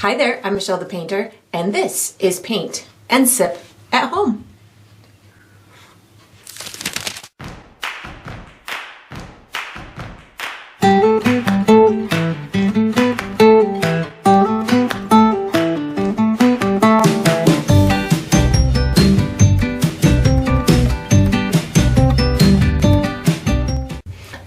Hi there, I'm Michelle the Painter, and this is Paint and Sip at Home.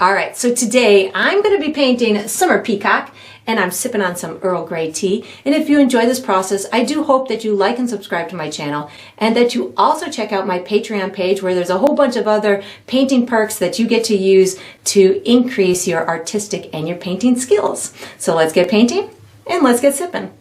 Alright, so today I'm going to be painting Summer Peacock, and I'm sipping on some Earl Grey tea. And if you enjoy this process, I do hope that you like and subscribe to my channel, and that you also check out my Patreon page where there's a whole bunch of other painting perks that you get to use to increase your artistic and your painting skills. So let's get painting and let's get sipping.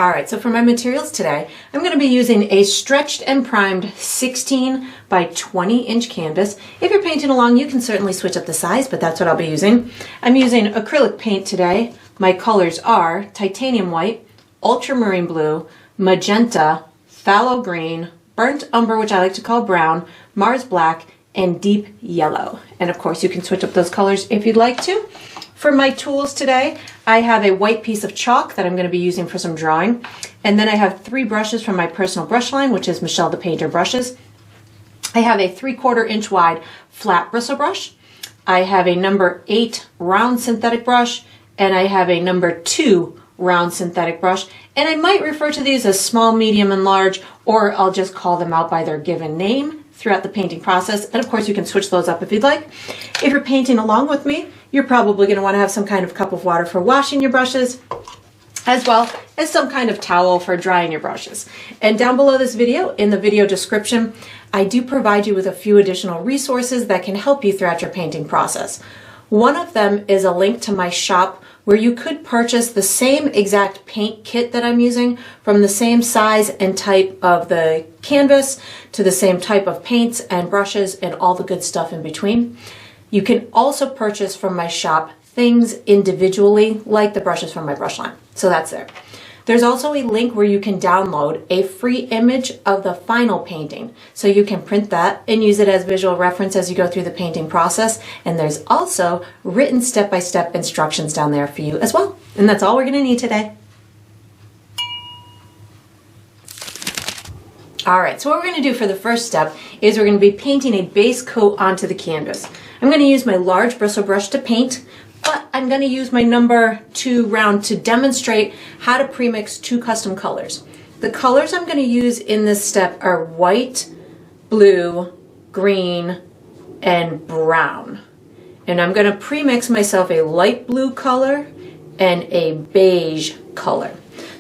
Alright, so for my materials today, I'm going to be using a stretched and primed 16 by 20 inch canvas. If you're painting along, you can certainly switch up the size, but that's what I'll be using. I'm using acrylic paint today. My colors are titanium white, ultramarine blue, magenta, phthalo green, burnt umber, which I like to call brown, Mars black, and deep yellow. And of course, you can switch up those colors if you'd like to. For my tools today, I have a white piece of chalk that I'm going to be using for some drawing. And then I have 3 brushes from my personal brush line, which is Michelle the Painter brushes. I have a 3/4 inch wide flat bristle brush. I have a number 8 round synthetic brush, and I have a number 2 round synthetic brush. And I might refer to these as small, medium, and large, or I'll just call them out by their given name throughout the painting process. And of course, you can switch those up if you'd like. If you're painting along with me, you're probably going to want to have some kind of cup of water for washing your brushes, as well as some kind of towel for drying your brushes. And down below this video, in the video description, I do provide you with a few additional resources that can help you throughout your painting process. One of them is a link to my shop where you could purchase the same exact paint kit that I'm using, from the same size and type of the canvas to the same type of paints and brushes and all the good stuff in between. You can also purchase from my shop things individually, like the brushes from my brush line. So that's there. There's also a link where you can download a free image of the final painting. So you can print that and use it as visual reference as you go through the painting process. And there's also written step-by-step instructions down there for you as well. And that's all we're going to need today. Alright, so what we're going to do for the first step is we're going to be painting a base coat onto the canvas. I'm going to use my large bristle brush to paint, but I'm going to use my number 2 round to demonstrate how to premix 2 custom colors. The colors I'm going to use in this step are white, blue, green, and brown. And I'm going to premix myself a light blue color and a beige color.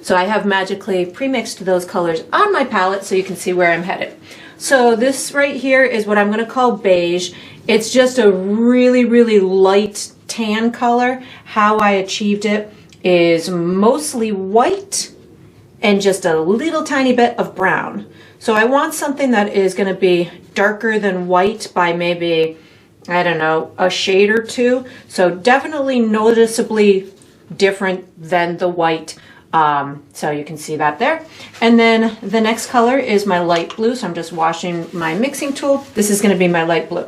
So I have magically premixed those colors on my palette so you can see where I'm headed. So this right here is what I'm going to call beige. It's just a really, really light tan color. How I achieved it is mostly white and just a little tiny bit of brown. So I want something that is going to be darker than white by maybe, I don't know, a shade or 2. So definitely noticeably different than the white. So you can see that there. And then the next color is my light blue. So I'm just washing my mixing tool. This is going to be my light blue.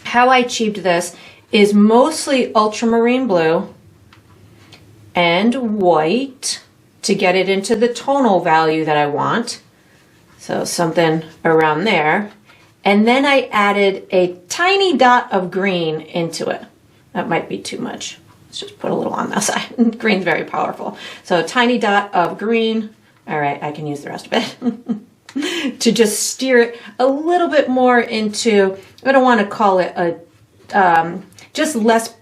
How I achieved this is mostly ultramarine blue and white to get it into the tonal value that I want. So something around there. And then I added a tiny dot of green into it. That might be too much. Let's just put a little on that side. Green's very powerful. So a tiny dot of green. All right, I can use the rest of it. To just steer it a little bit more into, I don't want to call it a, just less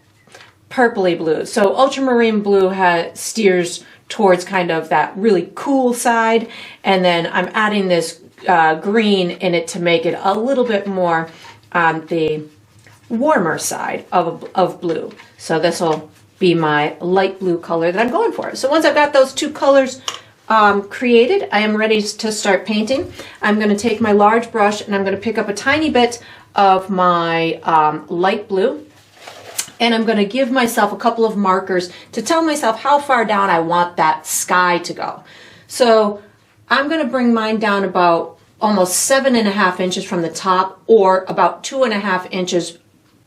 purpley blue. So ultramarine blue steers towards kind of that really cool side. And then I'm adding this green in it to make it a little bit more on the warmer side of blue. So this will be my light blue color that I'm going for. So once I've got those 2 colors created, I am ready to start painting. I'm going to take my large brush and I'm going to pick up a tiny bit of my light blue, and I'm going to give myself a couple of markers to tell myself how far down I want that sky to go. So I'm going to bring mine down about almost 7.5 inches from the top, or about 2.5 inches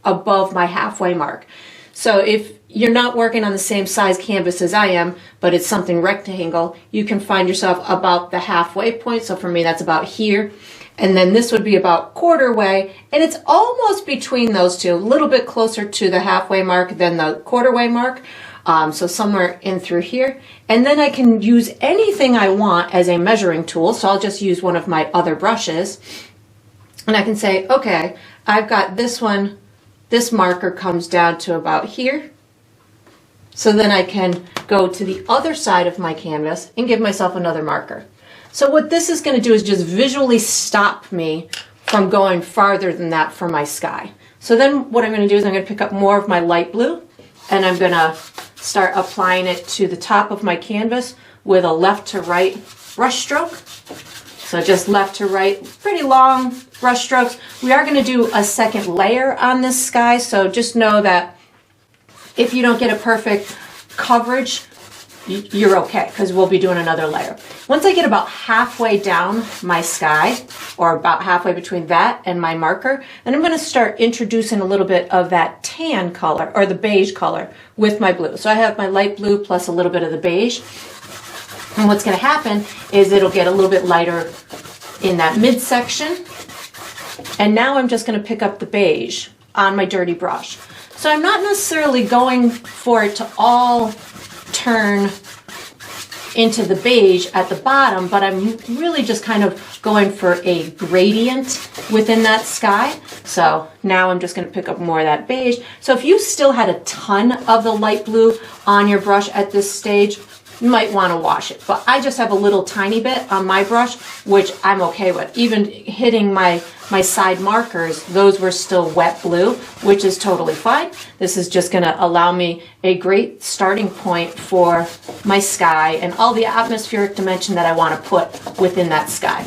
above my halfway mark. So if you're not working on the same size canvas as I am, but it's something rectangle, you can find yourself about the halfway point. So for me, that's about here. And then this would be about quarter way, and it's almost between those two, a little bit closer to the halfway mark than the quarter way mark. So somewhere in through here. And then I can use anything I want as a measuring tool. So I'll just use one of my other brushes. And I can say, okay, I've got this one, this marker comes down to about here. So then I can go to the other side of my canvas and give myself another marker. So what this is going to do is just visually stop me from going farther than that for my sky. So then what I'm going to do is I'm going to pick up more of my light blue, and I'm going to start applying it to the top of my canvas with a left to right brush stroke. So just left to right, pretty long brush strokes. We are going to do a second layer on this sky, so just know that if you don't get a perfect coverage, you're okay, because we'll be doing another layer. Once I get about halfway down my sky, or about halfway between that and my marker, then I'm going to start introducing a little bit of that tan color, or the beige color, with my blue. So I have my light blue plus a little bit of the beige. And what's going to happen is it'll get a little bit lighter in that midsection. And now I'm just going to pick up the beige on my dirty brush. So I'm not necessarily going for it to all turn into the beige at the bottom, but I'm really just kind of going for a gradient within that sky. So now I'm just going to pick up more of that beige. So if you still had a ton of the light blue on your brush at this stage, you might want to wash it. But I just have a little tiny bit on my brush, which I'm okay with. Even hitting my side markers, those were still wet blue, which is totally fine. This is just going to allow me a great starting point for my sky and all the atmospheric dimension that I want to put within that sky.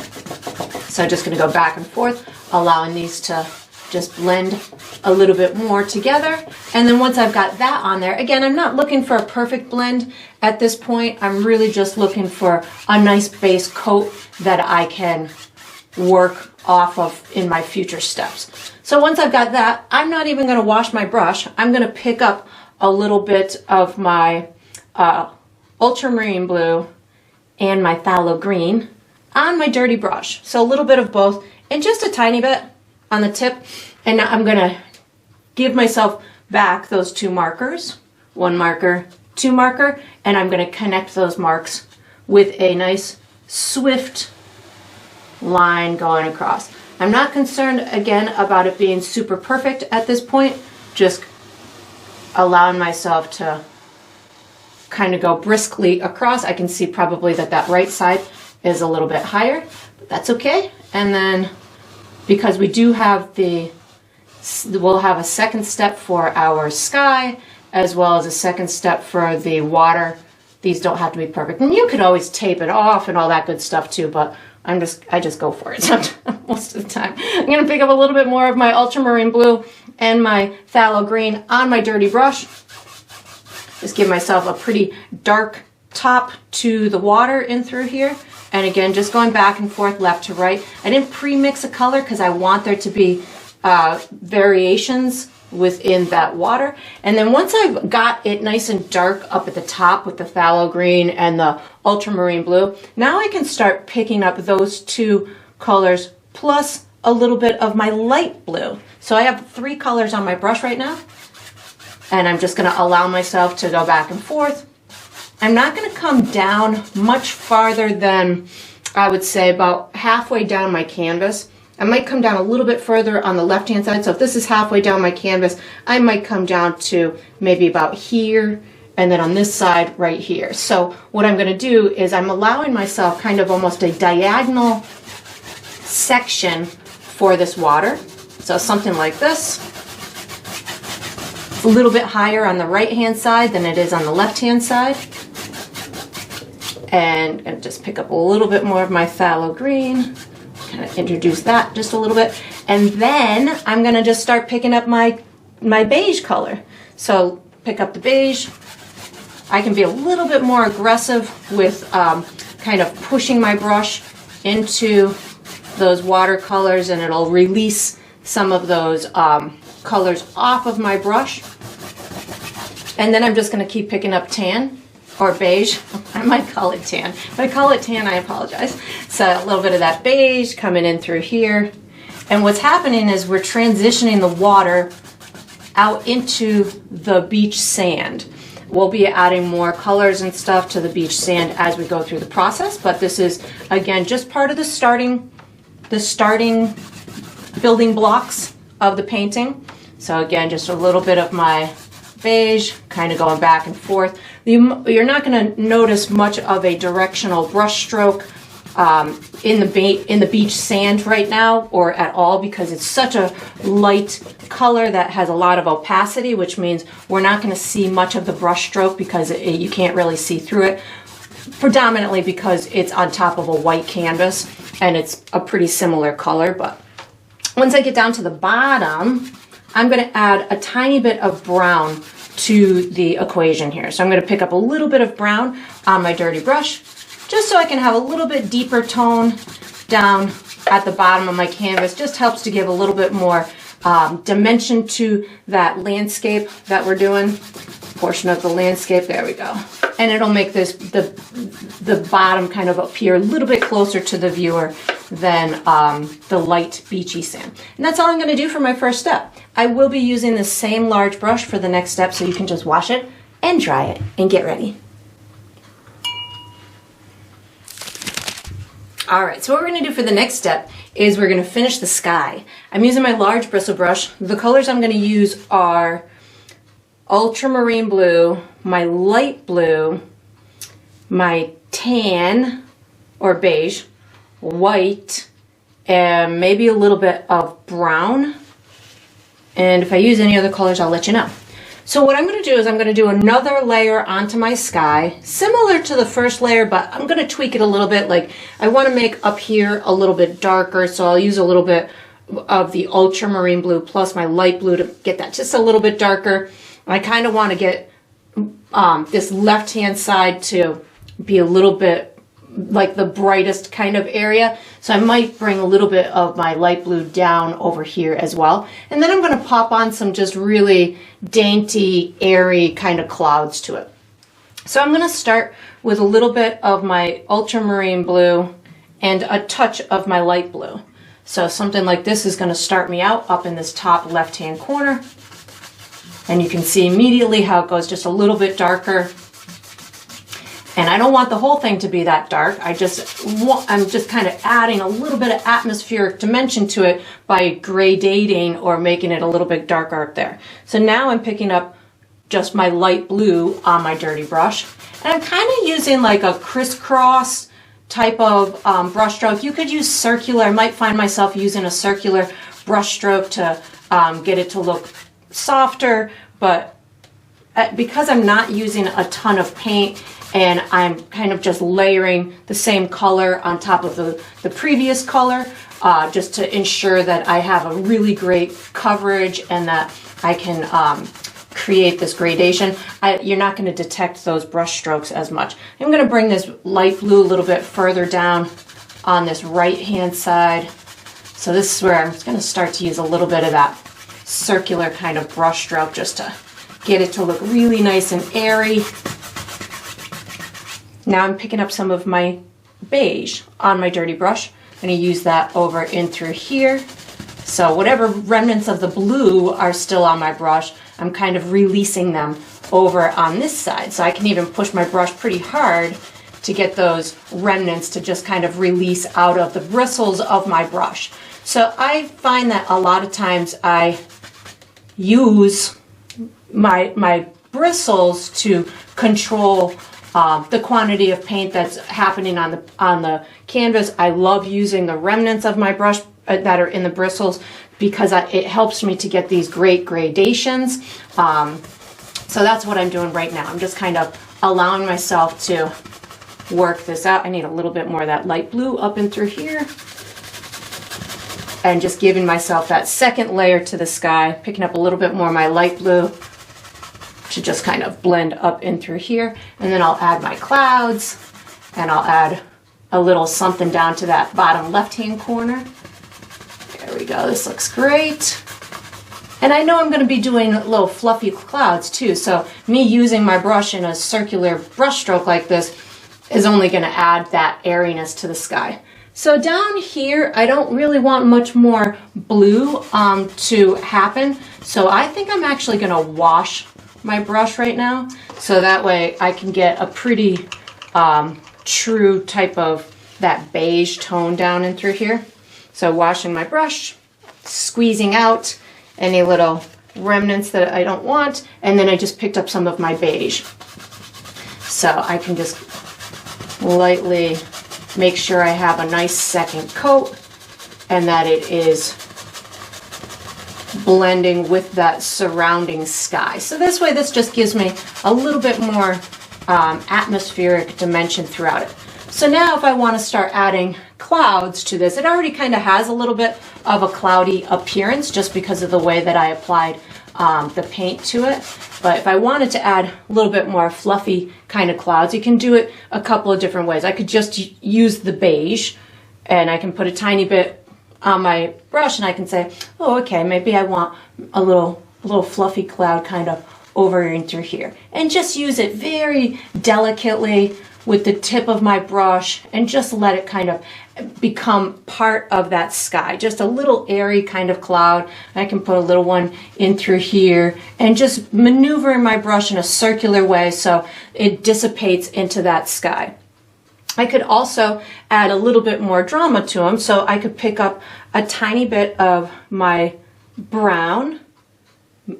So I'm just going to go back and forth, allowing these to just blend a little bit more together. And then once I've got that on there, again, I'm not looking for a perfect blend at this point. I'm really just looking for a nice base coat that I can work off of in my future steps. So once I've got that, I'm not even going to wash my brush. I'm going to pick up a little bit of my ultramarine blue and my phthalo green on my dirty brush. So a little bit of both and just a tiny bit on the tip. And now I'm going to give myself back those two markers, one marker, two marker, and I'm going to connect those marks with a nice swift line going across. I'm not concerned again about it being super perfect at this point, just allowing myself to kind of go briskly across. I can see probably that that right side is a little bit higher, but that's okay. And then because we do have we'll have a second step for our sky as well as a second step for the water. These don't have to be perfect. And you could always tape it off and all that good stuff too, but I just go for it most of the time. I'm going to pick up a little bit more of my ultramarine blue and my phthalo green on my dirty brush. Just give myself a pretty dark top to the water in through here. And again, just going back and forth, left to right. I didn't pre-mix a color because I want there to be variations within that water. And then once I've got it nice and dark up at the top with the phthalo green and the ultramarine blue, now I can start picking up those two colors plus a little bit of my light blue. So I have 3 colors on my brush right now, and I'm just going to allow myself to go back and forth. I'm not going to come down much farther than, I would say, about halfway down my canvas. I might come down a little bit further on the left-hand side. So if this is halfway down my canvas, I might come down to maybe about here, and then on this side right here. So what I'm going to do is I'm allowing myself kind of almost a diagonal section for this water. So something like this. It's a little bit higher on the right-hand side than it is on the left-hand side. And just pick up a little bit more of my phthalo green. Kind of introduce that just a little bit, and then I'm going to just start picking up my beige color. So pick up the beige. I can be a little bit more aggressive with kind of pushing my brush into those watercolors, and it'll release some of those colors off of my brush. And then I'm just going to keep picking up tan or beige. I might call it tan. If I call it tan, I apologize. So a little bit of that beige coming in through here. And what's happening is we're transitioning the water out into the beach sand. We'll be adding more colors and stuff to the beach sand as we go through the process, but this is, again, just part of the starting building blocks of the painting. So again, just a little bit of my beige, kind of going back and forth. You're not going to notice much of a directional brush stroke in the beach sand right now, or at all, because it's such a light color that has a lot of opacity, which means we're not going to see much of the brush stroke because you can't really see through it, predominantly because it's on top of a white canvas and it's a pretty similar color. But once I get down to the bottom, I'm going to add a tiny bit of brown to the equation here. So I'm going to pick up a little bit of brown on my dirty brush, just so I can have a little bit deeper tone down at the bottom of my canvas. Just helps to give a little bit more dimension to that landscape that we're doing, portion of the landscape. There we go. And it'll make this the bottom kind of appear a little bit closer to the viewer than the light beachy sand. And that's all I'm going to do for my first step. I will be using the same large brush for the next step, so you can just wash it and dry it and get ready. All right, so what we're going to do for the next step is we're going to finish the sky. I'm using my large bristle brush. The colors I'm going to use are ultramarine blue, my light blue, my tan or beige, white, and maybe a little bit of brown. And if I use any other colors, I'll let you know. So what I'm going to do is I'm going to do another layer onto my sky, similar to the first layer, but I'm going to tweak it a little bit. Like, I want to make up here a little bit darker, so I'll use a little bit of the ultramarine blue plus my light blue to get that just a little bit darker. I kind of want to get this left-hand side to be a little bit like the brightest kind of area. So I might bring a little bit of my light blue down over here as well. And then I'm going to pop on some just really dainty, airy kind of clouds to it. So I'm going to start with a little bit of my ultramarine blue and a touch of my light blue. So something like this is going to start me out up in this top left-hand corner. And you can see immediately how it goes just a little bit darker. And I don't want the whole thing to be that dark. I'm just kind of adding a little bit of atmospheric dimension to it by gradating or making it a little bit darker up there. So now I'm picking up just my light blue on my dirty brush. And I'm kind of using like a crisscross type of brush stroke. You could use circular. I might find myself using a circular brush stroke to get it to look softer, but because I'm not using a ton of paint and I'm kind of just layering the same color on top of the previous color, just to ensure that I have a really great coverage and that I can create this gradation, you're not going to detect those brush strokes as much. I'm going to bring this light blue a little bit further down on this right hand side. So this is where I'm going to start to use a little bit of that circular kind of brush stroke just to get it to look really nice and airy. Now I'm picking up some of my beige on my dirty brush. I'm going to use that over in through here. So whatever remnants of the blue are still on my brush, I'm kind of releasing them over on this side. So I can even push my brush pretty hard to get those remnants to just kind of release out of the bristles of my brush. So I find that a lot of times I use my bristles to control the quantity of paint that's happening on the canvas. I love using the remnants of my brush that are in the bristles because it helps me to get these great gradations. So that's what I'm doing right now. I'm just kind of allowing myself to work this out. I need a little bit more of that light blue up and through here. And just giving myself that second layer to the sky, picking up a little bit more of my light blue to just kind of blend up in through here. And then I'll add my clouds and I'll add a little something down to that bottom left-hand corner. There we go, this looks great. And I know I'm going to be doing little fluffy clouds too, so me using my brush in a circular brush stroke like this is only going to add that airiness to the sky. So down here, I don't really want much more blue to happen, so I think I'm actually going to wash my brush right now, so that way I can get a pretty true type of that beige tone down in through here. So washing my brush, squeezing out any little remnants that I don't want, and then I just picked up some of my beige. So I can just lightly make sure I have a nice second coat and that it is blending with that surrounding sky. So this way, this just gives me a little bit more atmospheric dimension throughout it. So now if I want to start adding clouds to this, it already kind of has a little bit of a cloudy appearance just because of the way that I applied the paint to it. But if I wanted to add a little bit more fluffy kind of clouds, you can do it a couple of different ways. I could just use the beige and I can put a tiny bit on my brush and I can say, oh, okay, maybe I want a little fluffy cloud kind of over in through here. And just use it very delicately with the tip of my brush and just let it kind of become part of that sky. Just a little airy kind of cloud. I can put a little one in through here and just maneuver my brush in a circular way so it dissipates into that sky. I could also add a little bit more drama to them, so I could pick up a tiny bit of my brown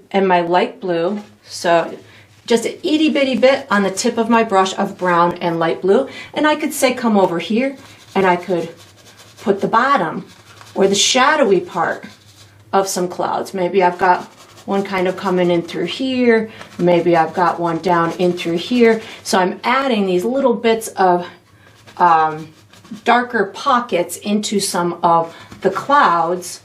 and my light blue. So just an itty bitty bit on the tip of my brush of brown and light blue. And I could say, come over here and I could put the bottom or the shadowy part of some clouds. Maybe I've got one kind of coming in through here. Maybe I've got one down in through here. So I'm adding these little bits of darker pockets into some of the clouds.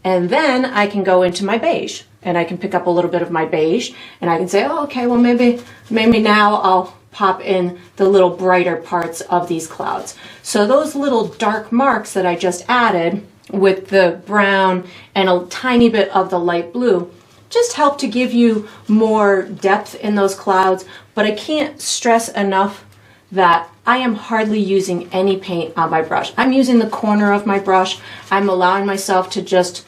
And then I can go into my beige. And I can pick up a little bit of my beige and I can say, oh, okay, well, maybe now I'll pop in the little brighter parts of these clouds. So those little dark marks that I just added with the brown and a tiny bit of the light blue just help to give you more depth in those clouds. But I can't stress enough that I am hardly using any paint on my brush. I'm using the corner of my brush. I'm allowing myself to just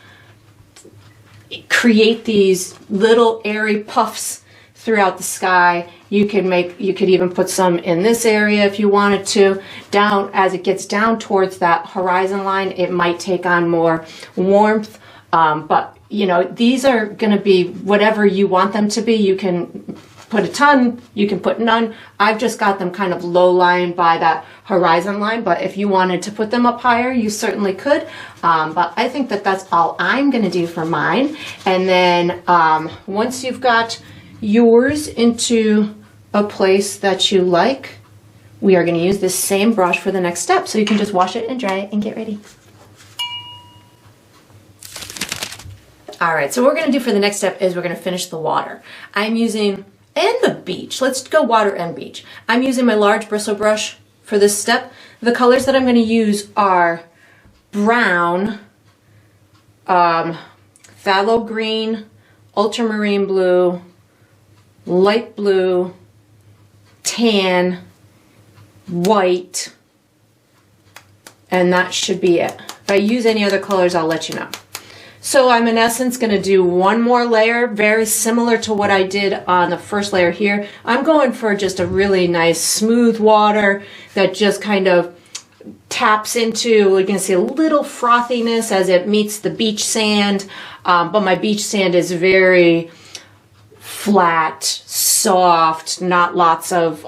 create these little airy puffs throughout the sky. You could even put some in this area if you wanted to. Down as it gets down towards that horizon line, it might take on more warmth. But you know, these are going to be whatever you want them to be. You can put a ton, you can put none. I've just got them kind of low lying by that horizon line, but if you wanted to put them up higher, you certainly could. But I think that that's all I'm going to do for mine. And then once you've got yours into a place that you like, we are going to use this same brush for the next step. So you can just wash it and dry it and get ready. All right, so what we're going to do for the next step is we're going to finish the water. I'm using, and the beach. Let's go water and beach. I'm using my large bristle brush for this step. The colors that I'm going to use are brown, phthalo green, ultramarine blue, light blue, tan, white, and that should be it. If I use any other colors, I'll let you know. So I'm in essence going to do one more layer, very similar to what I did on the first layer here. I'm going for just a really nice smooth water that just kind of taps into, you can see a little frothiness as it meets the beach sand, but my beach sand is very flat, soft, not lots of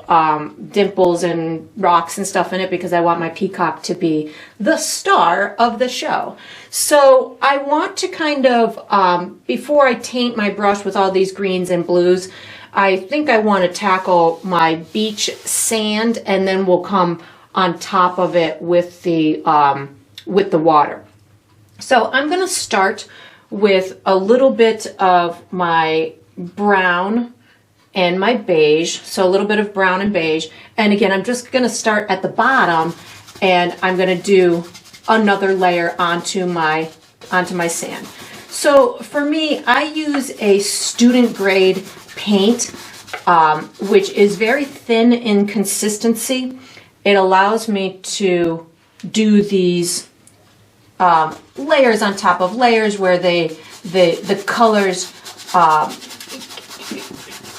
dimples and rocks and stuff in it because I want my peacock to be the star of the show. So I want to kind of, before I taint my brush with all these greens and blues, I think I want to tackle my beach sand and then we'll come on top of it with the water. So I'm going to start with a little bit of my brown and my beige, so a little bit of brown and beige, and again I'm just going to start at the bottom and I'm going to do another layer onto my sand. So for me, I use a student grade paint, which is very thin in consistency. It allows me to do these layers on top of layers where the colors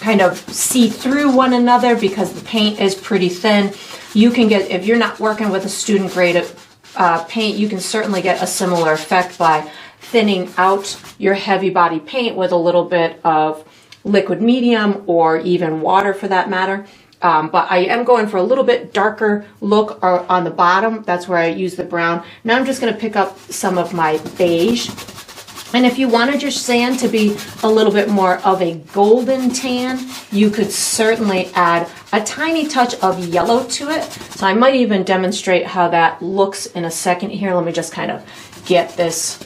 kind of see through one another because the paint is pretty thin. You can get, if you're not working with a student grade paint, you can certainly get a similar effect by thinning out your heavy body paint with a little bit of liquid medium or even water for that matter. But I am going for a little bit darker look on the bottom. That's where I use the brown. Now I'm just going to pick up some of my beige. And if you wanted your sand to be a little bit more of a golden tan, you could certainly add a tiny touch of yellow to it. So I might even demonstrate how that looks in a second here. Let me just kind of get this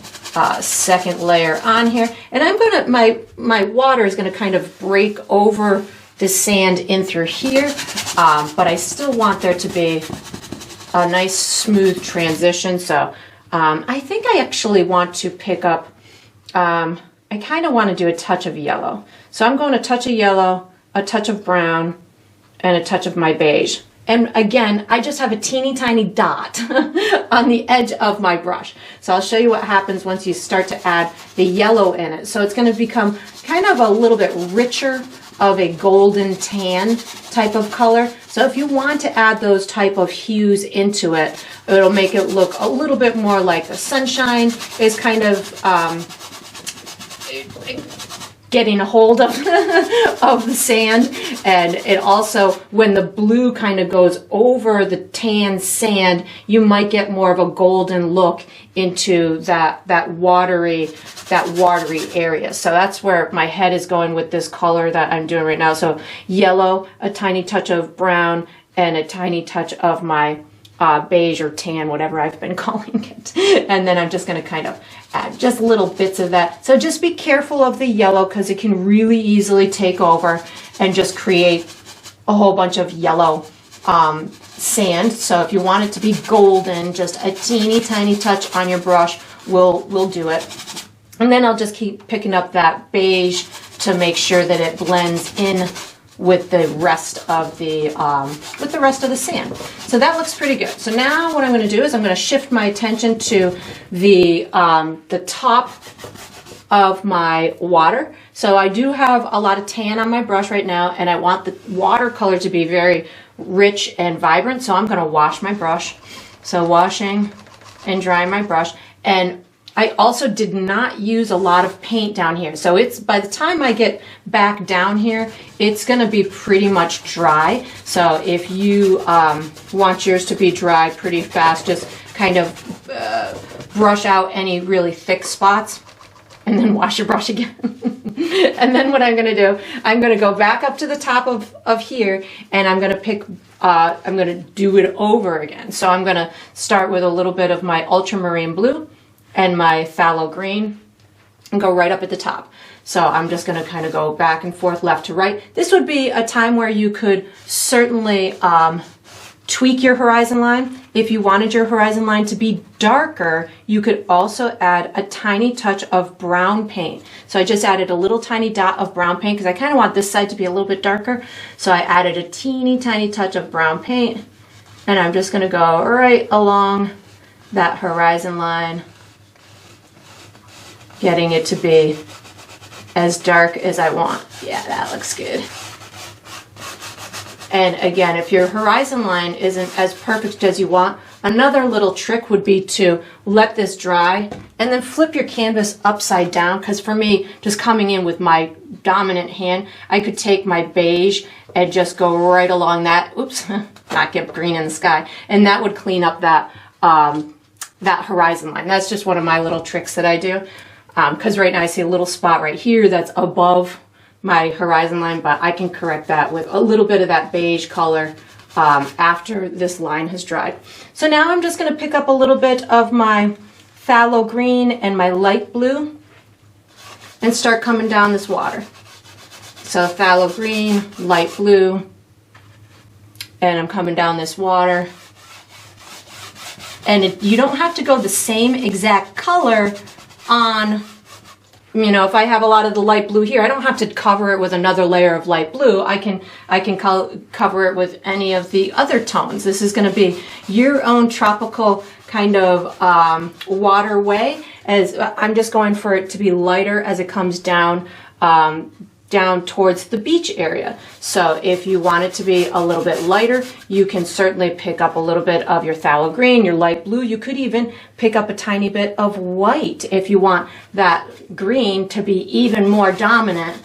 second layer on here. And I'm gonna, my water is gonna kind of break over the sand in through here, but I still want there to be a nice smooth transition. So I think I actually want to pick up, I kind of want to do a touch of yellow. So I'm going a touch of yellow, a touch of brown, and a touch of my beige. And again, I just have a teeny tiny dot on the edge of my brush. So I'll show you what happens once you start to add the yellow in it. So it's going to become kind of a little bit richer of a golden tan type of color. So if you want to add those type of hues into it, it'll make it look a little bit more like the sunshine is kind of getting a hold of of the sand. And it also, when the blue kind of goes over the tan sand, you might get more of a golden look into that watery area. So that's where my head is going with this color that I'm doing right now. So yellow, a tiny touch of brown, and a tiny touch of my beige or tan, whatever I've been calling it. And then I'm just going to kind of add just little bits of that. So just be careful of the yellow because it can really easily take over and just create a whole bunch of yellow sand. So if you want it to be golden, just a teeny tiny touch on your brush will do it. And then I'll just keep picking up that beige to make sure that it blends in with the rest of the sand. So that looks pretty good. So now what I'm going to do is I'm going to shift my attention to the top of my water. So I do have a lot of tan on my brush right now, and I want the watercolor to be very rich and vibrant. So I'm going to wash my brush. So washing and drying my brush. And I also did not use a lot of paint down here. So it's, by the time I get back down here, it's going to be pretty much dry. So if you want yours to be dry pretty fast, just kind of brush out any really thick spots and then wash your brush again. And then what I'm going to do, I'm going to go back up to the top of here, and I'm going to I'm going to do it over again. So I'm going to start with a little bit of my ultramarine blue and my phthalo green and go right up at the top. So I'm just going to kind of go back and forth, left to right. This would be a time where you could certainly tweak your horizon line. If you wanted your horizon line to be darker, you could also add a tiny touch of brown paint. So I just added a little tiny dot of brown paint because I kind of want this side to be a little bit darker. So I added a teeny tiny touch of brown paint, and I'm just going to go right along that horizon line, getting it to be as dark as I want. Yeah, that looks good. And again, if your horizon line isn't as perfect as you want, another little trick would be to let this dry and then flip your canvas upside down. Because for me, just coming in with my dominant hand, I could take my beige and just go right along that, oops, not get green in the sky, and that would clean up that, that horizon line. That's just one of my little tricks that I do. Because right now I see a little spot right here that's above my horizon line, but I can correct that with a little bit of that beige color after this line has dried. So now I'm just going to pick up a little bit of my phthalo green and my light blue and start coming down this water. So phthalo green, light blue, and I'm coming down this water. And you don't have to go the same exact color on you know, if I have a lot of the light blue here, I don't have to cover it with another layer of light blue. I can cover it with any of the other tones. This is going to be your own tropical kind of waterway, as I'm just going for it to be lighter as it comes down down towards the beach area. So if you want it to be a little bit lighter, you can certainly pick up a little bit of your phthalo green, your light blue. You could even pick up a tiny bit of white if you want that green to be even more dominant,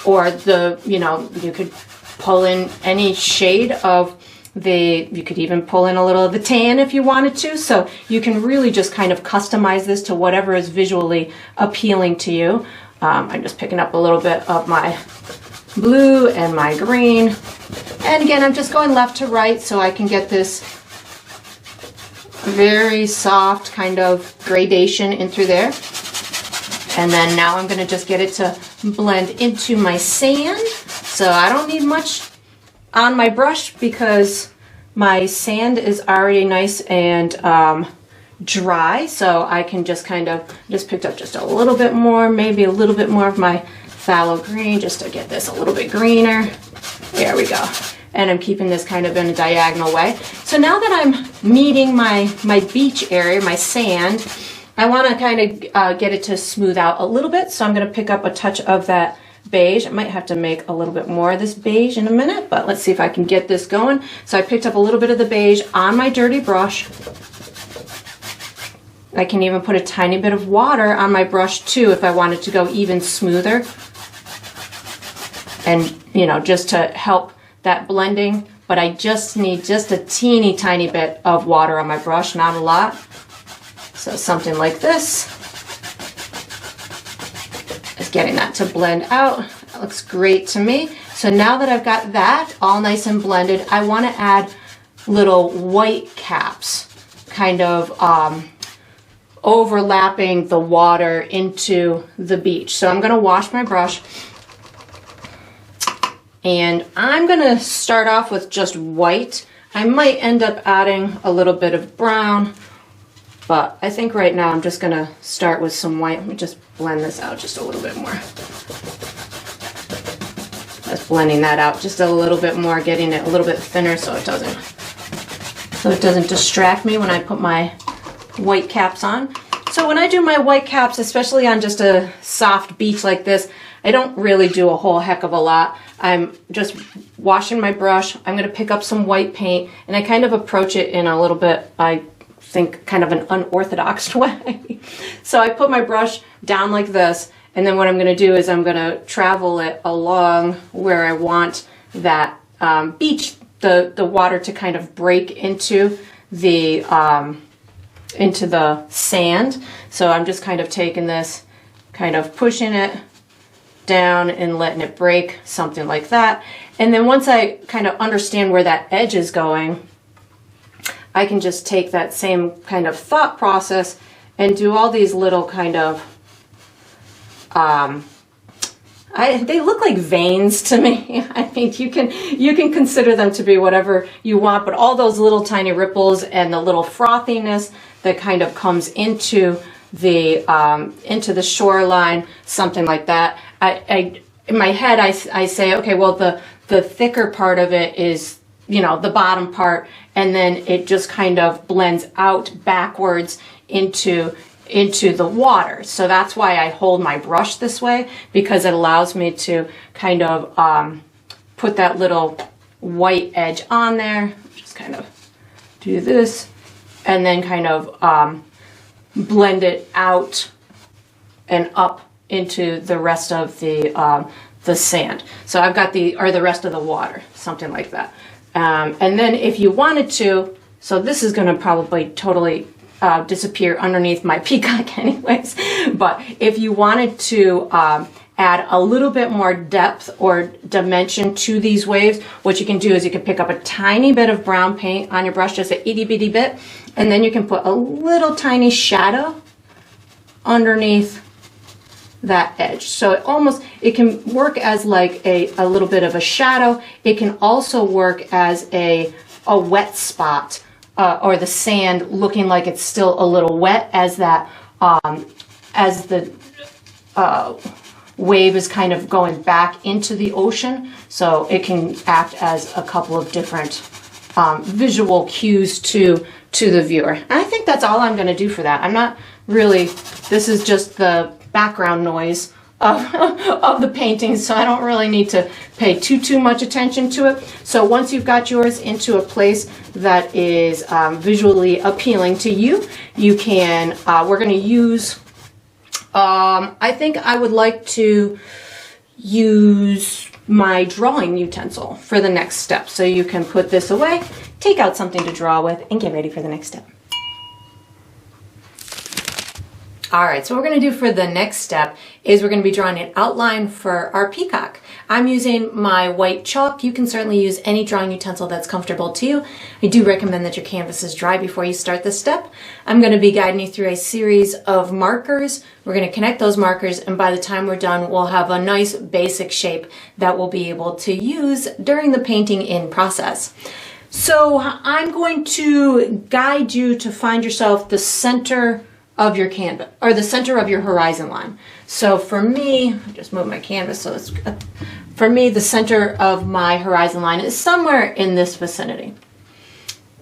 or the, you know, you could pull in any shade of you could even pull in a little of the tan if you wanted to. So you can really just kind of customize this to whatever is visually appealing to you. I'm just picking up a little bit of my blue and my green. And again, I'm just going left to right so I can get this very soft kind of gradation in through there. And then now I'm going to just get it to blend into my sand. So I don't need much on my brush because my sand is already nice and dry, so I can just kind of just picked up just a little bit more, maybe a little bit more of my phthalo green just to get this a little bit greener. There we go. And I'm keeping this kind of in a diagonal way. So now that I'm meeting my beach area, my sand, I want to kind of get it to smooth out a little bit. So I'm going to pick up a touch of that beige. I might have to make a little bit more of this beige in a minute, but let's see if I can get this going. So I picked up a little bit of the beige on my dirty brush. I can even put a tiny bit of water on my brush too if I wanted to go even smoother. And, you know, just to help that blending, but I just need just a teeny tiny bit of water on my brush, not a lot. So something like this. Just getting that to blend out. That looks great to me. So now that I've got that all nice and blended, I want to add little white caps, kind of overlapping the water into the beach. So I'm going to wash my brush, and I'm going to start off with just white. I might end up adding a little bit of brown, but I think right now I'm just going to start with some white. Let me just blend this out just a little bit more. Just blending that out just a little bit more, getting it a little bit thinner so it doesn't distract me when I put my white caps on. So when I do my white caps, especially on just a soft beach like this, I don't really do a whole heck of a lot. I'm just washing my brush. I'm going to pick up some white paint, and I kind of approach it in a little bit, I think, kind of an unorthodox way. So I put my brush down like this, and then what I'm going to do is I'm going to travel it along where I want that beach, the water to kind of break into the sand. So I'm just kind of taking this, kind of pushing it down and letting it break, something like that. And then once I kind of understand where that edge is going, I can just take that same kind of thought process and do all these little kind of they look like veins to me. I mean, you can consider them to be whatever you want, but all those little tiny ripples and the little frothiness that kind of comes into the shoreline, something like that. In my head, I say, okay, well, the thicker part of it is, you know, the bottom part, and then it just kind of blends out backwards into the water. So that's why I hold my brush this way, because it allows me to kind of put that little white edge on there. Just kind of do this, and then kind of blend it out and up into the rest of the sand. So I've got the rest of the water, something like that. And then if you wanted to, so this is going to probably totally disappear underneath my peacock anyways, but if you wanted to add a little bit more depth or dimension to these waves, what you can do is you can pick up a tiny bit of brown paint on your brush, just a itty bitty bit, and then you can put a little tiny shadow underneath that edge. So it can work as like a little bit of a shadow. It can also work as a wet spot, or the sand looking like it's still a little wet as that as the wave is kind of going back into the ocean, so it can act as a couple of different visual cues to the viewer. And I think that's all I'm going to do for that. I'm not really, this is just the background noise of the painting, so I don't really need to pay too much attention to it. So once you've got yours into a place that is visually appealing to you, you can, we're going to use, I think I would like to use my drawing utensil for the next step. So you can put this away, take out something to draw with, and get ready for the next step. All right, so what we're going to do for the next step is we're going to be drawing an outline for our peacock. I'm using my white chalk. You can certainly use any drawing utensil that's comfortable to you. I do recommend that your canvas is dry before you start this step. I'm going to be guiding you through a series of markers. We're going to connect those markers, and by the time we're done, we'll have a nice basic shape that we'll be able to use during the painting in process. So I'm going to guide you to find yourself the center of your canvas, or the center of your horizon line. So for me, I just moved my canvas, so it's, for me, the center of my horizon line is somewhere in this vicinity.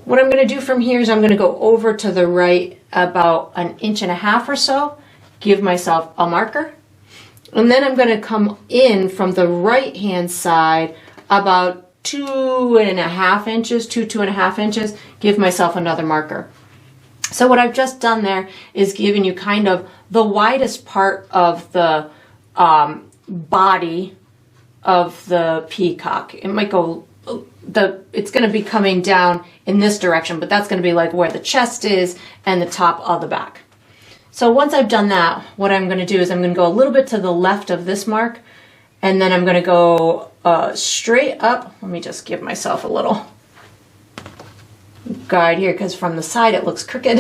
What I'm going to do from here is I'm going to go over to the right about 1.5 inches or so, give myself a marker, and then I'm going to come in from the right hand side about 2.5 inches, 2.5 inches, give myself another marker. So what I've just done there is given you kind of the widest part of the body of the peacock. It might go, it's going to be coming down in this direction, but that's going to be like where the chest is and the top of the back. So once I've done that, what I'm going to do is I'm going to go a little bit to the left of this mark, and then I'm going to go straight up. Let me just give myself a little guide here, because from the side it looks crooked.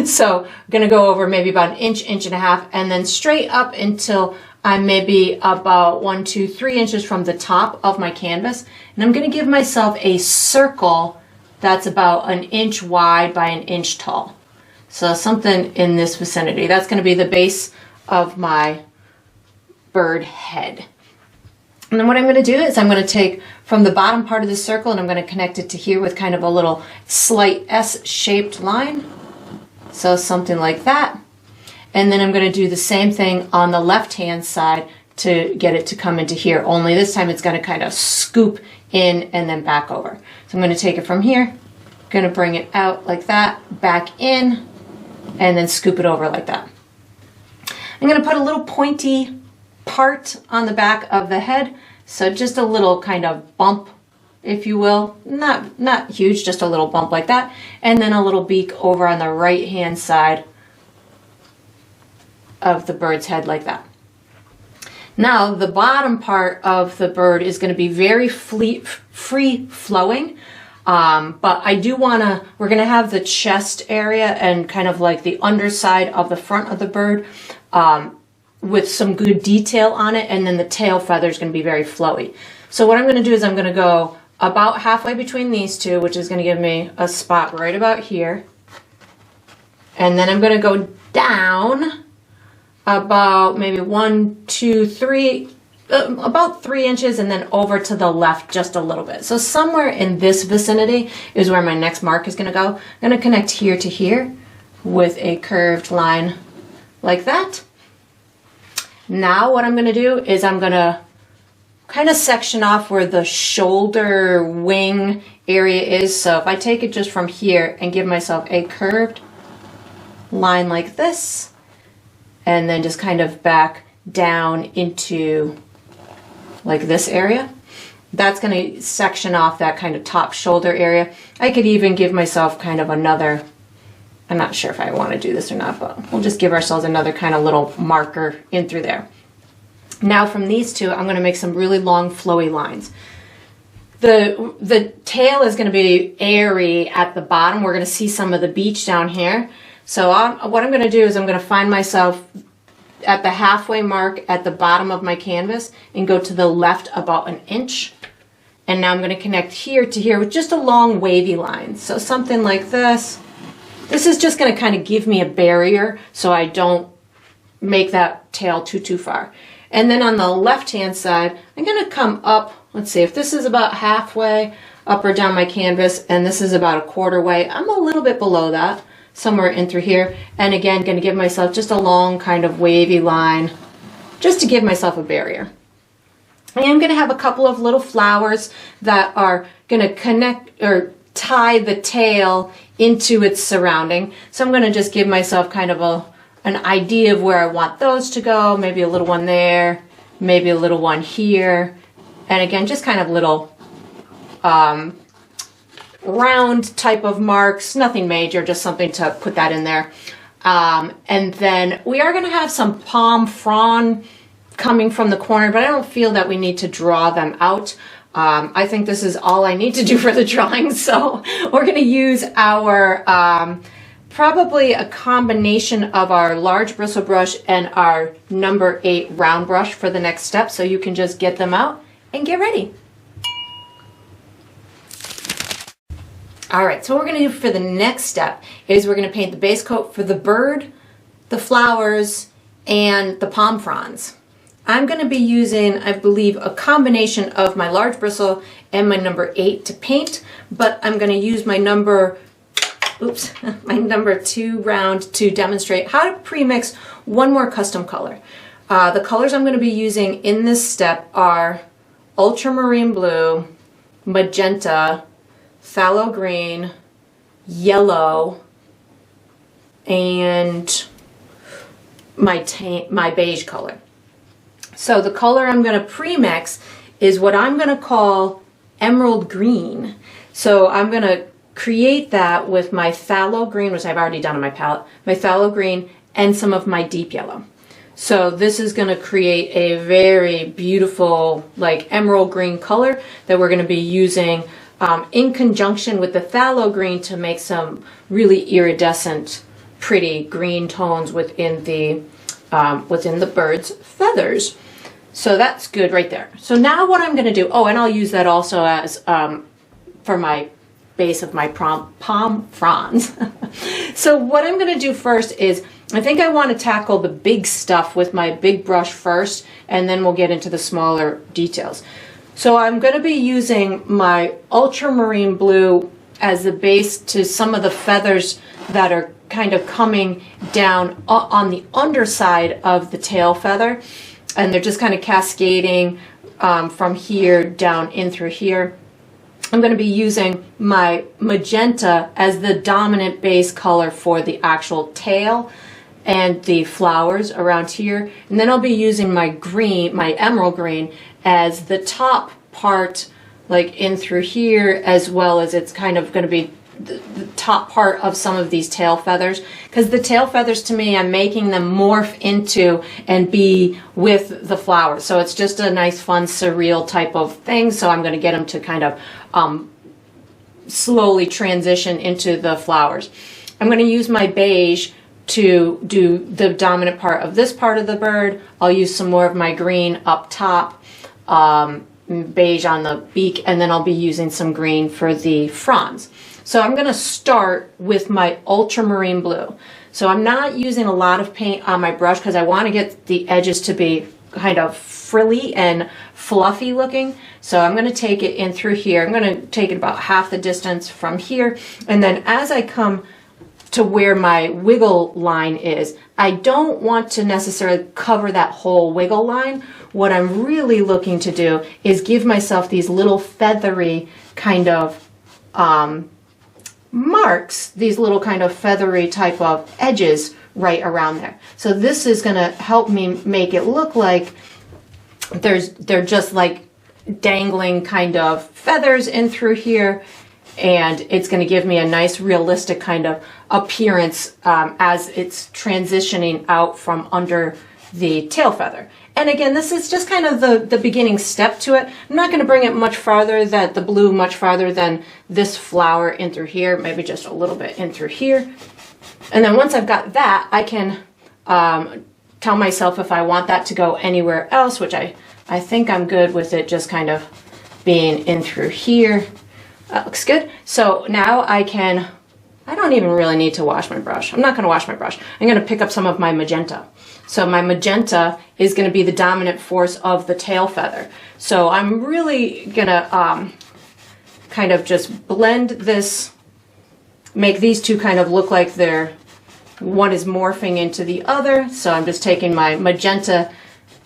So I'm going to go over maybe about 1 inch, 1.5 inches, and then straight up until I'm maybe about 1, 2, 3 inches from the top of my canvas. And I'm going to give myself a circle that's about 1 inch wide by 1 inch tall. So something in this vicinity. That's going to be the base of my bird head. And then what I'm going to do is I'm going to take from the bottom part of the circle and I'm going to connect it to here with kind of a little slight S-shaped line. So something like that. And then I'm going to do the same thing on the left-hand side to get it to come into here. Only this time it's going to kind of scoop in and then back over. So I'm going to take it from here, going to bring it out like that, back in, and then scoop it over like that. I'm going to put a little pointy part on the back of the head, so just a little kind of bump, if you will, not huge, just a little bump like that, and then a little beak over on the right hand side of the bird's head like that. Now the bottom part of the bird is going to be very free flowing, but I do want to, we're going to have the chest area and kind of like the underside of the front of the bird with some good detail on it, and then the tail feather is going to be very flowy. So what I'm going to do is I'm going to go about halfway between these two, which is going to give me a spot right about here, and then I'm going to go down about maybe 1, 2, 3, about 3 inches, and then over to the left just a little bit. So somewhere in this vicinity is where my next mark is going to go. I'm going to connect here to here with a curved line like that. Now what I'm going to do is I'm going to kind of section off where the shoulder wing area is. So if I take it just from here and give myself a curved line like this, and then just kind of back down into like this area, that's going to section off that kind of top shoulder area. I could even give myself kind of another, I'm not sure if I want to do this or not, but we'll just give ourselves another kind of little marker in through there. Now from these two, I'm going to make some really long flowy lines. The tail is going to be airy at the bottom. We're going to see some of the beach down here. So what I'm going to do is I'm going to find myself at the halfway mark at the bottom of my canvas and go to the left about 1 inch. And now I'm going to connect here to here with just a long wavy line. So something like this. This is just going to kind of give me a barrier so I don't make that tail too far. And then on the left hand side, I'm going to come up, let's see, if this is about halfway up or down my canvas and this is about a quarter way, I'm a little bit below that, somewhere in through here. And again, going to give myself just a long kind of wavy line just to give myself a barrier. I am going to have a couple of little flowers that are going to connect or tie the tail into its surrounding. So I'm going to just give myself kind of an idea of where I want those to go. Maybe a little one there, maybe a little one here. And again, just kind of little round type of marks, nothing major, just something to put that in there. And then we are going to have some palm frond coming from the corner, but I don't feel that we need to draw them out. I think this is all I need to do for the drawing, so we're going to use our probably a combination of our large bristle brush and our number 8 round brush for the next step, so you can just get them out and get ready. All right, so what we're going to do for the next step is we're going to paint the base coat for the bird, the flowers, and the palm fronds. I'm going to be using, I believe, a combination of my large bristle and my number 8 to paint, but I'm going to use my number 2 round to demonstrate how to pre-mix one more custom color. The colors I'm going to be using in this step are ultramarine blue, magenta, phthalo green, yellow, and my beige color. So the color I'm going to pre-mix is what I'm going to call emerald green. So I'm going to create that with my phthalo green, which I've already done on my palette, my phthalo green, and some of my deep yellow. So this is going to create a very beautiful, like emerald green color that we're going to be using in conjunction with the phthalo green to make some really iridescent, pretty green tones within the bird's feathers. So that's good right there. So now what I'm going to do, oh, and I'll use that also as for my base of my palm fronds. So what I'm going to do first is, I think I want to tackle the big stuff with my big brush first, and then we'll get into the smaller details. So I'm going to be using my ultramarine blue as the base to some of the feathers that are kind of coming down on the underside of the tail feather, and they're just kind of cascading from here down in through here. I'm going to be using my magenta as the dominant base color for the actual tail and the flowers around here, and then I'll be using my green, my emerald green, as the top part, like in through here, as well as it's kind of going to be the top part of some of these tail feathers, because the tail feathers, to me, I'm making them morph into and be with the flowers. So it's just a nice, fun, surreal type of thing. So I'm going to get them to kind of slowly transition into the flowers. I'm going to use my beige to do the dominant part of this part of the bird. I'll use some more of my green up top, beige on the beak, and then I'll be using some green for the fronds. So I'm going to start with my ultramarine blue. So I'm not using a lot of paint on my brush because I want to get the edges to be kind of frilly and fluffy looking. So I'm going to take it in through here. I'm going to take it about half the distance from here. And then as I come to where my wiggle line is, I don't want to necessarily cover that whole wiggle line. What I'm really looking to do is give myself these little feathery kind of marks, these little kind of feathery type of edges right around there. So this is going to help me make it look like they're just like dangling kind of feathers in through here, and it's going to give me a nice realistic kind of appearance as it's transitioning out from under the tail feather. And again, this is just kind of the beginning step to it. I'm not going to bring it much farther, the blue much farther than this flower in through here, maybe just a little bit in through here. And then once I've got that, I can tell myself if I want that to go anywhere else, which I think I'm good with it just kind of being in through here. That looks good. So now I can I don't even really need to wash my brush. I'm not going to wash my brush. I'm going to pick up some of my magenta. So my magenta is going to be the dominant force of the tail feather. So I'm really going to kind of just blend this, make these two kind of look like one is morphing into the other. So I'm just taking my magenta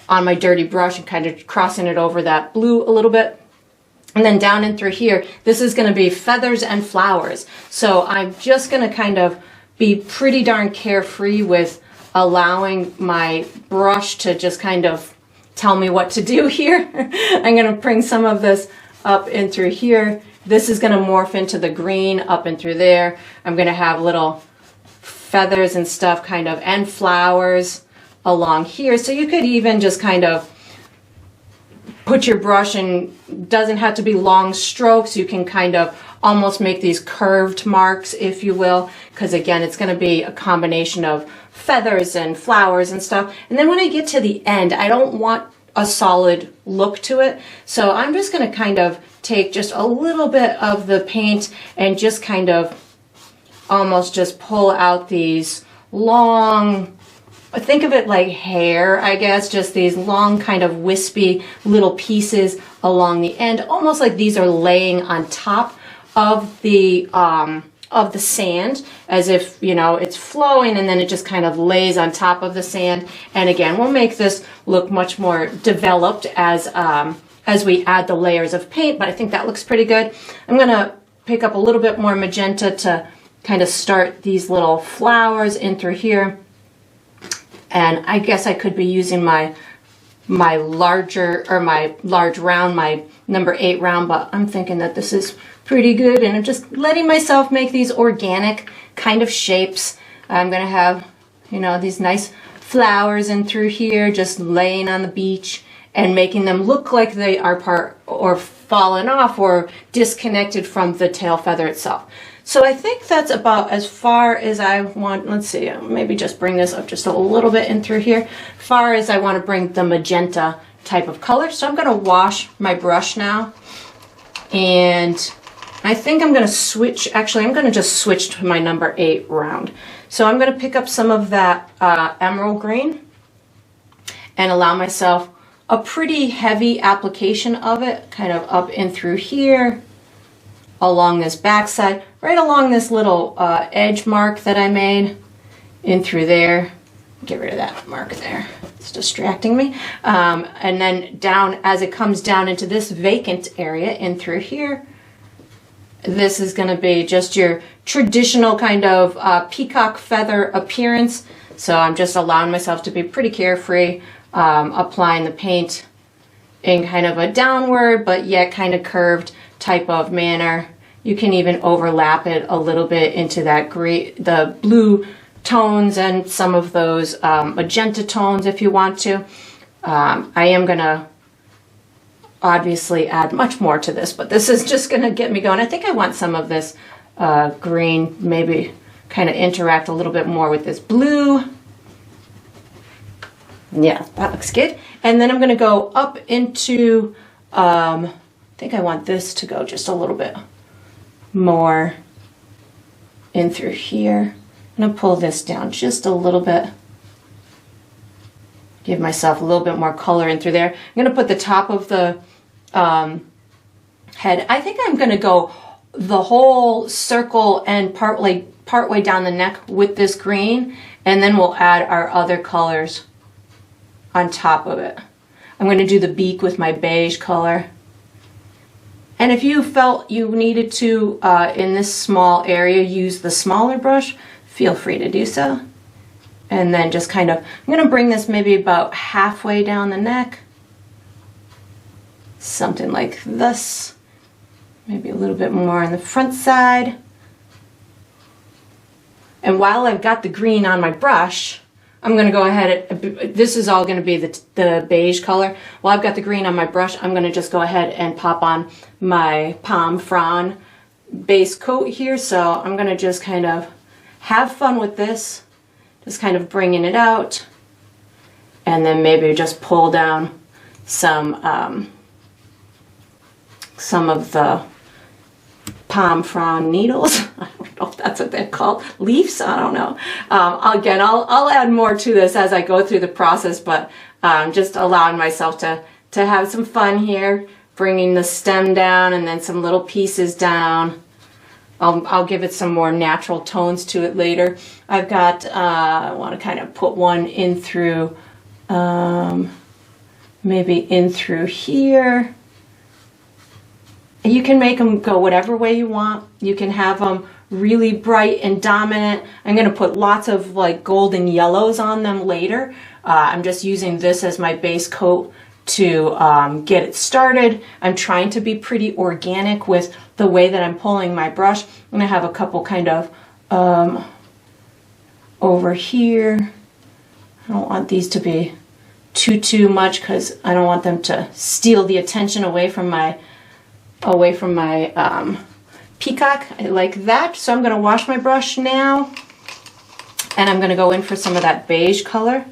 on my dirty brush and kind of crossing it over that blue a little bit. And then down in through here, this is going to be feathers and flowers. So I'm just going to kind of be pretty darn carefree with allowing my brush to just kind of tell me what to do here. I'm going to bring some of this up in through here. This is going to morph into the green up and through there. I'm going to have little feathers and stuff kind of, and flowers along here. So you could even just kind of put your brush in, doesn't have to be long strokes. You can kind of almost make these curved marks, if you will, because again, it's going to be a combination of feathers and flowers and stuff. And then when I get to the end, I don't want a solid look to it. So I'm just going to kind of take just a little bit of the paint and just kind of almost just pull out these long, think of it like hair, I guess, just these long kind of wispy little pieces along the end, almost like these are laying on top of the sand, as if, you know, it's flowing and then it just kind of lays on top of the sand. And again, we'll make this look much more developed as we add the layers of paint, but I think that looks pretty good. I'm gonna pick up a little bit more magenta to kind of start these little flowers in through here. And I guess I could be using my larger, or my large round, my number 8 round, but I'm thinking that this is pretty good, and I'm just letting myself make these organic kind of shapes. I'm gonna have, you know, these nice flowers in through here, just laying on the beach and making them look like they are part or fallen off or disconnected from the tail feather itself. So I think that's about as far as I want. Let's see, maybe just bring this up just a little bit in through here, far as I want to bring the magenta type of color. So I'm going to wash my brush now, and I think I'm going to switch, actually I'm going to just switch to my number 8 round. So I'm going to pick up some of that emerald green and allow myself a pretty heavy application of it, kind of up in through here, along this backside, right along this little edge mark that I made, in through there. Get rid of that mark there, it's distracting me. And then down, as it comes down into this vacant area in through here, this is going to be just your traditional kind of peacock feather appearance. So I'm just allowing myself to be pretty carefree, applying the paint in kind of a downward but yet kind of curved type of manner. You can even overlap it a little bit into that the blue tones and some of those magenta tones if you want to. I am going to obviously add much more to this, but this is just going to get me going. I think I want some of this green, maybe kind of interact a little bit more with this blue. Yeah, that looks good. And then I'm going to go up into, I think I want this to go just a little bit more in through here. I'm going to pull this down just a little bit. Give myself a little bit more color in through there. I'm going to put the top of the head. I think I'm going to go the whole circle and partway down the neck with this green, and then we'll add our other colors on top of it. I'm going to do the beak with my beige color. And if you felt you needed to, in this small area, use the smaller brush, feel free to do so. And then just kind of, I'm going to bring this maybe about halfway down the neck. Something like this. Maybe a little bit more on the front side. And while I've got the green on my brush, I'm going to go ahead, this is all going to be the beige color. While I've got the green on my brush, I'm going to just go ahead and pop on my palm frond base coat here. So I'm going to just kind of have fun with this, just kind of bringing it out, and then maybe just pull down some of the palm frond needles. I don't know. that's what they're called. Leaves? I don't know. Again, I'll add more to this as I go through the process, but just allowing myself to have some fun here, bringing the stem down and then some little pieces down. I'll give it some more natural tones to it later. I've got, I want to kind of put one in through, maybe in through here. You can make them go whatever way you want. You can have them really bright and dominant. I'm going to put lots of like golden yellows on them later. I'm just using this as my base coat to get it started. I'm trying to be pretty organic with the way that I'm pulling my brush. I'm going to have a couple kind of over here. I don't want these to be too much because I don't want them to steal the attention away from my peacock. I like that. So I'm going to wash my brush now, and I'm going to go in for some of that beige color.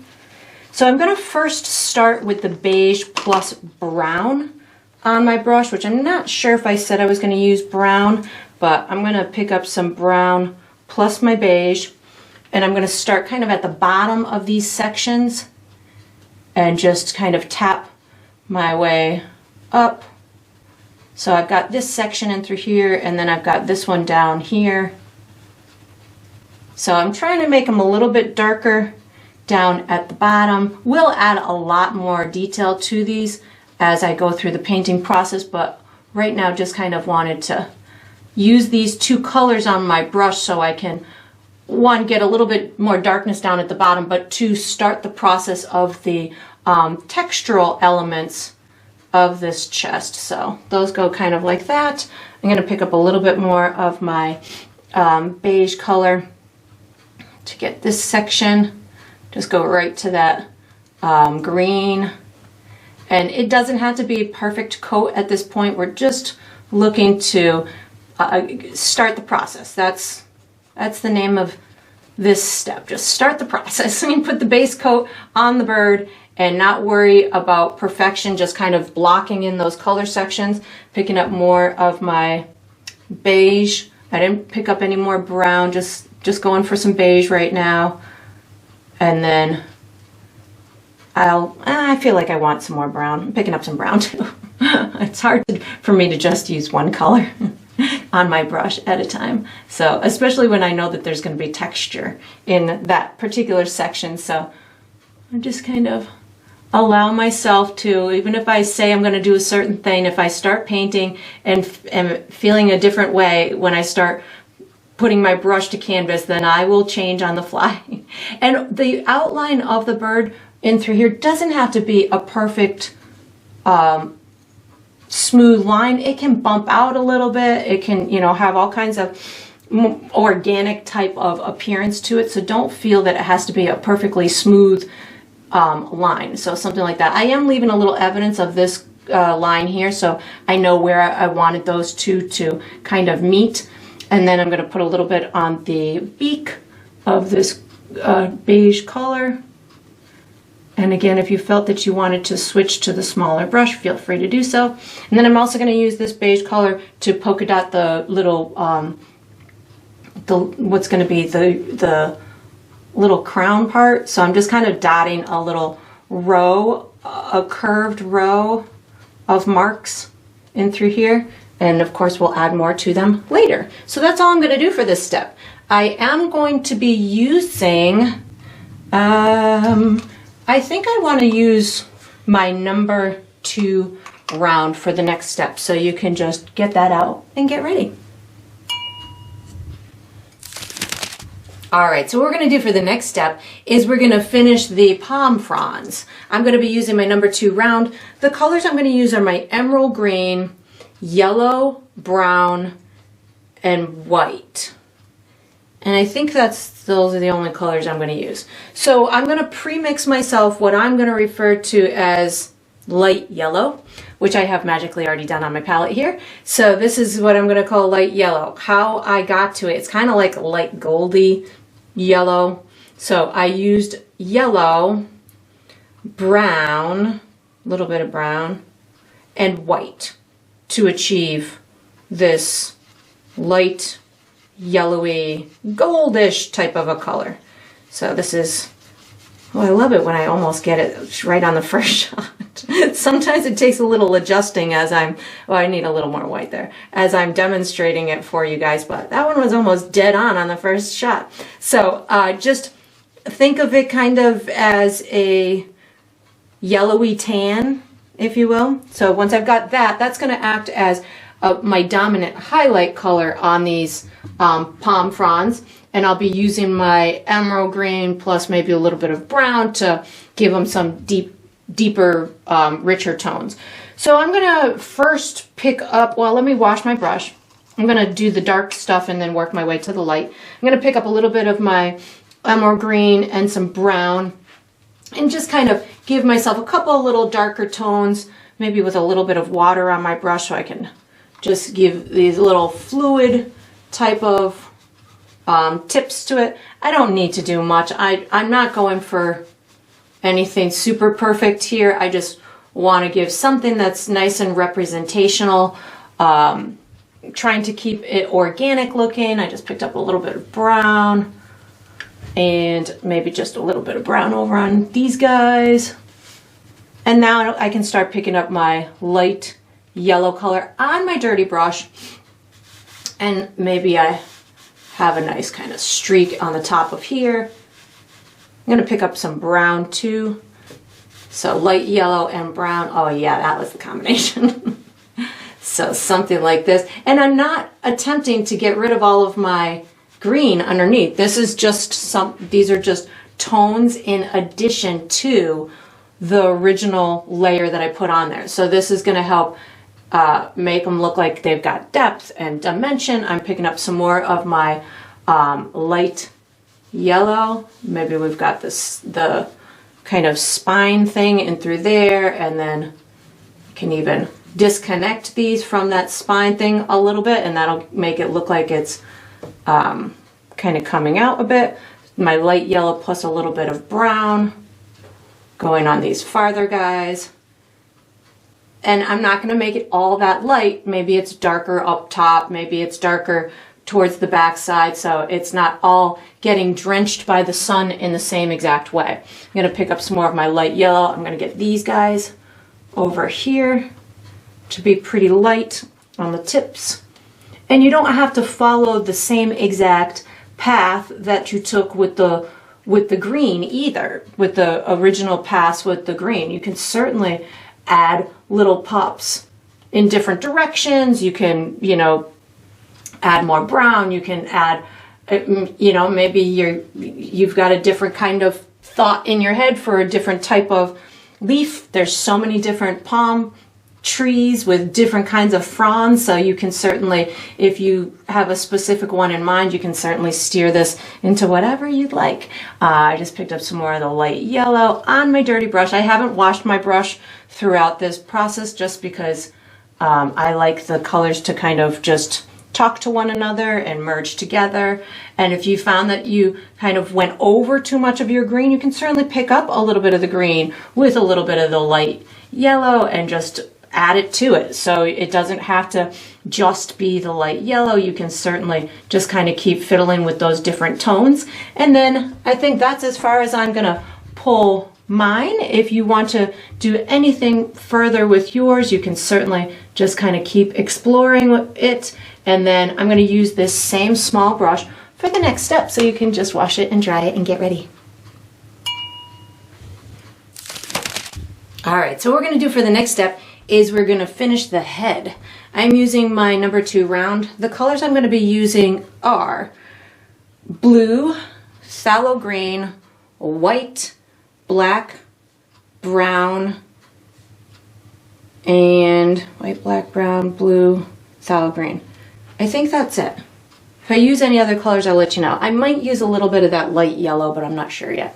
So I'm going to first start with the beige plus brown on my brush, which I'm not sure if I said I was going to use brown, but I'm going to pick up some brown plus my beige, and I'm going to start kind of at the bottom of these sections and just kind of tap my way up. So I've got this section in through here, and then I've got this one down here. So I'm trying to make them a little bit darker down at the bottom. We'll add a lot more detail to these as I go through the painting process, but right now just kind of wanted to use these two colors on my brush so I can, one, get a little bit more darkness down at the bottom, but two, start the process of the textural elements of this chest. So those go kind of like that. I'm going to pick up a little bit more of my beige color to get this section. Just go right to that green. And it doesn't have to be a perfect coat at this point. We're just looking to start the process. That's the name of this step. Just start the process. And you put the base coat on the bird and not worry about perfection, just kind of blocking in those color sections, picking up more of my beige. I didn't pick up any more brown, just going for some beige right now. And then I feel like I want some more brown. I'm picking up some brown too. It's hard for me to just use one color on my brush at a time. So, especially when I know that there's going to be texture in that particular section. So I'm just kind of allow myself to, even if I say I'm going to do a certain thing, if I start painting and feeling a different way when I start putting my brush to canvas, then I will change on the fly. And the outline of the bird in through here doesn't have to be a perfect smooth line. It can bump out a little bit. It can, have all kinds of organic type of appearance to it. So don't feel that it has to be a perfectly smooth line. So something like that. I am leaving a little evidence of this line here, so I know where I wanted those two to kind of meet. And then I'm going to put a little bit on the beak of this beige color. And again, if you felt that you wanted to switch to the smaller brush, feel free to do so. And then I'm also going to use this beige color to polka dot the little, what's going to be the little crown part. So I'm just kind of dotting a little row, a curved row of marks in through here. And of course, we'll add more to them later. So that's all I'm going to do for this step. I am going to be using, I think I want to use my number 2 round for the next step. So you can just get that out and get ready. All right, so what we're going to do for the next step is we're going to finish the palm fronds. I'm going to be using my number 2 round. The colors I'm going to use are my emerald green, yellow, brown, and white. And I think those are the only colors I'm going to use. So I'm going to pre-mix myself what I'm going to refer to as light yellow, which I have magically already done on my palette here. So this is what I'm going to call light yellow. How I got to it, it's kind of like light goldy yellow. So I used yellow, brown, a little bit of brown, and white to achieve this light yellowy, goldish type of a color. So this is, oh, I love it when I almost get it right on the first shot. Sometimes it takes a little adjusting as I'm, oh, I need a little more white there, as I'm demonstrating it for you guys, but that one was almost dead on the first shot. So just think of it kind of as a yellowy tan, if you will. So once I've got that, that's going to act as my dominant highlight color on these palm fronds. And I'll be using my emerald green plus maybe a little bit of brown to give them some deeper, richer tones. So I'm going to first pick up, well, let me wash my brush. I'm going to do the dark stuff and then work my way to the light. I'm going to pick up a little bit of my emerald green and some brown and just kind of give myself a couple of little darker tones, maybe with a little bit of water on my brush so I can just give these little fluid type of tips to it. I don't need to do much. I'm not going for anything super perfect here. I just want to give something that's nice and representational, trying to keep it organic looking. I just picked up a little bit of brown and maybe just a little bit of brown over on these guys. And now I can start picking up my light yellow color on my dirty brush, and maybe I have a nice kind of streak on the top of here. I'm going to pick up some brown too. So light yellow and brown. Oh yeah, that was the combination. So something like this. And I'm not attempting to get rid of all of my green underneath. This is just these are just tones in addition to the original layer that I put on there. So this is going to help make them look like they've got depth and dimension. I'm picking up some more of my light yellow. Maybe we've got the kind of spine thing in through there, and then can even disconnect these from that spine thing a little bit, and that'll make it look like it's kind of coming out a bit. My light yellow plus a little bit of brown going on these farther guys. And I'm not going to make it all that light. Maybe it's darker up top, maybe it's darker towards the back side, so it's not all getting drenched by the sun in the same exact way. I'm going to pick up some more of my light yellow. I'm going to get these guys over here to be pretty light on the tips. And you don't have to follow the same exact path that you took with the green either, with the original pass with the green. You can certainly add little pops in different directions. You can, add more brown. You can add, maybe you've got a different kind of thought in your head for a different type of leaf. There's so many different palm trees with different kinds of fronds, so you can certainly, if you have a specific one in mind, you can certainly steer this into whatever you'd like. I just picked up some more of the light yellow on my dirty brush. I haven't washed my brush throughout this process just because I like the colors to kind of just talk to one another and merge together. And if you found that you kind of went over too much of your green, you can certainly pick up a little bit of the green with a little bit of the light yellow and just add it to it. So it doesn't have to just be the light yellow. You can certainly just kind of keep fiddling with those different tones. And then I think that's as far as I'm gonna pull mine. If you want to do anything further with yours, you can certainly just kind of keep exploring it. And then I'm going to use this same small brush for the next step, so you can just wash it and dry it and get ready. All right, so what we're going to do for the next step is we're going to finish the head. I'm using my number 2 round. The colors I'm going to be using are blue, phthalo green, white, black, brown, and white, black, brown, blue, phthalo green. I think that's it. If I use any other colors, I'll let you know. I might use a little bit of that light yellow, but I'm not sure yet.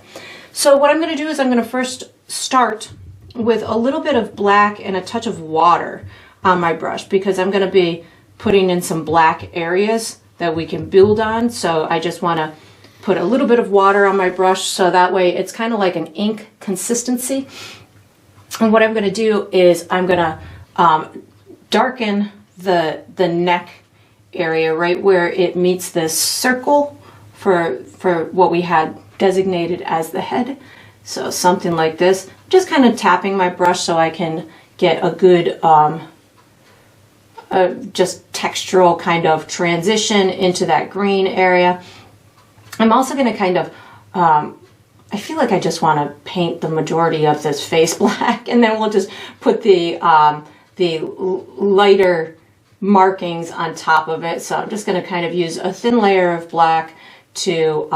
So what I'm going to do is I'm going to first start with a little bit of black and a touch of water on my brush, because I'm going to be putting in some black areas that we can build on. So I just want to put a little bit of water on my brush so that way it's kind of like an ink consistency. And what I'm going to do is I'm going to darken the neck area right where it meets this circle for what we had designated as the head. So something like this. Just kind of tapping my brush so I can get a good just textural kind of transition into that green area. I'm also going to kind of I feel like I just want to paint the majority of this face black, and then we'll just put the lighter markings on top of it. So I'm just going to kind of use a thin layer of black to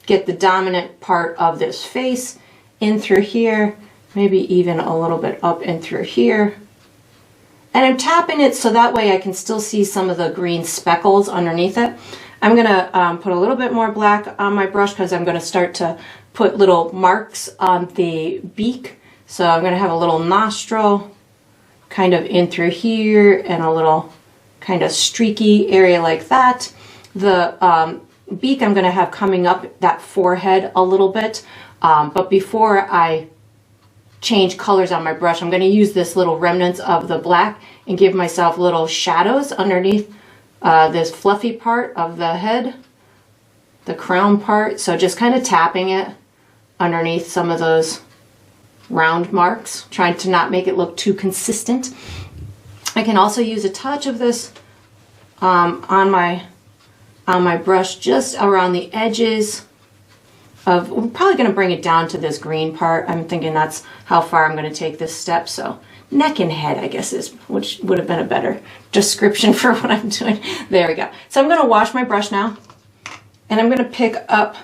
get the dominant part of this face in through here, maybe even a little bit up and through here. And I'm tapping it so that way I can still see some of the green speckles underneath it. I'm going to put a little bit more black on my brush because I'm going to start to put little marks on the beak. So I'm going to have a little nostril kind of in through here and a little kind of streaky area like that. The beak I'm going to have coming up that forehead a little bit. But before I change colors on my brush, I'm going to use this little remnants of the black and give myself little shadows underneath this fluffy part of the head, the crown part. So just kind of tapping it underneath some of those round marks, trying to not make it look too consistent. I can also use a touch of this on my brush just around the edges of, we're probably going to bring it down to this green part. I'm thinking that's how far I'm going to take this step. So neck and head, I guess, is, which would have been a better description for what I'm doing. There we go. So I'm going to wash my brush now, and I'm going to pick up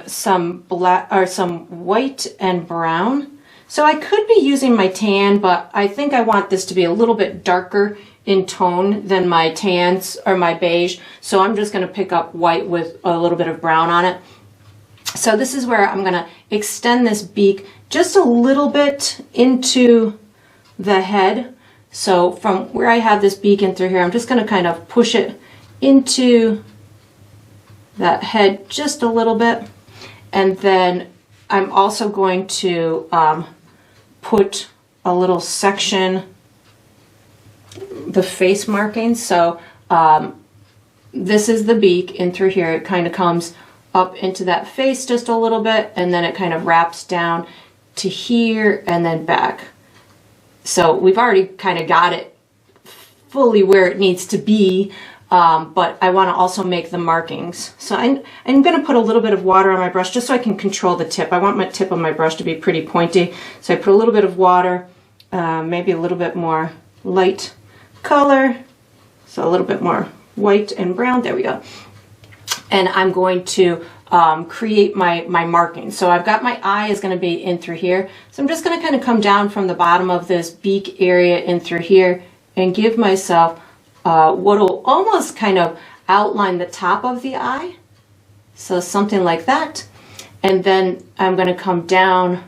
some black or some white and brown. So I could be using my tan, but I think I want this to be a little bit darker in tone than my tans or my beige. So I'm just going to pick up white with a little bit of brown on it. So this is where I'm going to extend this beak just a little bit into the head. So from where I have this beak in through here, I'm just going to kind of push it into that head just a little bit. And then I'm also going to put a little section, the face markings. So this is the beak in through here. It kind of comes up into that face just a little bit, and then it kind of wraps down to here and then back. So we've already kind of got it fully where it needs to be, but I want to also make the markings. So I'm going to put a little bit of water on my brush just so I can control the tip. I want my tip of my brush to be pretty pointy. So I put a little bit of water, maybe a little bit more light color, so a little bit more white and brown. There we go. And I'm going to create my markings. So I've got my eye is going to be in through here. So I'm just going to kind of come down from the bottom of this beak area in through here and give myself what will almost kind of outline the top of the eye. So something like that. And then I'm going to come down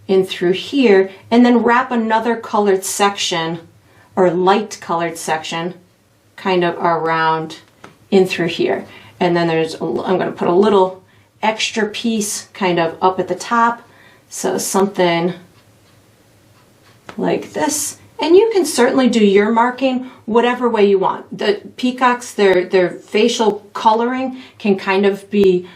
in through here and then wrap another colored section or light colored section kind of around in through here. And then I'm going to put a little extra piece kind of up at the top. So something like this. And you can certainly do your marking whatever way you want. The peacocks, their facial coloring can kind of be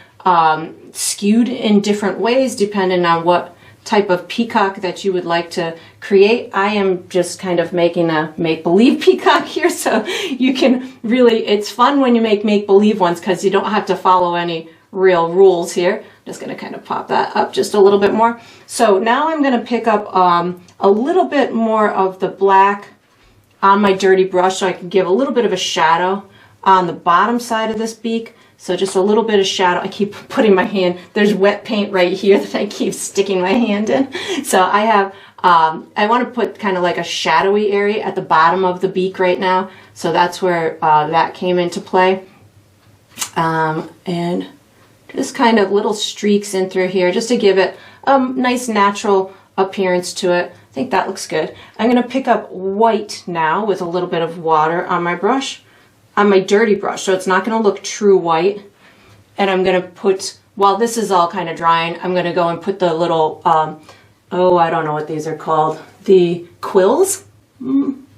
skewed in different ways depending on what type of peacock that you would like to create. I am just kind of making a make-believe peacock here, so you can really, it's fun when you make make-believe ones because you don't have to follow any real rules here. I'm just going to kind of pop that up just a little bit more. So now I'm going to pick up a little bit more of the black on my dirty brush so I can give a little bit of a shadow on the bottom side of this beak. So just a little bit of shadow. I keep putting my hand, there's wet paint right here that I keep sticking my hand in. So I have, I want to put kind of like a shadowy area at the bottom of the beak right now. So that's where that came into play. And just kind of little streaks in through here just to give it a nice natural appearance to it. I think that looks good. I'm going to pick up white now with a little bit of water on my brush. On my dirty brush, so it's not going to look true white. And I'm going to put, while this is all kind of drying, I'm going to go and put the little, oh, I don't know what these are called. The quills,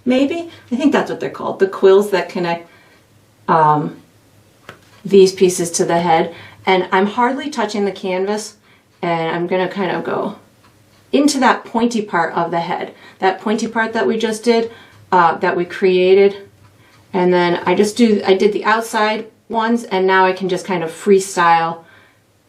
maybe. I think that's what they're called, the quills that connect these pieces to the head. And I'm hardly touching the canvas, and I'm gonna kind of go into that pointy part of the head, that pointy part that we just did, that we created. And then I did the outside ones, and now I can just kind of freestyle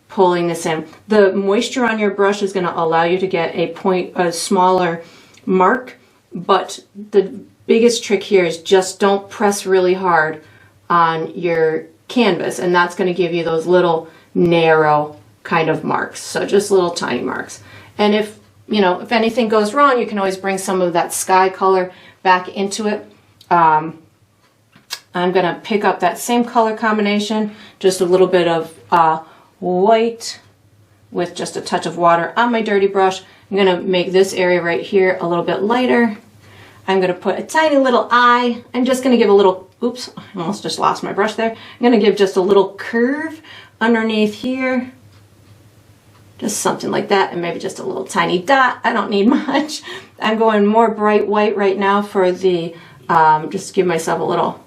pulling this in. The moisture on your brush is gonna allow you to get a smaller mark, but the biggest trick here is just don't press really hard on your canvas, and that's gonna give you those little narrow kind of marks. So just little tiny marks. And if anything goes wrong, you can always bring some of that sky color back into it. I'm gonna pick up that same color combination, just a little bit of white with just a touch of water on my dirty brush. I'm gonna make this area right here a little bit lighter. I'm gonna put a tiny little eye. I'm just gonna give a little, oops, I almost just lost my brush there. I'm gonna give just a little curve underneath here. Just something like that, and maybe just a little tiny dot. I don't need much. I'm going more bright white right now for the, just give myself a little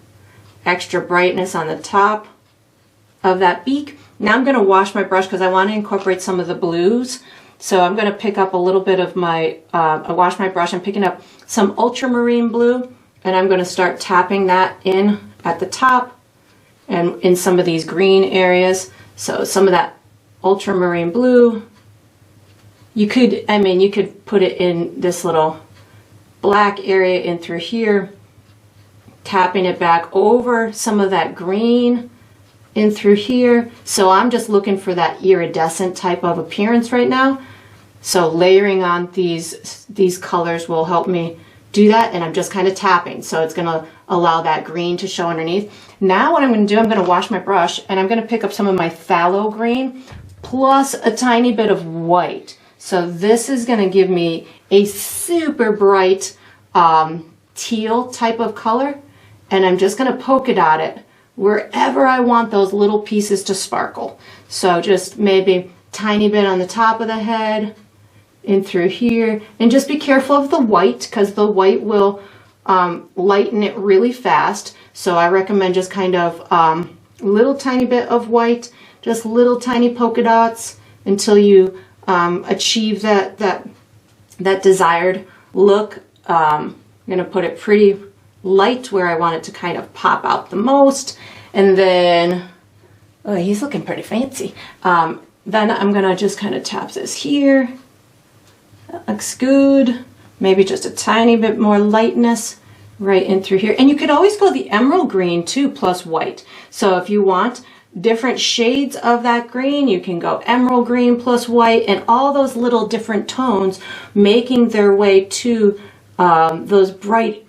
extra brightness on the top of that beak. Now I'm gonna wash my brush because I want to incorporate some of the blues. So I'm gonna pick up a little bit of my, I wash my brush, I'm picking up some ultramarine blue, and I'm gonna start tapping that in at the top and in some of these green areas. So some of that ultramarine blue, you could put it in this little black area in through here, tapping it back over some of that green in through here. So I'm just looking for that iridescent type of appearance right now. So layering on these colors will help me do that, and I'm just kind of tapping. So it's gonna allow that green to show underneath. Now what I'm gonna do, I'm gonna wash my brush, and I'm gonna pick up some of my phthalo green plus a tiny bit of white. So this is gonna give me a super bright teal type of color, and I'm just gonna polka dot it wherever I want those little pieces to sparkle. So just maybe tiny bit on the top of the head, in through here, and just be careful of the white because the white will lighten it really fast. So I recommend just kind of little tiny bit of white, just little tiny polka dots until you achieve that desired look. I'm gonna put it pretty light where I want it to kind of pop out the most, and then oh, he's looking pretty fancy. Then I'm gonna just kind of tap this here. That looks good. Maybe just a tiny bit more lightness right in through here. And you could always go the emerald green too plus white. So if you want different shades of that green, you can go emerald green plus white, and all those little different tones making their way to those bright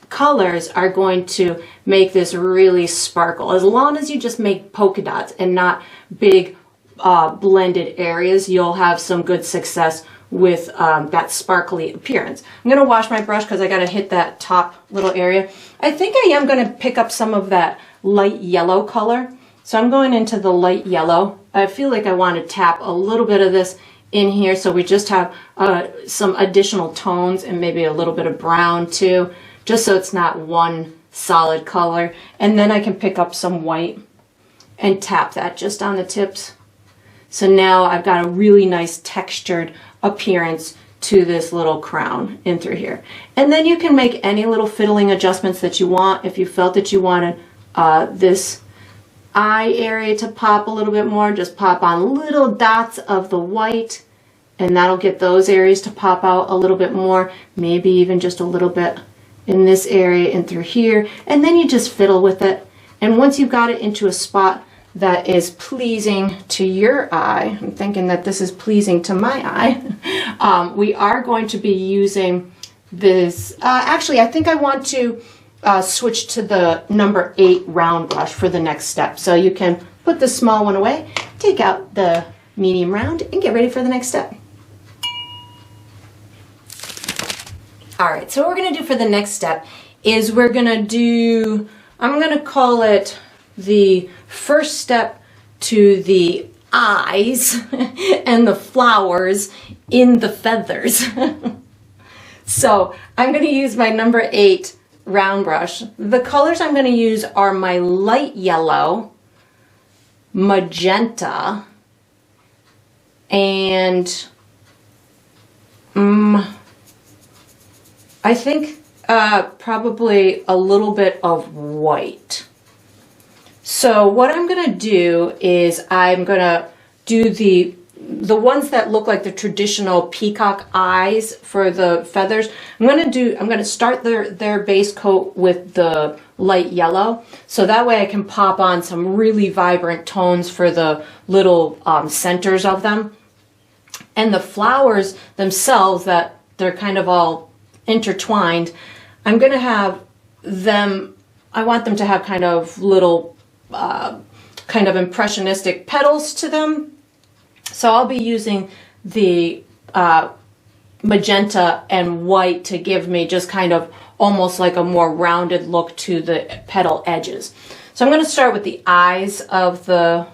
colors are going to make this really sparkle. As long as you just make polka dots and not big blended areas, you'll have some good success with that sparkly appearance. I'm gonna wash my brush because I gotta hit that top little area. I think I am gonna pick up some of that light yellow color. So I'm going into the light yellow. I feel like I want to tap a little bit of this in here so we just have some additional tones and maybe a little bit of brown too, just so it's not one solid color. And then I can pick up some white and tap that just on the tips. So now I've got a really nice textured appearance to this little crown in through here. And then you can make any little fiddling adjustments that you want. If you felt that you wanted this eye area to pop a little bit more, just pop on little dots of the white, and that'll get those areas to pop out a little bit more, maybe even just a little bit in this area and through here. And then you just fiddle with it. And once you've got it into a spot that is pleasing to your eye, I'm thinking that this is pleasing to my eye, we are going to be using this, actually I think I want to switch to the number 8 round brush for the next step. So you can put the small one away, take out the medium round, and get ready for the next step. All right, so what we're gonna do for the next step is we're gonna do, I'm gonna call it the first step to the eyes and the flowers in the feathers. So I'm going to use my number 8 round brush. The colors I'm going to use are my light yellow, magenta, and I think probably a little bit of white. So what I'm going to do is I'm going to do the ones that look like the traditional peacock eyes for the feathers. I'm going to start their base coat with the light yellow, so that way I can pop on some really vibrant tones for the little centers of them. And the flowers themselves, that they're kind of all intertwined, I'm going to have them, I want them to have kind of little kind of impressionistic petals to them. So I'll be using the magenta and white to give me just kind of almost like a more rounded look to the petal edges. So I'm going to start with the eyes of the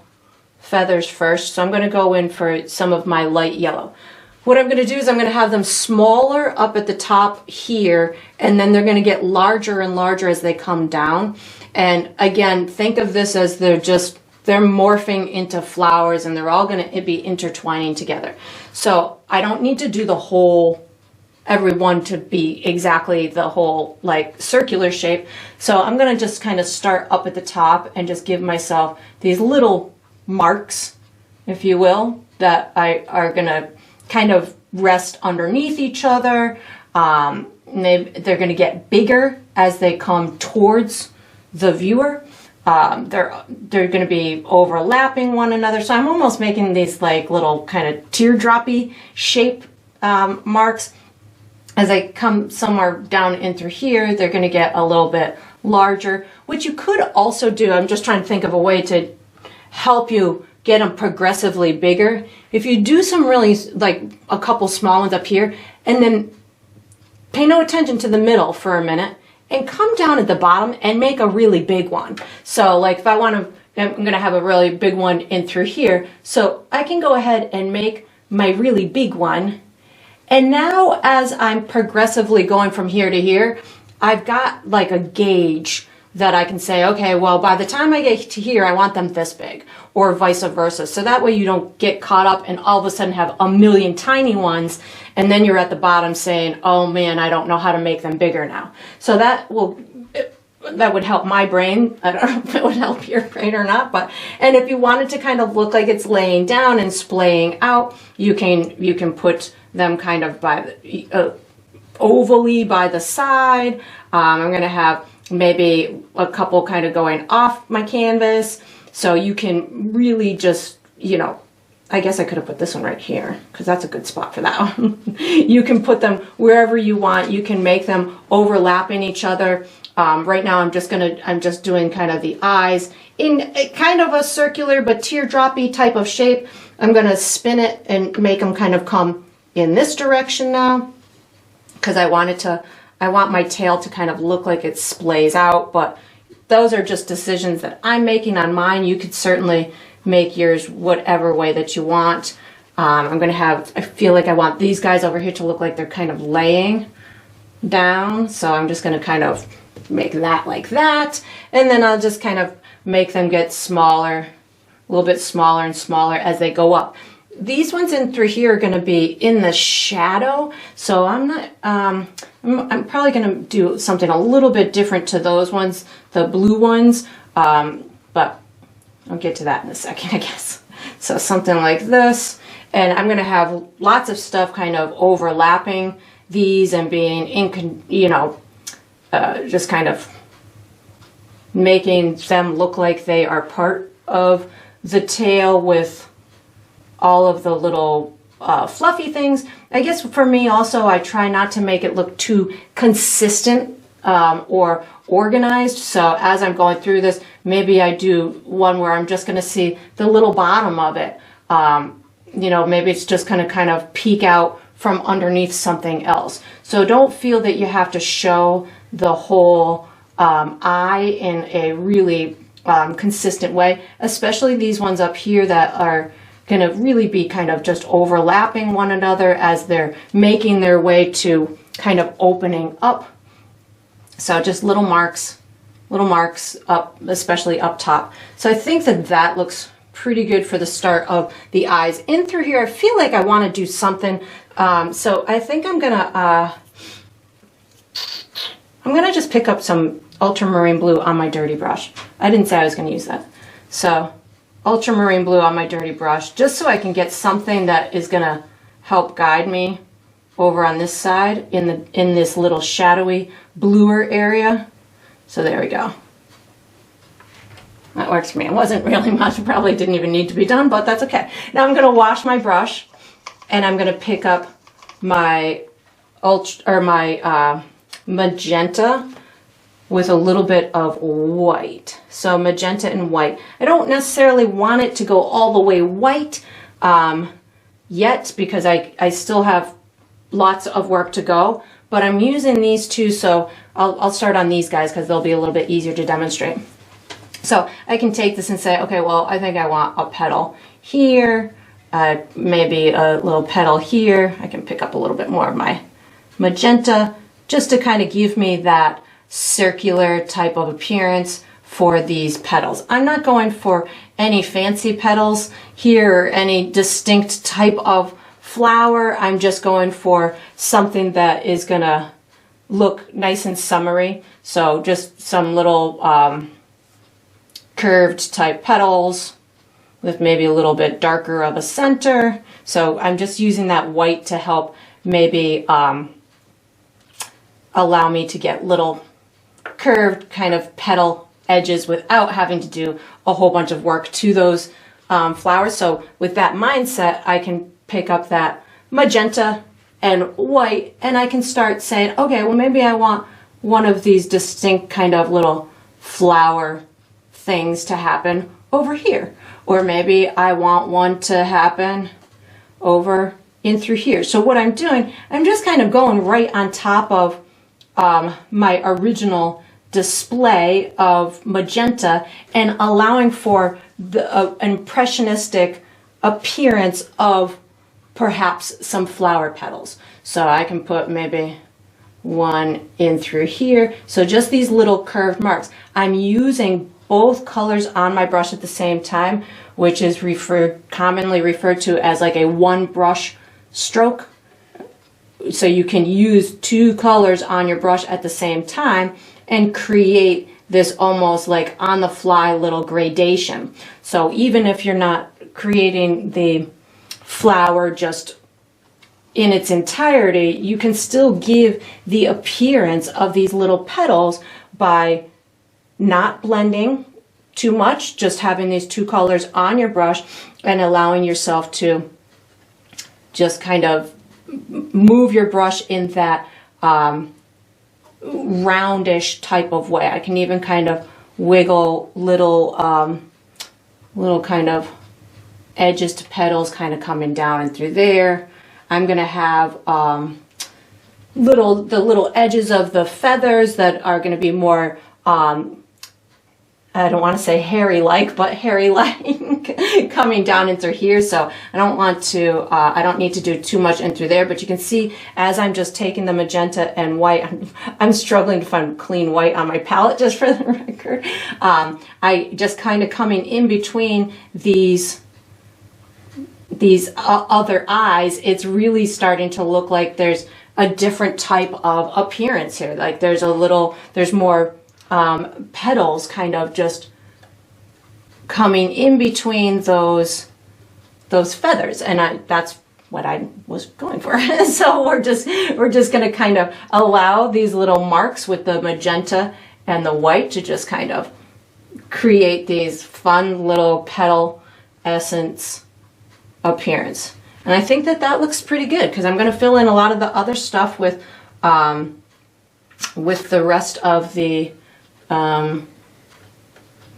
feathers first. So I'm going to go in for some of my light yellow. What I'm going to do is I'm going to have them smaller up at the top here, and then they're going to get larger and larger as they come down. And again, think of this as they're morphing into flowers, and they're all going to be intertwining together. So I don't need to do the whole, everyone to be exactly the whole like circular shape. So I'm going to just kind of start up at the top and just give myself these little marks, if you will, that are going to kind of rest underneath each other. They're going to get bigger as they come towards the viewer. They're going to be overlapping one another. So I'm almost making these like little kind of teardroppy shape marks. As I come somewhere down in through here, they're going to get a little bit larger, which you could also do. I'm just trying to think of a way to help you get them progressively bigger. If you do some really, like a couple small ones up here, and then pay no attention to the middle for a minute, and come down at the bottom and make a really big one. So like if I want to, I'm going to have a really big one in through here. So I can go ahead and make my really big one. And now as I'm progressively going from here to here, I've got like a gauge that I can say, okay, well, by the time I get to here, I want them this big, or vice versa. So that way you don't get caught up and all of a sudden have a million tiny ones, and then you're at the bottom saying, oh man, I don't know how to make them bigger now. So that would help my brain. I don't know if it would help your brain or not, but, and if you want it to kind of look like it's laying down and splaying out, you can put them kind of by the, ovally by the side. I'm going to have maybe a couple kind of going off my canvas, so you can really just, you know, I guess I could have put this one right here because that's a good spot for that one. You can put them wherever you want. You can make them overlapping each other. Right now I'm just doing kind of the eyes in a kind of a circular but teardroppy type of shape. I'm going to spin it and make them kind of come in this direction now, because I want my tail to kind of look like it splays out, but those are just decisions that I'm making on mine. You could certainly make yours whatever way that you want. I feel like I want these guys over here to look like they're kind of laying down. So I'm just going to kind of make that like that. And then I'll just kind of make them get smaller, a little bit smaller and smaller as they go up. These ones in through here are going to be in the shadow, so I'm probably going to do something a little bit different to those ones, the blue ones, but I'll get to that in a second, I guess. So something like this, and I'm going to have lots of stuff kind of overlapping these and being in, you know, just kind of making them look like they are part of the tail with all of the little fluffy things. I guess for me also, I try not to make it look too consistent or organized. So as I'm going through this, maybe I do one where I'm just going to see the little bottom of it. You know, maybe it's just going to kind of peek out from underneath something else. So don't feel that you have to show the whole eye in a really consistent way, especially these ones up here that are going to really be kind of just overlapping one another as they're making their way to kind of opening up. So just little marks up, especially up top. So I think that that looks pretty good for the start of the eyes. In through here, I feel like I want to do something. So I think I'm gonna just pick up some ultramarine blue on my dirty brush. I didn't say I was gonna use that. So ultramarine blue on my dirty brush, just so I can get something that is gonna help guide me over on this side in this little shadowy bluer area. So there we go. That works for me. It wasn't really much, probably didn't even need to be done, but that's okay. Now I'm gonna wash my brush and I'm gonna pick up my magenta with a little bit of white. So magenta and white. I don't necessarily want it to go all the way white yet, because I still have lots of work to go, but I'm using these two, so I'll start on these guys because they'll be a little bit easier to demonstrate. So I can take this and say, okay, well, I think I want a petal here, maybe a little petal here. I can pick up a little bit more of my magenta just to kind of give me that circular type of appearance for these petals. I'm not going for any fancy petals here or any distinct type of flower. I'm just going for something that is gonna look nice and summery. So just some little curved type petals with maybe a little bit darker of a center. So I'm just using that white to help maybe allow me to get little curved kind of petal edges without having to do a whole bunch of work to those flowers. So with that mindset, I can pick up that magenta and white, and I can start saying, okay, well, maybe I want one of these distinct kind of little flower things to happen over here, or maybe I want one to happen over in through here. So what I'm doing, I'm just kind of going right on top of my original display of magenta and allowing for the impressionistic appearance of perhaps some flower petals. So I can put maybe one in through here. So just these little curved marks. I'm using both colors on my brush at the same time, which is commonly referred to as like a one brush stroke. So you can use two colors on your brush at the same time and create this almost like on the fly little gradation. So even if you're not creating the flower just in its entirety, you can still give the appearance of these little petals by not blending too much, just having these two colors on your brush and allowing yourself to just kind of move your brush in that roundish type of way. I can even kind of wiggle little kind of edges to petals kind of coming down and through there. I'm going to have the little edges of the feathers that are going to be more I don't want to say hairy-like, but hairy-like coming down in through here. So I don't need to do too much in through there, but you can see as I'm just taking the magenta and white, I'm struggling to find clean white on my palette, just for the record. I just kind of coming in between these other eyes, it's really starting to look like there's a different type of appearance here. Like there's more petals kind of just coming in between those feathers, and that's what I was going for. So we're just going to kind of allow these little marks with the magenta and the white to just kind of create these fun little petal essence appearance. And I think that looks pretty good, because I'm going to fill in a lot of the other stuff with the rest of the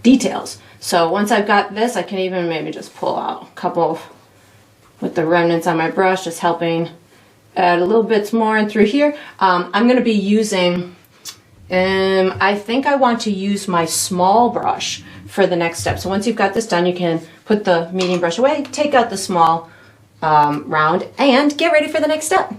details. So once I've got this, I can even maybe just pull out a couple with the remnants on my brush, just helping add a little bits more in through here. I'm going to be using, I think I want to use my small brush for the next step. So once you've got this done, you can put the medium brush away, take out the small round, and get ready for the next step.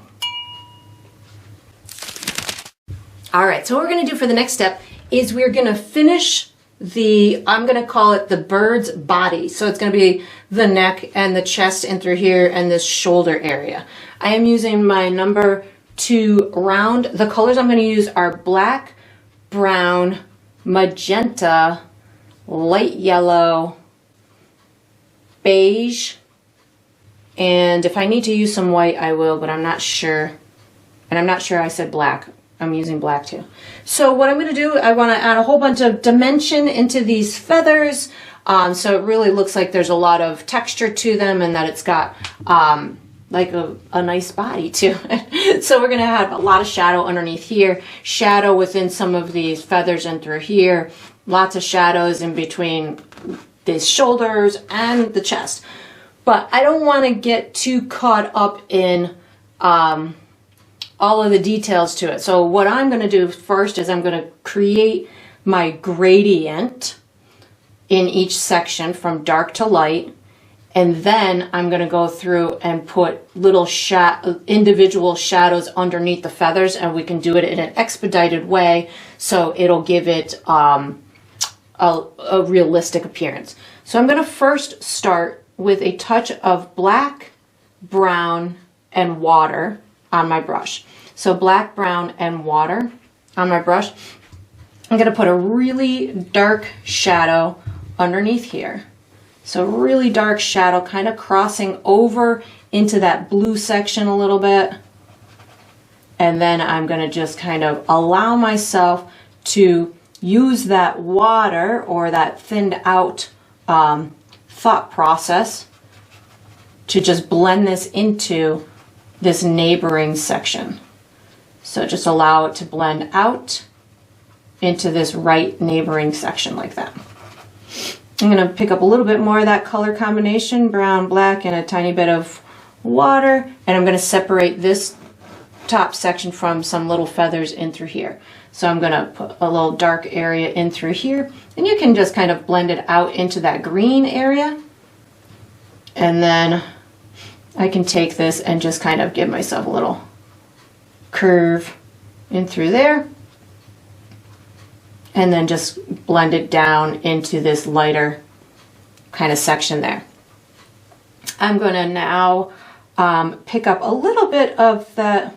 All right, so what we're gonna do for the next step is we're gonna finish I'm gonna call it the bird's body. So it's gonna be the neck and the chest in through here and this shoulder area. I am using my number 2 round. The colors I'm gonna use are black, brown, magenta, light yellow, beige, and if I need to use some white, I will, but I'm not sure. And I'm not sure I said black. I'm using black too. So what I'm going to do, I want to add a whole bunch of dimension into these feathers. So it really looks like there's a lot of texture to them and that it's got like a nice body too. So we're going to have a lot of shadow underneath here, shadow within some of these feathers and through here, lots of shadows in between these shoulders and the chest. But I don't want to get too caught up in all of the details to it. So what I'm going to do first is I'm going to create my gradient in each section from dark to light, and then I'm going to go through and put little individual shadows underneath the feathers, and we can do it in an expedited way so it'll give it a realistic appearance. So I'm going to first start with a touch of black, brown, and water on my brush. So black, brown, and water on my brush. I'm going to put a really dark shadow underneath here. So really dark shadow kind of crossing over into that blue section a little bit. And then I'm going to just kind of allow myself to use that water or that thinned out thought process to just blend this into this neighboring section. So just allow it to blend out into this right neighboring section like that. I'm going to pick up a little bit more of that color combination, brown, black, and a tiny bit of water, and I'm going to separate this top section from some little feathers in through here. So I'm going to put a little dark area in through here, and you can just kind of blend it out into that green area. And then I can take this and just kind of give myself a little curve in through there, and then just blend it down into this lighter kind of section there. I'm going to now pick up a little bit of that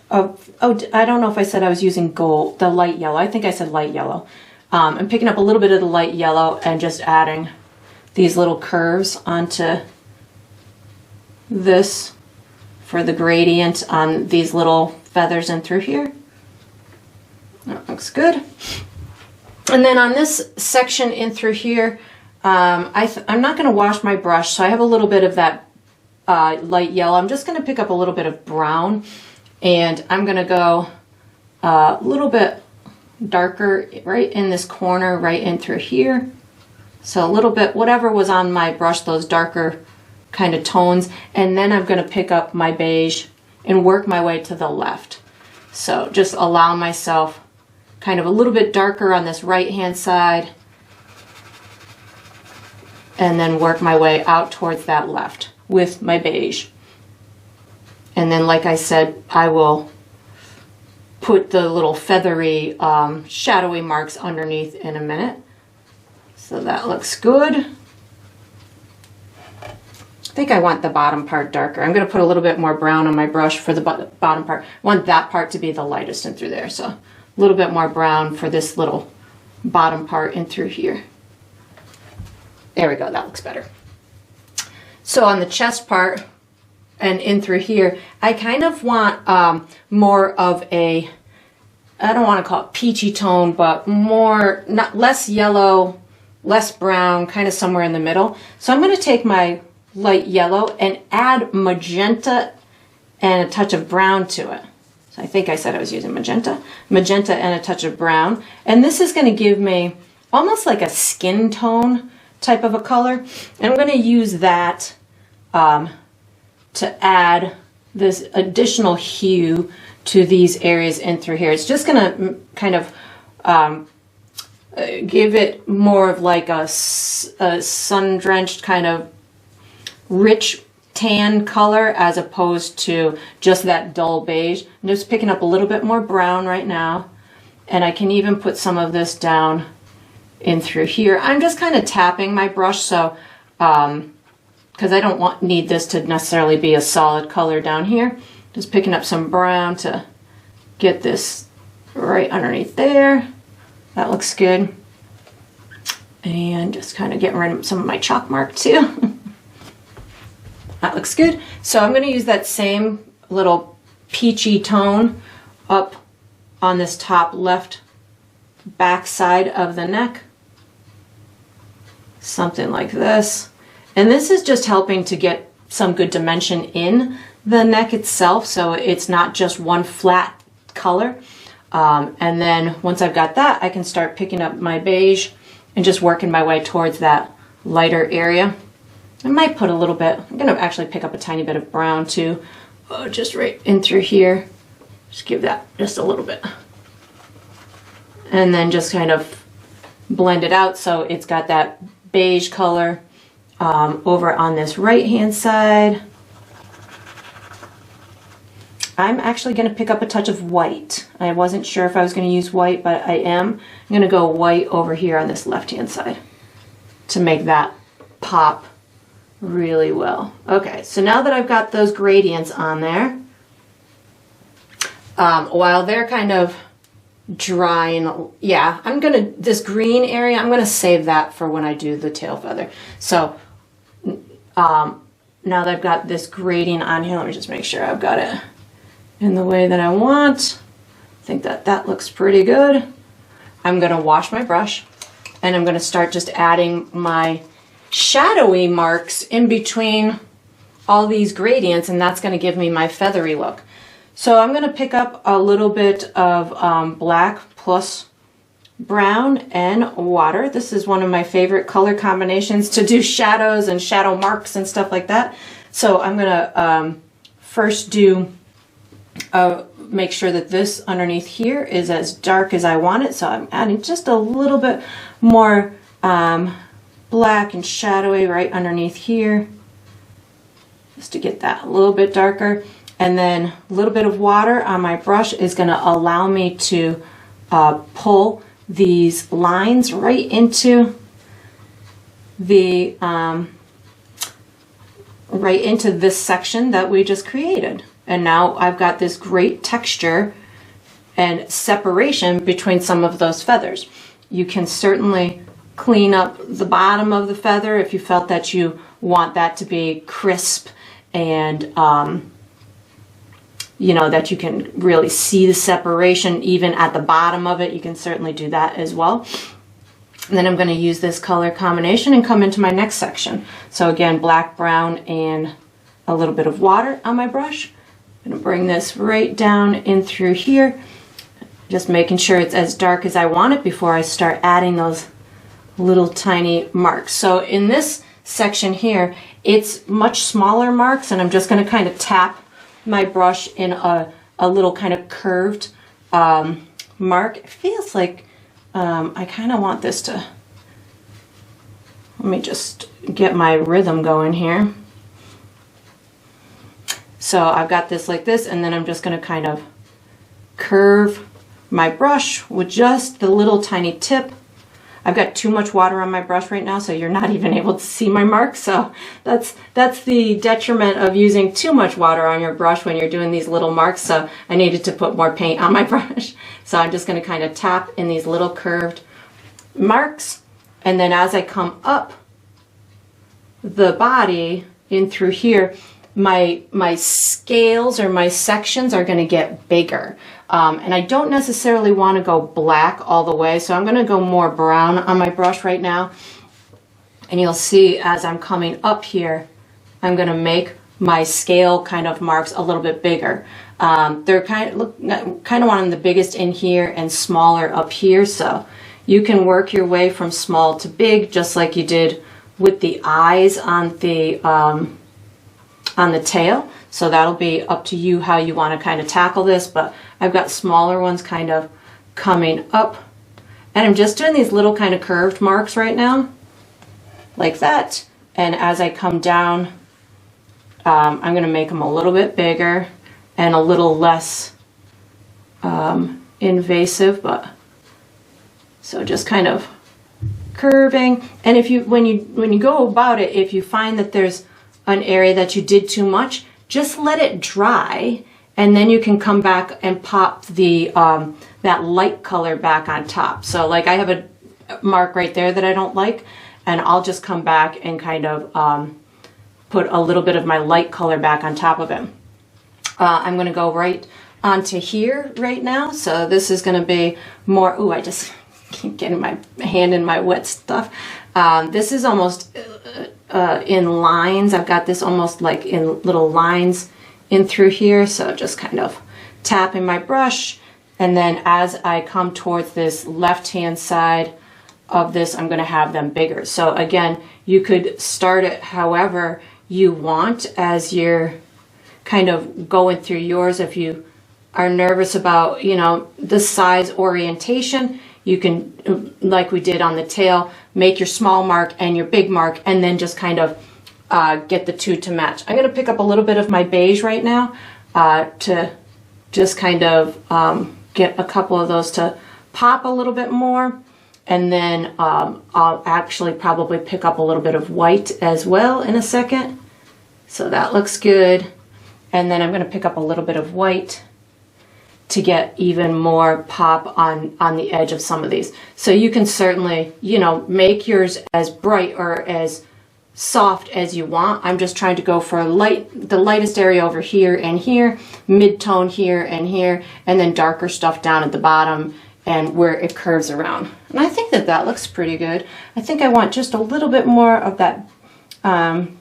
I don't know if I said I was using gold, the light yellow. I think I said light yellow. I'm picking up a little bit of the light yellow and just adding these little curves onto this for the gradient on these little feathers in through here. That looks good. And then on this section in through here, I'm not going to wash my brush, so I have a little bit of that light yellow. I'm just going to pick up a little bit of brown, and I'm going to go a little bit darker right in this corner, right in through here. So a little bit, whatever was on my brush, those darker kind of tones, and then I'm going to pick up my beige and work my way to the left. So just allow myself kind of a little bit darker on this right hand side, and then work my way out towards that left with my beige. And then, like I said, I will put the little feathery shadowy marks underneath in a minute. So that looks good. I think I want the bottom part darker. I'm going to put a little bit more brown on my brush for the bottom part. I want that part to be the lightest in through there. So a little bit more brown for this little bottom part in through here. There we go. That looks better. So on the chest part and in through here, I kind of want more of a, I don't want to call it peachy tone, but more, less yellow, less brown, kind of somewhere in the middle. So I'm going to take my light yellow and add magenta and a touch of brown to it. So I think I said I was using magenta and a touch of brown. And this is going to give me almost like a skin tone type of a color. And I'm going to use that to add this additional hue to these areas in through here. It's just going to kind of give it more of like a sun-drenched kind of rich tan color as opposed to just that dull beige. I'm just picking up a little bit more brown right now, and I can even put some of this down in through here. I'm just kind of tapping my brush, so because I don't need this to necessarily be a solid color down here. Just picking up some brown to get this right underneath there. That looks good. And just kind of getting rid of some of my chalk mark too. That looks good. So I'm going to use that same little peachy tone up on this top left back side of the neck. Something like this. And this is just helping to get some good dimension in the neck itself, so it's not just one flat color. And then once I've got that, I can start picking up my beige and just working my way towards that lighter area. I might put a little bit, I'm going to actually pick up a tiny bit of brown too, just right in through here. Just give that just a little bit. And then just kind of blend it out so it's got that beige color over on this right hand side. I'm actually going to pick up a touch of white. I wasn't sure if I was going to use white, but I am. I'm going to go white over here on this left hand side to make that pop really well. Okay, so now that I've got those gradients on there, while they're kind of drying, yeah, this green area, I'm gonna save that for when I do the tail feather. So now that I've got this gradient on here, let me just make sure I've got it in the way that I want. I think that looks pretty good. I'm gonna wash my brush and I'm gonna start just adding my shadowy marks in between all these gradients, and that's gonna give me my feathery look. So I'm going to pick up a little bit of black plus brown and water. This is one of my favorite color combinations to do shadows and shadow marks and stuff like that. So I'm going to first do make sure that this underneath here is as dark as I want it. So I'm adding just a little bit more black and shadowy right underneath here, just to get that a little bit darker. And then a little bit of water on my brush is going to allow me to pull these lines right into the right into this section that we just created. And now I've got this great texture and separation between some of those feathers. You can certainly clean up the bottom of the feather if you felt that you want that to be crisp and you know, that you can really see the separation even at the bottom of it. You can certainly do that as well. And then I'm going to use this color combination and come into my next section. So again, black, brown, and a little bit of water on my brush. I'm going to bring this right down in through here, just making sure it's as dark as I want it before I start adding those little tiny marks. So in this section here, it's much smaller marks, and I'm just going to kind of tap my brush in a little kind of curved mark. It feels like I kind of want this to, let me just get my rhythm going here. So I've got this like this, and then I'm just going to kind of curve my brush with just the little tiny tip. I've got too much water on my brush right now, so you're not even able to see my marks. So that's the detriment of using too much water on your brush when you're doing these little marks. So I needed to put more paint on my brush. So I'm just going to kind of tap in these little curved marks. And then as I come up the body in through here, my scales or my sections are going to get bigger. And I don't necessarily want to go black all the way, so I'm going to go more brown on my brush right now. And you'll see as I'm coming up here, I'm going to make my scale kind of marks a little bit bigger. They're kind of wanting the biggest in here and smaller up here, so you can work your way from small to big, just like you did with the eyes on the tail. So that'll be up to you how you want to kind of tackle this, but I've got smaller ones kind of coming up, and I'm just doing these little kind of curved marks right now, like that. And as I come down I'm going to make them a little bit bigger and a little less invasive, but so just kind of curving. And if you when you go about it, if you find that there's an area that you did too much, just let it dry, and then you can come back and pop the that light color back on top. So like I have a mark right there that I don't like, and I'll just come back and kind of put a little bit of my light color back on top of it. I'm going to go right onto here right now. So this is going to be more, ooh, I just keep getting my hand in my wet stuff. This is almost in lines. I've got this almost like in little lines in through here. So just kind of tapping my brush. And then as I come towards this left-hand side of this, I'm going to have them bigger. So again, you could start it however you want as you're kind of going through yours. If you are nervous about, you know, the size orientation, you can, like we did on the tail, make your small mark and your big mark, and then just kind of get the two to match. I'm going to pick up a little bit of my beige right now to just kind of get a couple of those to pop a little bit more. And then I'll actually probably pick up a little bit of white as well in a second. So that looks good. And then I'm going to pick up a little bit of white to get even more pop on the edge of some of these. So you can certainly, you know, make yours as bright or as soft as you want. I'm just trying to go for the lightest area over here and here, mid-tone here, and then darker stuff down at the bottom and where it curves around. And I think that that looks pretty good. I think I want just a little bit more of that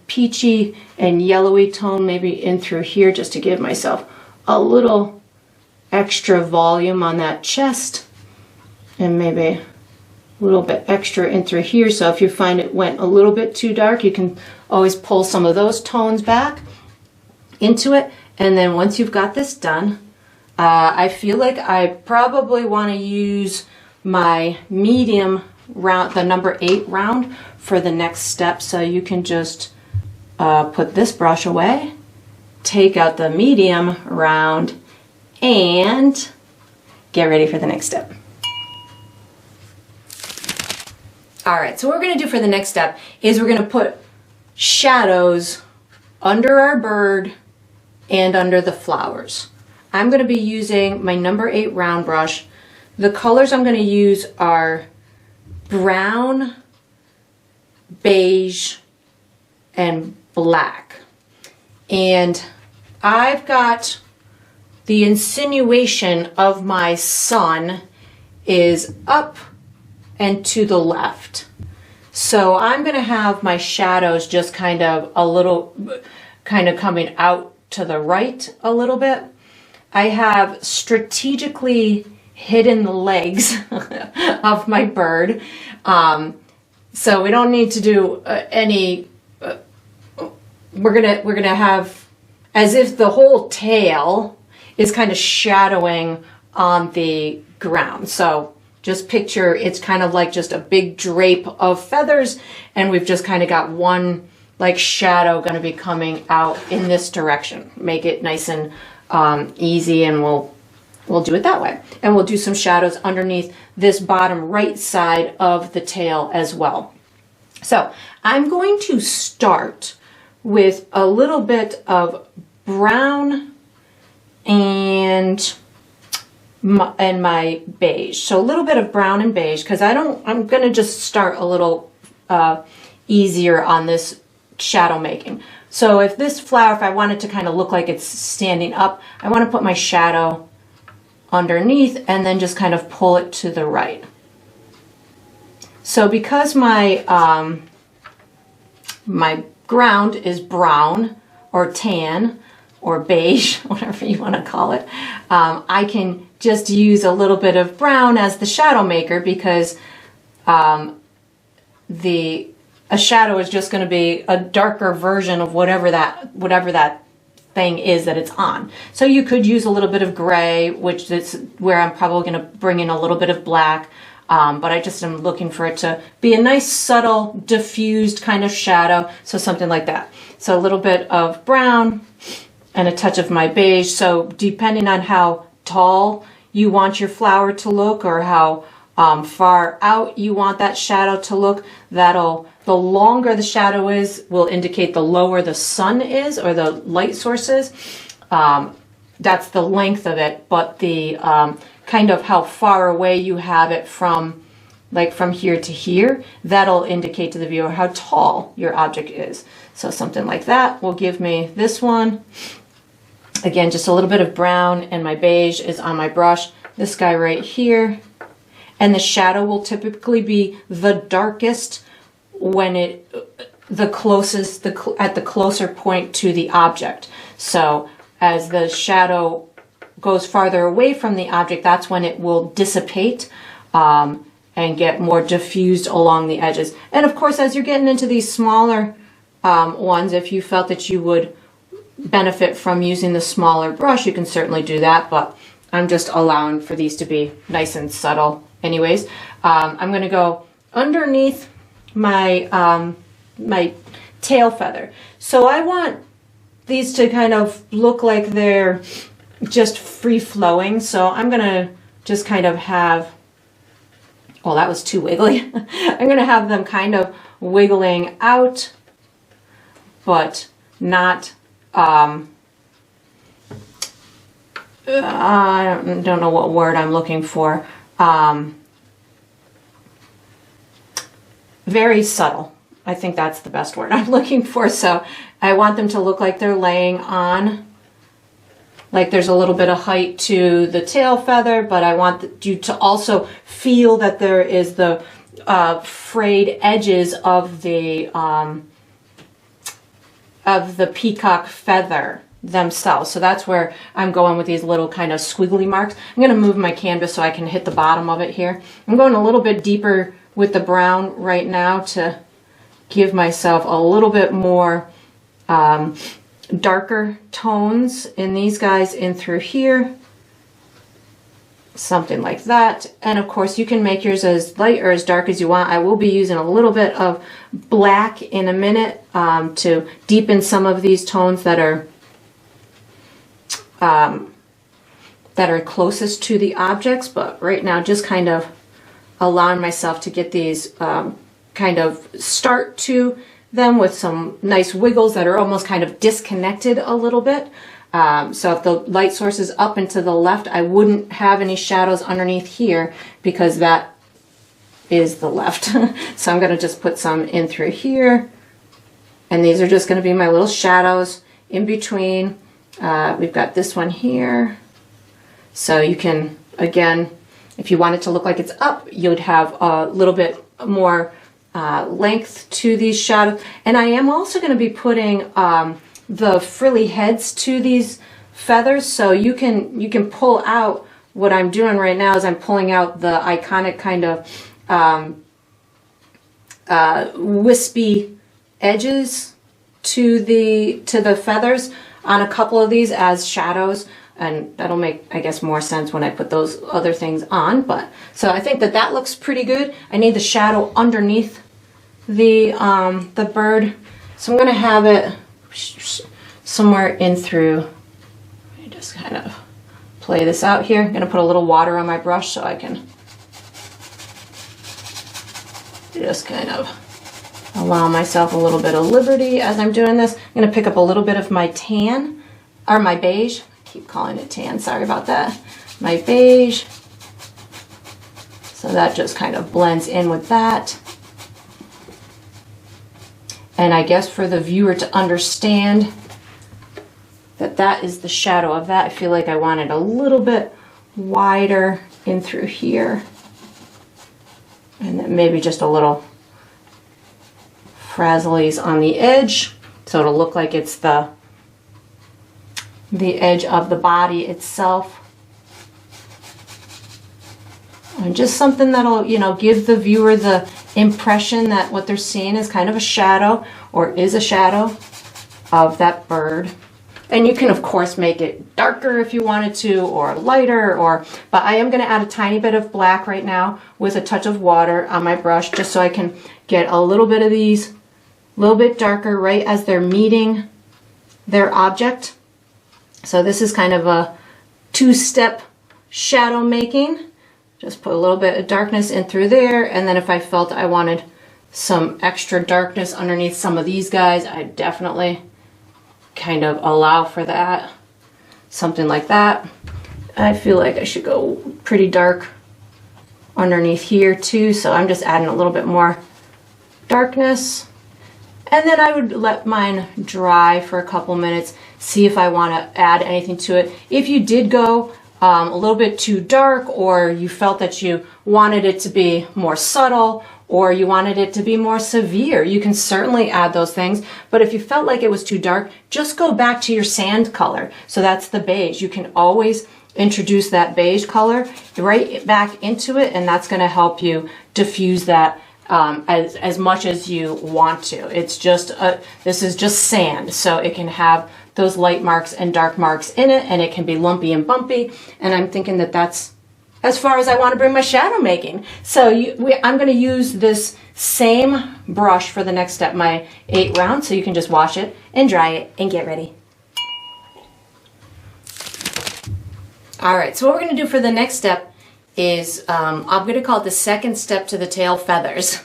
peachy and yellowy tone maybe in through here, just to give myself a little extra volume on that chest, and maybe a little bit extra in through here. So if you find it went a little bit too dark, you can always pull some of those tones back into it. And then once you've got this done, I feel like I probably want to use my medium round, the number 8 round, for the next step. So you can just put this brush away, take out the medium round, and get ready for the next step. All right, so what we're going to do for the next step is we're going to put shadows under our bird and under the flowers. I'm going to be using my number 8 round brush. The colors I'm going to use are brown, beige, and black. And I've got the insinuation of my sun is up and to the left. So I'm going to have my shadows just kind of a little, kind of coming out to the right a little bit. I have strategically hidden the legs of my bird. So we don't need to do any, we're gonna have as if the whole tail is kind of shadowing on the ground. So just picture it's kind of like just a big drape of feathers, and we've just kind of got one like shadow going to be coming out in this direction. Make it nice and easy, and we'll do it that way. And we'll do some shadows underneath this bottom right side of the tail as well. So I'm going to start with a little bit of brown and my beige. So a little bit of brown and beige, because I'm going to just start a little easier on this shadow making. So if this flower, if I want it to kind of look like it's standing up, I want to put my shadow underneath and then just kind of pull it to the right. So because my my ground is brown or tan or beige, whatever you want to call it, I can just use a little bit of brown as the shadow maker, because a shadow is just going to be a darker version of whatever that thing is that it's on. So you could use a little bit of gray, which is where I'm probably going to bring in a little bit of black. but I just am looking for it to be a nice, subtle, diffused kind of shadow. So something like that. So a little bit of brown and a touch of my beige. So depending on how tall you want your flower to look, or how far out you want that shadow to look, the longer the shadow is will indicate the lower the sun is, or the light source is. That's the length of it, but the kind of how far away you have it from, like from here to here, that'll indicate to the viewer how tall your object is. So something like that will give me this one. Again, just a little bit of brown, and my beige is on my brush. This guy right here. And the shadow will typically be the darkest when the closest, at the closer point to the object. So as the shadow goes farther away from the object, that's when it will dissipate and get more diffused along the edges. And of course, as you're getting into these smaller ones, if you felt that you would benefit from using the smaller brush, you can certainly do that, but I'm just allowing for these to be nice and subtle anyways. I'm going to go underneath my my tail feather. So I want these to kind of look like they're just free flowing. So I'm going to just kind of have, oh, that was too wiggly. I'm going to have them kind of wiggling out, but not, I don't know what word I'm looking for. Very subtle. I think that's the best word I'm looking for. So I want them to look like they're laying on, like there's a little bit of height to the tail feather, but I want you to also feel that there is the frayed edges of the peacock feather themselves. So that's where I'm going with these little kind of squiggly marks. I'm going to move my canvas so I can hit the bottom of it here. I'm going a little bit deeper with the brown right now to give myself a little bit more darker tones in these guys in through here. Something like that. And of course you can make yours as light or as dark as you want. I will be using a little bit of black in a minute to deepen some of these tones that are closest to the objects, but right now just kind of allowing myself to get these kind of start to them with some nice wiggles that are almost kind of disconnected a little bit. So if the light source is up and to the left, I wouldn't have any shadows underneath here because that is the left. So I'm going to just put some in through here. And these are just going to be my little shadows in between. We've got this one here. So you can, again, if you want it to look like it's up, you'd have a little bit more length to these shadows. And I am also going to be putting the frilly heads to these feathers, so you can pull out. What I'm doing right now is I'm pulling out the iconic kind of wispy edges to the feathers on a couple of these as shadows, and that'll make, I guess, more sense when I put those other things on. But so I think that looks pretty good. I need the shadow underneath the bird, so I'm going to have it somewhere in through. Let me just kind of play this out here. I'm going to put a little water on my brush so I can just kind of allow myself a little bit of liberty as I'm doing this. I'm going to pick up a little bit of my tan, or my beige. I keep calling it tan, sorry about that. My beige. So that just kind of blends in with that. And I guess for the viewer to understand that that is the shadow of that, I feel like I want it a little bit wider in through here. And then maybe just a little frazzlies on the edge, so it'll look like it's the edge of the body itself. And just something that'll, you know, give the viewer the impression that what they're seeing is kind of a shadow, or is a shadow of that bird. And you can of course make it darker if you wanted to, or lighter, but I am going to add a tiny bit of black right now with a touch of water on my brush, just so I can get a little bit of these, a little bit darker right as they're meeting their object. So this is kind of a two-step shadow making. Just put a little bit of darkness in through there, and then if I felt I wanted some extra darkness underneath some of these guys, I definitely kind of allow for that. Something like that. I feel like I should go pretty dark underneath here too, so I'm just adding a little bit more darkness. And then I would let mine dry for a couple minutes, see if I want to add anything to it. If you did go a little bit too dark, or you felt that you wanted it to be more subtle, or you wanted it to be more severe, you can certainly add those things. But if you felt like it was too dark, just go back to your sand color. So that's the beige. You can always introduce that beige color right back into it, and that's going to help you diffuse that as much as you want to. It's just this is just sand, so it can have those light marks and dark marks in it, and it can be lumpy and bumpy. And I'm thinking that that's as far as I want to bring my shadow making. So I'm going to use this same brush for the next step, my 8 round, so you can just wash it and dry it and get ready. All right, so what we're going to do for the next step is, I'm going to call it the second step to the tail feathers.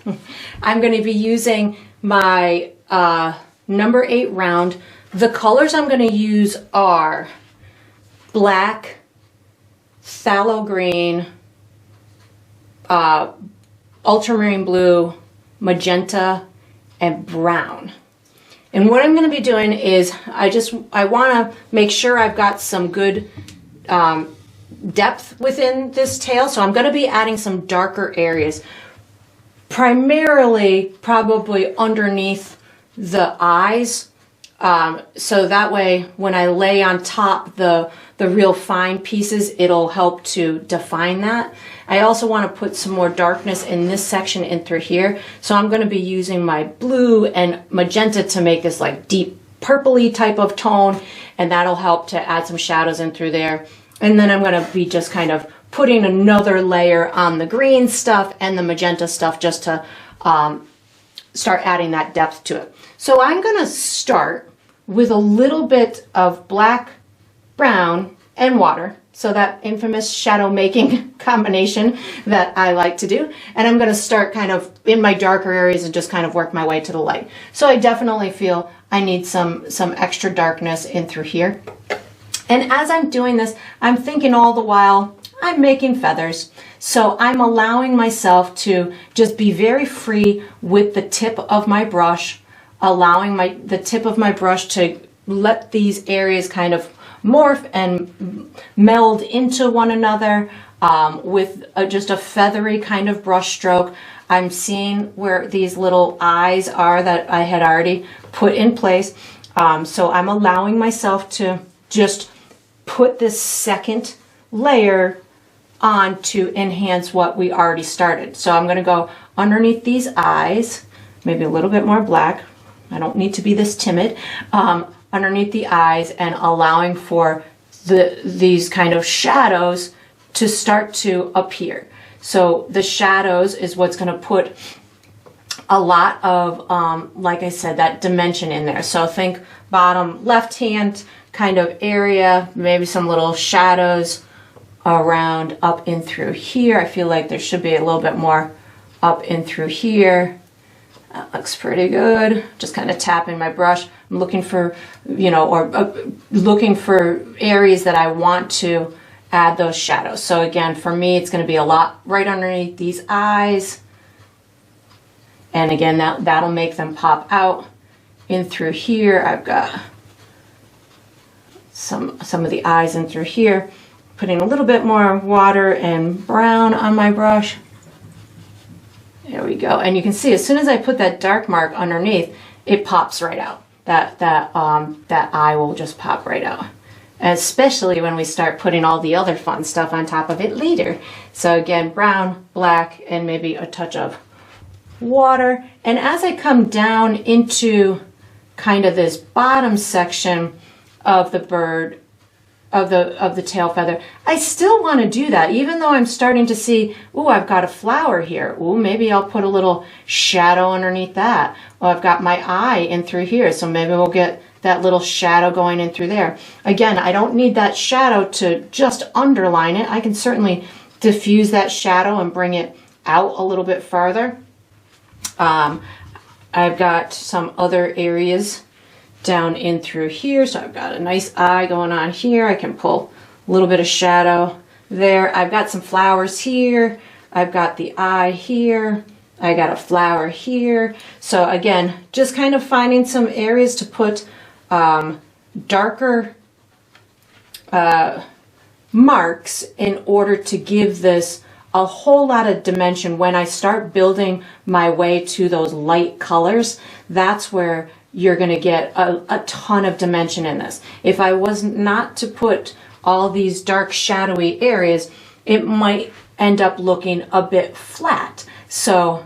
I'm going to be using my number 8 round. The colors I'm going to use are black, phthalo green, ultramarine blue, magenta, and brown. And what I'm going to be doing is I want to make sure I've got some good depth within this tail, so I'm going to be adding some darker areas, primarily probably underneath the eyes, so that way when I lay on top the real fine pieces, it'll help to define that. I also want to put some more darkness in this section in through here, so I'm going to be using my blue and magenta to make this like deep purpley type of tone, and that'll help to add some shadows in through there. And then I'm going to be just kind of putting another layer on the green stuff and the magenta stuff, just to start adding that depth to it. So I'm going to start with a little bit of black, brown, and water. So that infamous shadow making combination that I like to do. And I'm going to start kind of in my darker areas and just kind of work my way to the light. So I definitely feel I need some extra darkness in through here. And as I'm doing this, I'm thinking all the while, I'm making feathers. So I'm allowing myself to just be very free with the tip of my brush, allowing the tip of my brush to let these areas kind of morph and meld into one another with just a feathery kind of brush stroke. I'm seeing where these little eyes are that I had already put in place. So I'm allowing myself to just put this second layer on to enhance what we already started. So I'm going to go underneath these eyes, maybe a little bit more black. I don't need to be this timid. Underneath the eyes, and allowing for these kind of shadows to start to appear. So the shadows is what's going to put a lot of, like I said, that dimension in there. So think bottom left hand kind of area, maybe some little shadows around up in through here. I feel like there should be a little bit more up in through here. That looks pretty good. Just kind of tapping my brush. I'm looking for, looking for areas that I want to add those shadows. So again, for me, it's going to be a lot right underneath these eyes. And again, that'll make them pop out in through here. I've got some of the eyes in through here. Putting a little bit more water and brown on my brush. There we go. And you can see as soon as I put that dark mark underneath, it pops right out. That eye will just pop right out. Especially when we start putting all the other fun stuff on top of it later. So again, brown, black, and maybe a touch of water. And as I come down into kind of this bottom section of the bird, of the tail feather. I still want to do that, even though I'm starting to see, ooh, I've got a flower here. Ooh, maybe I'll put a little shadow underneath that. Oh, I've got my eye in through here, so maybe we'll get that little shadow going in through there. Again, I don't need that shadow to just underline it. I can certainly diffuse that shadow and bring it out a little bit farther. I've got some other areas down in through here, so I've got a nice eye going on here. I can pull a little bit of shadow there. I've got some flowers here. I've got the eye here. I got a flower here. So again, just kind of finding some areas to put darker marks in order to give this a whole lot of dimension. When I start building my way to those light colors, that's where you're going to get a ton of dimension in this. If I was not to put all these dark shadowy areas, it might end up looking a bit flat. So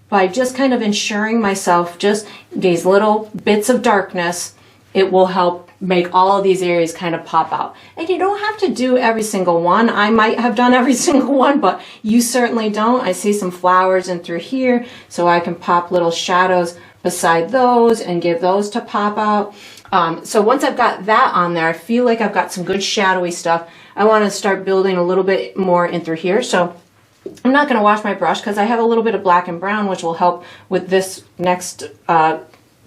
by just kind of ensuring myself just these little bits of darkness, it will help make all of these areas kind of pop out. And you don't have to do every single one. I might have done every single one, but you certainly don't. I see some flowers in through here, so I can pop little shadows beside those and give those to pop out. So once I've got that on there, I feel like I've got some good shadowy stuff. I want to start building a little bit more in through here. So I'm not going to wash my brush because I have a little bit of black and brown, which will help with this next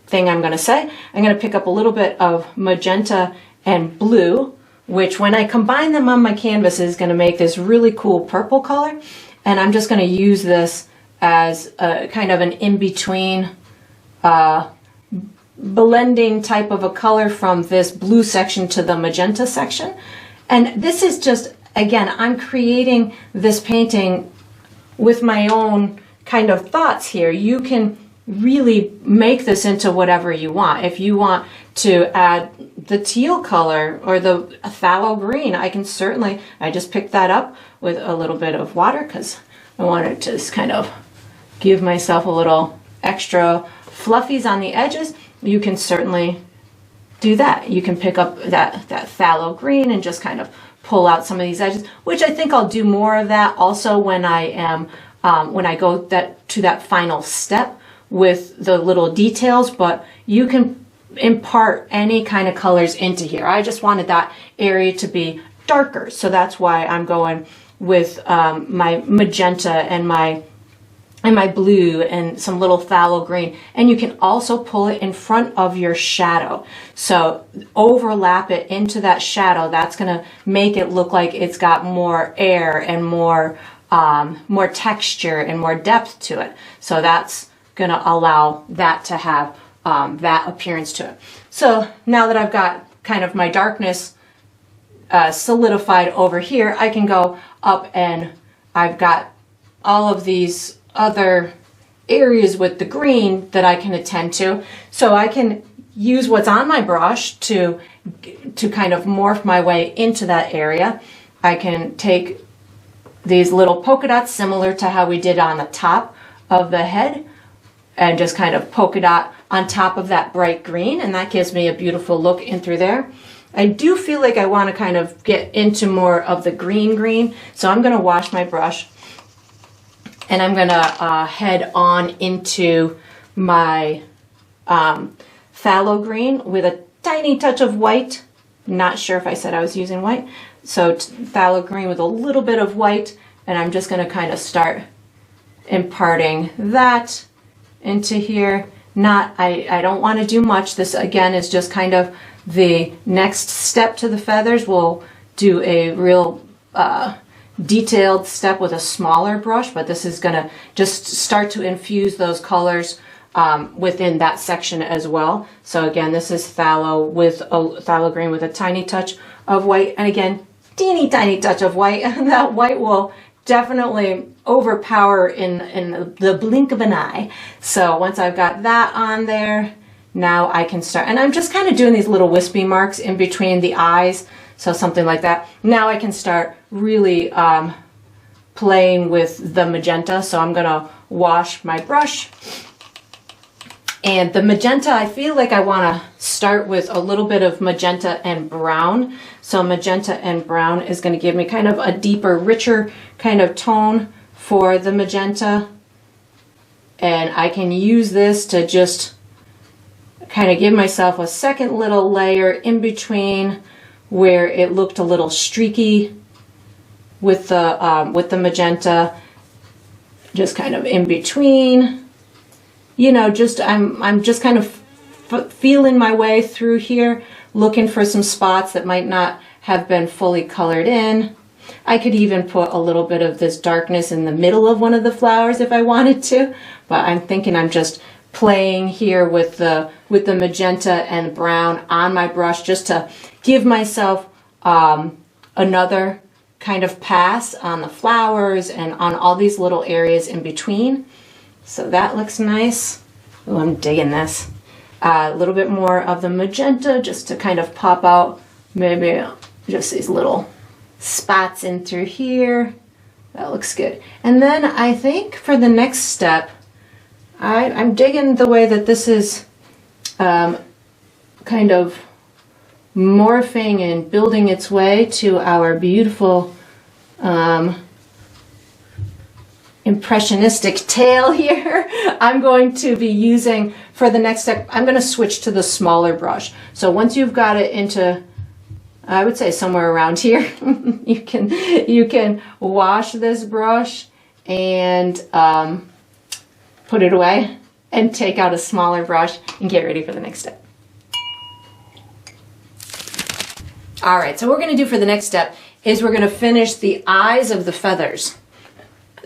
thing I'm going to say. I'm going to pick up a little bit of magenta and blue, which when I combine them on my canvas is going to make this really cool purple color. And I'm just going to use this as a kind of an in-between blending type of a color from this blue section to the magenta section. And this is just, again, I'm creating this painting with my own kind of thoughts here. You can really make this into whatever you want. If you want to add the teal color or the phthalo green, I can certainly, I just picked that up with a little bit of water because I wanted to just kind of give myself a little extra fluffies on the edges. You can certainly do that. You can pick up that phthalo green and just kind of pull out some of these edges, which I think I'll do more of that also when I am when I go to that final step with the little details. But you can impart any kind of colors into here. I just wanted that area to be darker, so that's why I'm going with my magenta and my blue and some little phthalo green. And you can also pull it in front of your shadow. So overlap it into that shadow. That's going to make it look like it's got more air and more texture and more depth to it. So that's going to allow that to have that appearance to it. So now that I've got kind of my darkness solidified over here, I can go up and I've got all of these other areas with the green that I can attend to. So I can use what's on my brush to kind of morph my way into that area. I can take these little polka dots similar to how we did on the top of the head and just kind of polka dot on top of that bright green, and that gives me a beautiful look in through there. I do feel like I want to kind of get into more of the green, so I'm going to wash my brush. And I'm going to head on into my phthalo green with a tiny touch of white. Not sure if I said I was using white. So phthalo green with a little bit of white. And I'm just going to kind of start imparting that into here. I don't want to do much. This again is just kind of the next step to the feathers. We'll do a real detailed step with a smaller brush, but this is going to just start to infuse those colors within that section as well. So again, this is phthalo with a phthalo green with a tiny touch of white, and again, teeny tiny touch of white. And that white will definitely overpower in the blink of an eye. So once I've got that on there, now I can start, and I'm just kind of doing these little wispy marks in between the eyes. So something like that. Now I can start really playing with the magenta. So I'm gonna wash my brush. And the magenta, I feel like I wanna start with a little bit of magenta and brown. So magenta and brown is going to give me kind of a deeper, richer kind of tone for the magenta. And I can use this to just kind of give myself a second little layer in between where it looked a little streaky with the magenta, just kind of in between. You know, just I'm just kind of feeling my way through here, looking for some spots that might not have been fully colored in. I could even put a little bit of this darkness in the middle of one of the flowers if I wanted to, but I'm thinking I'm just playing here with the magenta and brown on my brush just to give myself another kind of pass on the flowers and on all these little areas in between. So that looks nice. Oh, I'm digging this. A little bit more of the magenta just to kind of pop out maybe just these little spots in through here. That looks good. And then I think for the next step, I'm digging the way that this is kind of morphing and building its way to our beautiful impressionistic tail here. I'm going to be using, for the next step, I'm going to switch to the smaller brush. So once you've got it into, I would say somewhere around here, you can wash this brush and put it away and take out a smaller brush and get ready for the next step. All right, so what we're going to do for the next step is we're going to finish the eyes of the feathers.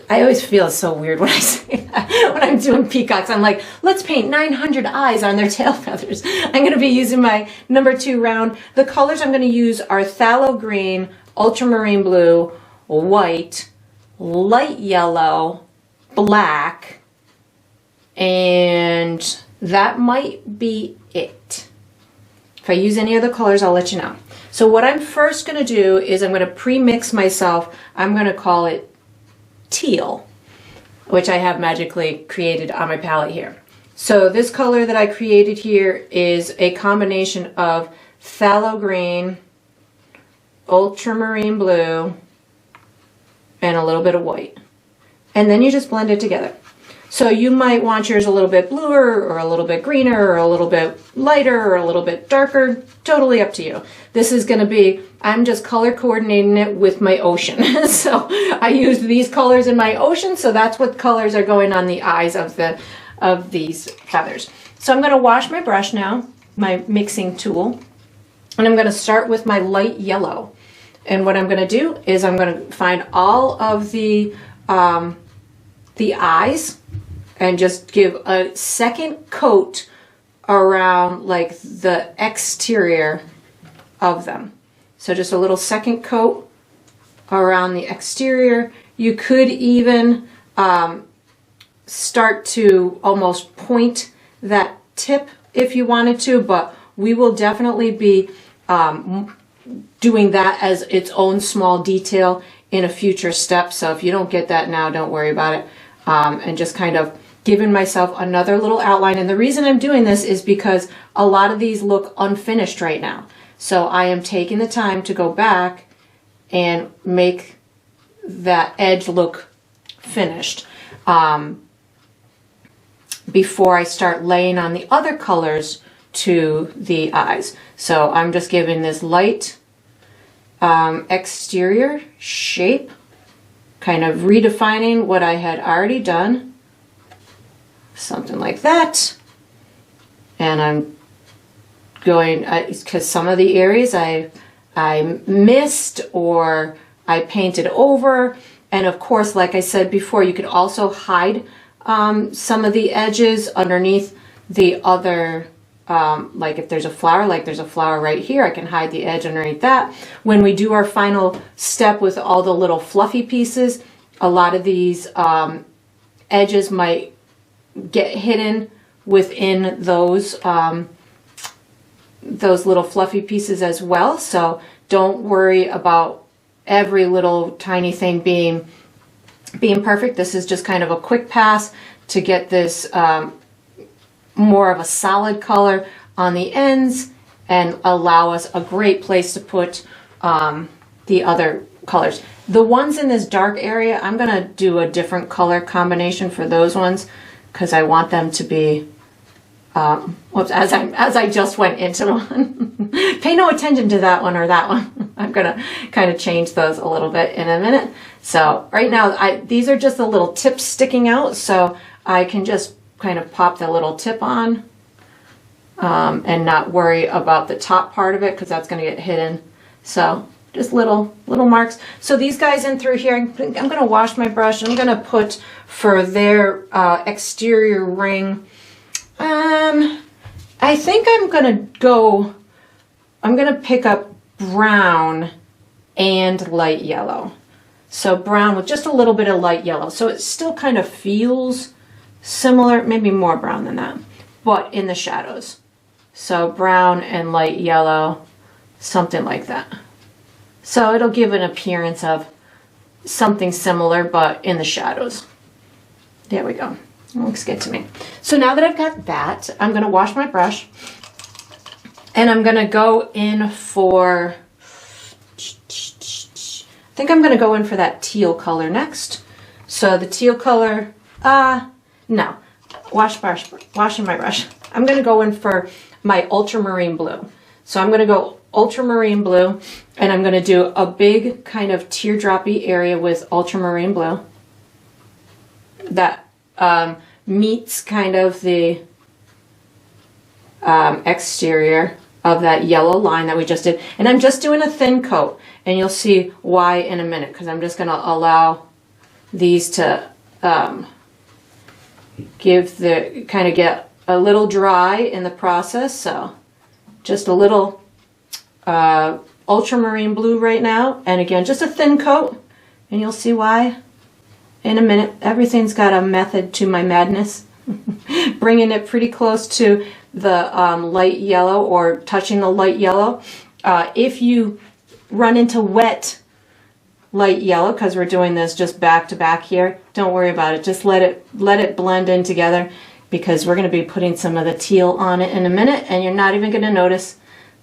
I always feel so weird when I say that. When I'm doing peacocks, I'm like, let's paint 900 eyes on their tail feathers. I'm going to be using my #2 round. The colors I'm going to use are phthalo green, ultramarine blue, white, light yellow, black, and that might be it. If I use any other colors, I'll let you know. So what I'm first going to do is I'm going to pre-mix myself. I'm going to call it teal, which I have magically created on my palette here. So this color that I created here is a combination of phthalo green, ultramarine blue, and a little bit of white. And then you just blend it together. So you might want yours a little bit bluer or a little bit greener or a little bit lighter or a little bit darker, totally up to you. This is going to be, I'm just color coordinating it with my ocean. So I used these colors in my ocean, so that's what colors are going on the eyes of these feathers. So I'm going to wash my brush now, my mixing tool, and I'm going to start with my light yellow. And what I'm going to do is I'm going to find all of the eyes and just give a second coat around like the exterior of them. So just a little second coat around the exterior. You could even start to almost point that tip if you wanted to, but we will definitely be doing that as its own small detail in a future step. So if you don't get that now, don't worry about it. And just kind of giving myself another little outline. And the reason I'm doing this is because a lot of these look unfinished right now. So I am taking the time to go back and make that edge look finished before I start laying on the other colors to the eyes. So I'm just giving this light exterior shape, kind of redefining what I had already done. Something like that. And I'm going, because some of the areas I missed or I painted over. And of course, like I said before, you could also hide some of the edges underneath the other, like if there's a flower, like there's a flower right here, I can hide the edge underneath that. When we do our final step with all the little fluffy pieces, a lot of these edges might get hidden within those little fluffy pieces as well. So don't worry about every little tiny thing being perfect. This is just kind of a quick pass to get this more of a solid color on the ends and allow us a great place to put the other colors. The ones in this dark area, I'm gonna do a different color combination for those ones because I want them to be, whoops, as I just went into one. Pay no attention to that one or that one. I'm gonna kind of change those a little bit in a minute. So right now, these are just the little tips sticking out, so I can just kind of pop the little tip on and not worry about the top part of it because that's gonna get hidden. So just little marks. So these guys in through here, I'm going to wash my brush. I'm going to put for their exterior ring. I think I'm going to pick up brown and light yellow. So brown with just a little bit of light yellow. So it still kind of feels similar, maybe more brown than that, but in the shadows. So brown and light yellow, something like that. So it'll give an appearance of something similar, but in the shadows. There we go. It looks good to me. So now that I've got that, I'm going to wash my brush. And I'm going to go in for, I think I'm going to go in for that teal color next. So the teal color, no, washing my brush. I'm going to go in for my ultramarine blue. So I'm going to go ultramarine blue, and I'm going to do a big kind of teardroppy area with ultramarine blue that meets kind of the exterior of that yellow line that we just did. And I'm just doing a thin coat, and you'll see why in a minute, because I'm just going to allow these to get a little dry in the process. So just a little ultramarine blue right now, and again just a thin coat, and you'll see why in a minute. Everything's got a method to my madness. Bringing it pretty close to the light yellow or touching the light yellow. If you run into wet light yellow, because we're doing this just back to back here, don't worry about it. Just let it blend in together, because we're going to be putting some of the teal on it in a minute, and you're not even going to notice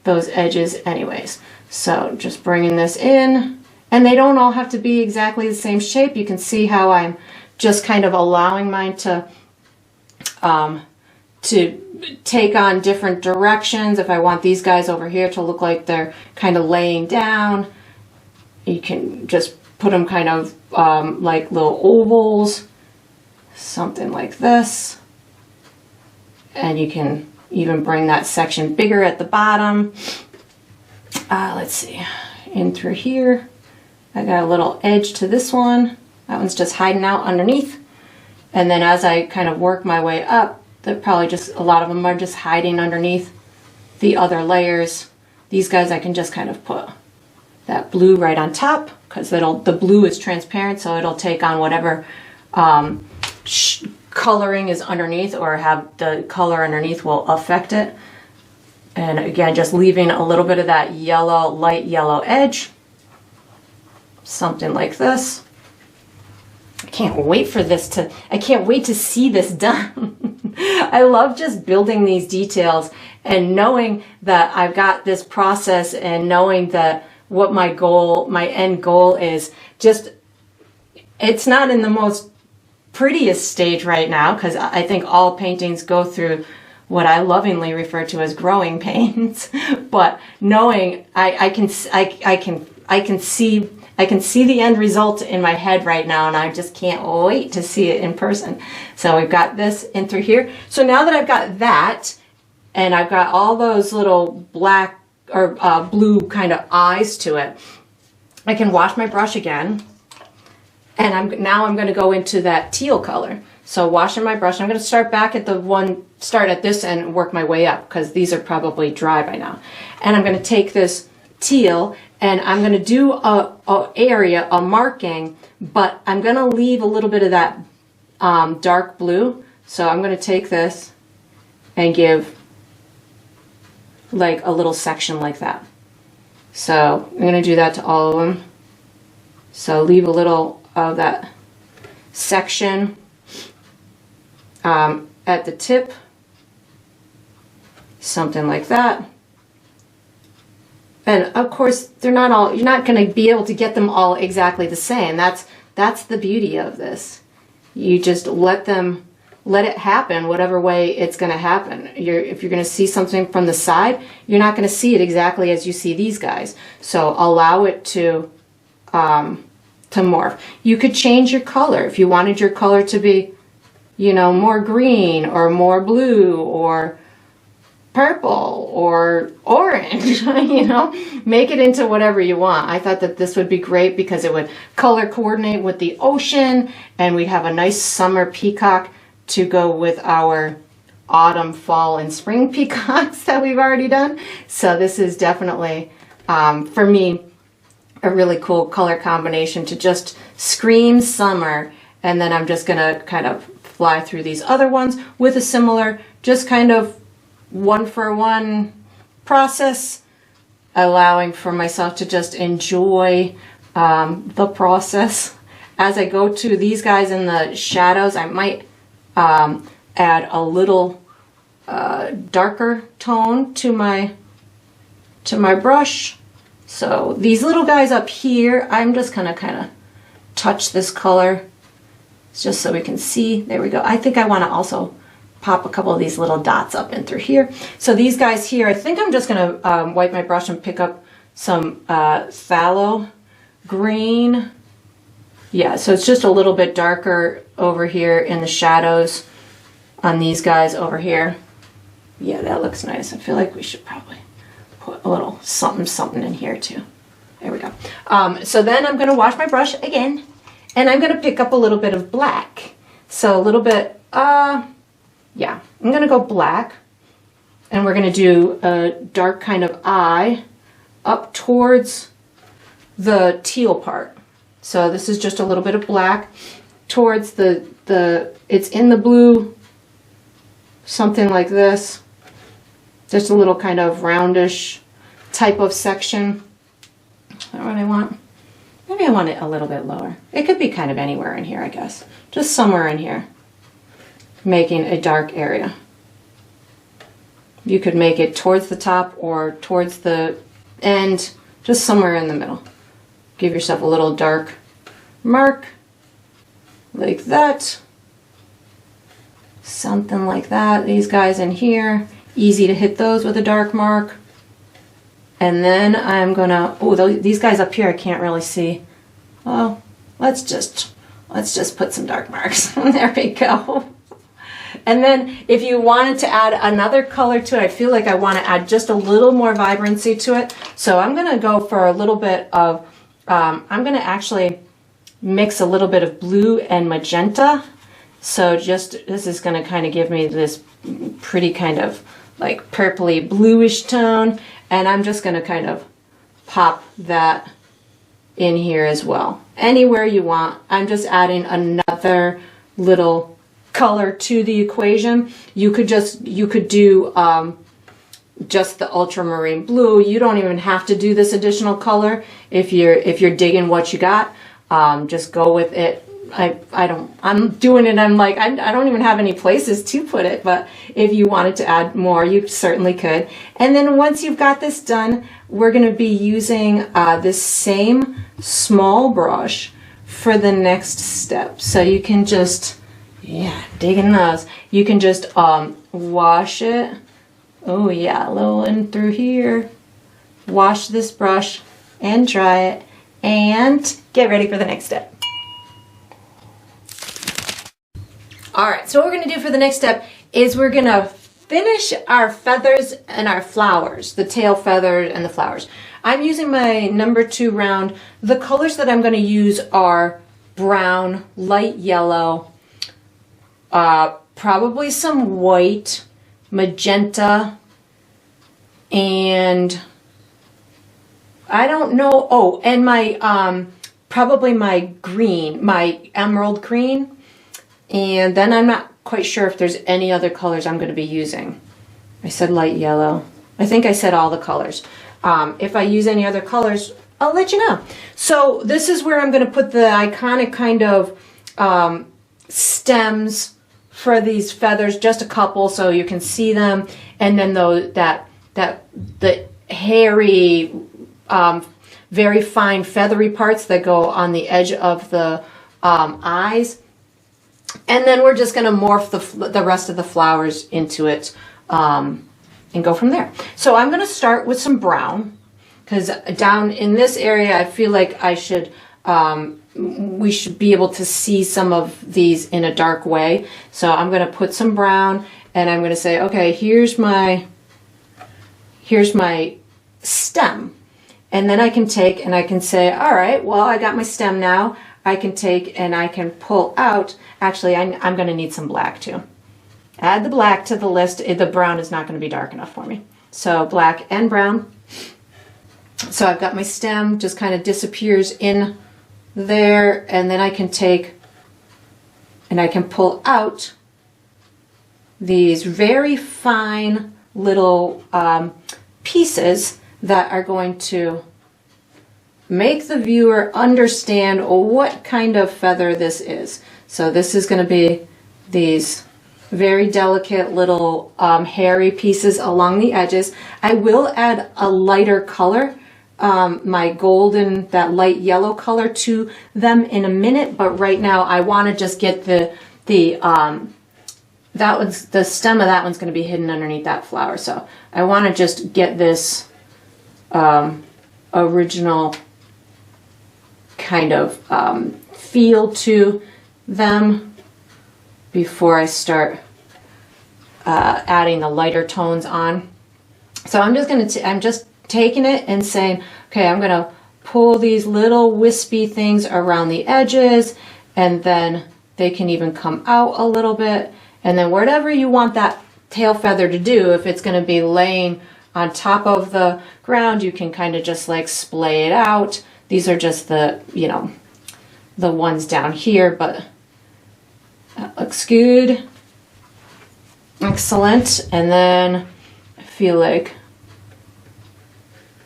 those edges anyways. So just bringing this in, and they don't all have to be exactly the same shape. You can see how I'm just kind of allowing mine to take on different directions. If I want these guys over here to look like they're kind of laying down, you can just put them kind of like little ovals, something like this. And you can even bring that section bigger at the bottom. Let's see, in through here, I got a little edge to this one. That one's just hiding out underneath. And then as I kind of work my way up, they're probably just, a lot of them are just hiding underneath the other layers. These guys I can just kind of put that blue right on top, because the blue is transparent, so it'll take on whatever coloring is underneath, or have the color underneath will affect it. And again, just leaving a little bit of that yellow, light yellow edge, something like this. I can't wait to see this done. I love just building these details and knowing that I've got this process, and knowing that what my end goal is. Just, it's not in the most prettiest stage right now, because I think all paintings go through what I lovingly refer to as growing pains. But knowing I can see the end result in my head right now, and I just can't wait to see it in person. So we've got this in through here. So now that I've got that, and I've got all those little black or blue kind of eyes to it, I can wash my brush again. And I'm going to go into that teal color. So washing my brush, I'm going to start at this end and work my way up, because these are probably dry by now. And I'm going to take this teal, and I'm going to do a marking, but I'm going to leave a little bit of that dark blue. So I'm going to take this and give like a little section like that. So I'm going to do that to all of them. So leave a little of that section at the tip, something like that. And of course, they're not all, you're not going to be able to get them all exactly the same. That's the beauty of this. You just let it happen whatever way it's going to happen. If you're going to see something from the side, you're not going to see it exactly as you see these guys. So allow it to morph. You could change your color if you wanted your color to be, you know, more green or more blue or purple or orange, you know, make it into whatever you want. I thought that this would be great because it would color coordinate with the ocean, and we'd have a nice summer peacock to go with our autumn, fall, and spring peacocks that we've already done. So this is definitely, for me, a really cool color combination to just scream summer. And then I'm just gonna kind of fly through these other ones with a similar, just kind of one-for-one process, allowing for myself to just enjoy the process. As I go to these guys in the shadows, I might add a little darker tone to my brush. So these little guys up here, I'm just gonna kind of touch this color just so we can see. There we go. I think I want to also pop a couple of these little dots up in through here. So these guys here, I think I'm just going to wipe my brush and pick up some phthalo green. Yeah, so it's just a little bit darker over here in the shadows on these guys over here. Yeah, that looks nice. I feel like we should probably put a little something something in here too. There we go. So then I'm going to wash my brush again, and I'm going to pick up a little bit of black. So a little bit, yeah, I'm going to go black, and we're going to do a dark kind of eye up towards the teal part. So this is just a little bit of black towards it's in the blue, something like this. Just a little kind of roundish type of section. Is that what I want? Maybe I want it a little bit lower. It could be kind of anywhere in here, I guess. Just somewhere in here. Making a dark area. You could make it towards the top or towards the end, just somewhere in the middle. Give yourself a little dark mark, like that. Something like that. These guys in here, easy to hit those with a dark mark. And then I'm gonna, oh, these guys up here I can't really see. Oh, let's just put some dark marks. There we go. And then if you wanted to add another color to it, I feel like I want to add just a little more vibrancy to it. So I'm going to go for a little bit of, I'm going to actually mix a little bit of blue and magenta. So just, this is going to kind of give me this pretty kind of like purpley bluish tone. And I'm just going to kind of pop that in here as well. Anywhere you want. I'm just adding another little color to the equation. You could do just the ultramarine blue. You don't even have to do this additional color if you're digging what you got. Just go with it. I'm doing it. I'm like, I don't even have any places to put it, but if you wanted to add more, you certainly could. And then once you've got this done, we're going to be using this same small brush for the next step. So you can just, yeah, digging those. You can just wash it. Oh yeah, a little in through here. Wash this brush and dry it and get ready for the next step. All right, so what we're gonna do for the next step is we're gonna finish our feathers and our flowers, the tail feathers and the flowers. I'm using my number 2 round. The colors that I'm gonna use are brown, light yellow, probably some white, magenta, and I don't know, oh, and my, probably my green, my emerald green. And then I'm not quite sure if there's any other colors I'm going to be using. I said light yellow. I think I said all the colors. If I use any other colors, I'll let you know. So this is where I'm going to put the iconic kind of stems for these feathers, just a couple so you can see them, and then the hairy, very fine feathery parts that go on the edge of the eyes. And then we're just going to morph the rest of the flowers into it and go from there. So I'm going to start with some brown, because down in this area I feel like we should be able to see some of these in a dark way. So I'm going to put some brown, and I'm going to say, okay, here's my stem. And then I can take and I can say, all right, well, I got my stem now. I can take and I can pull out. Actually, I'm going to need some black too. Add the black to the list. The brown is not going to be dark enough for me. So black and brown. So I've got my stem, just kind of disappears in there, and then I can take and I can pull out these very fine little pieces that are going to make the viewer understand what kind of feather this is. So this is going to be these very delicate little hairy pieces along the edges. I will add a lighter color, my golden, that light yellow color to them in a minute, but right now I want to just get the stem of that one's going to be hidden underneath that flower. So I want to just get this original kind of feel to them before I start adding the lighter tones on. So I'm just taking it and saying, okay, I'm gonna pull these little wispy things around the edges, and then they can even come out a little bit, and then whatever you want that tail feather to do, if it's going to be laying on top of the ground, you can kind of just like splay it out. These are just the, you know, the ones down here, but that looks good. Excellent. And then I feel like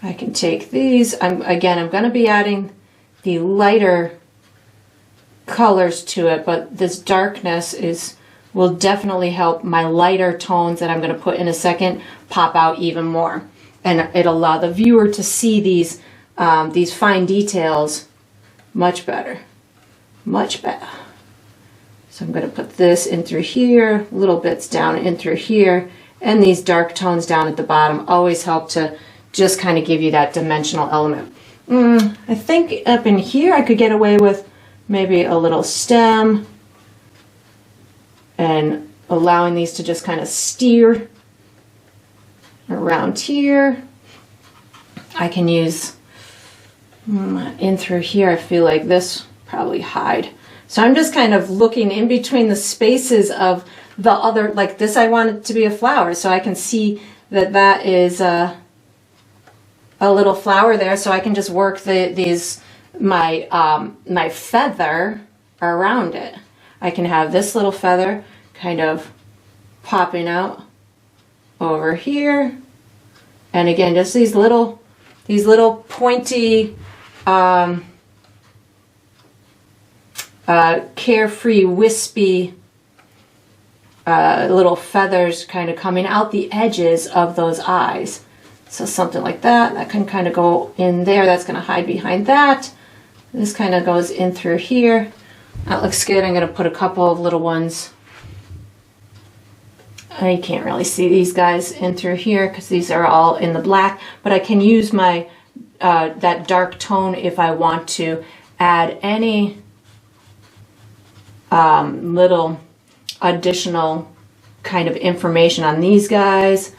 I can take these. I'm going to be adding the lighter colors to it, but this darkness will definitely help my lighter tones that I'm going to put in a second pop out even more, and it'll allow the viewer to see these fine details much better, much better. So I'm going to put this in through here, little bits down in through here, and these dark tones down at the bottom always help to just kind of give you that dimensional element. I think up in here I could get away with maybe a little stem and allowing these to just kind of steer around here. I can use in through here. I feel like this probably hide. So I'm just kind of looking in between the spaces of the other, like this I want it to be a flower, so I can see that that is a little flower there, so I can just work my feather around it. I can have this little feather kind of popping out over here, and again, just these little pointy, carefree, wispy little feathers kind of coming out the edges of those eyes. So something like that can kind of go in there. That's going to hide behind that. This kind of goes in through here. That looks good. I'm going to put a couple of little ones. I can't really see these guys in through here because these are all in the black, but I can use my that dark tone if I want to add any little additional kind of information on these guys.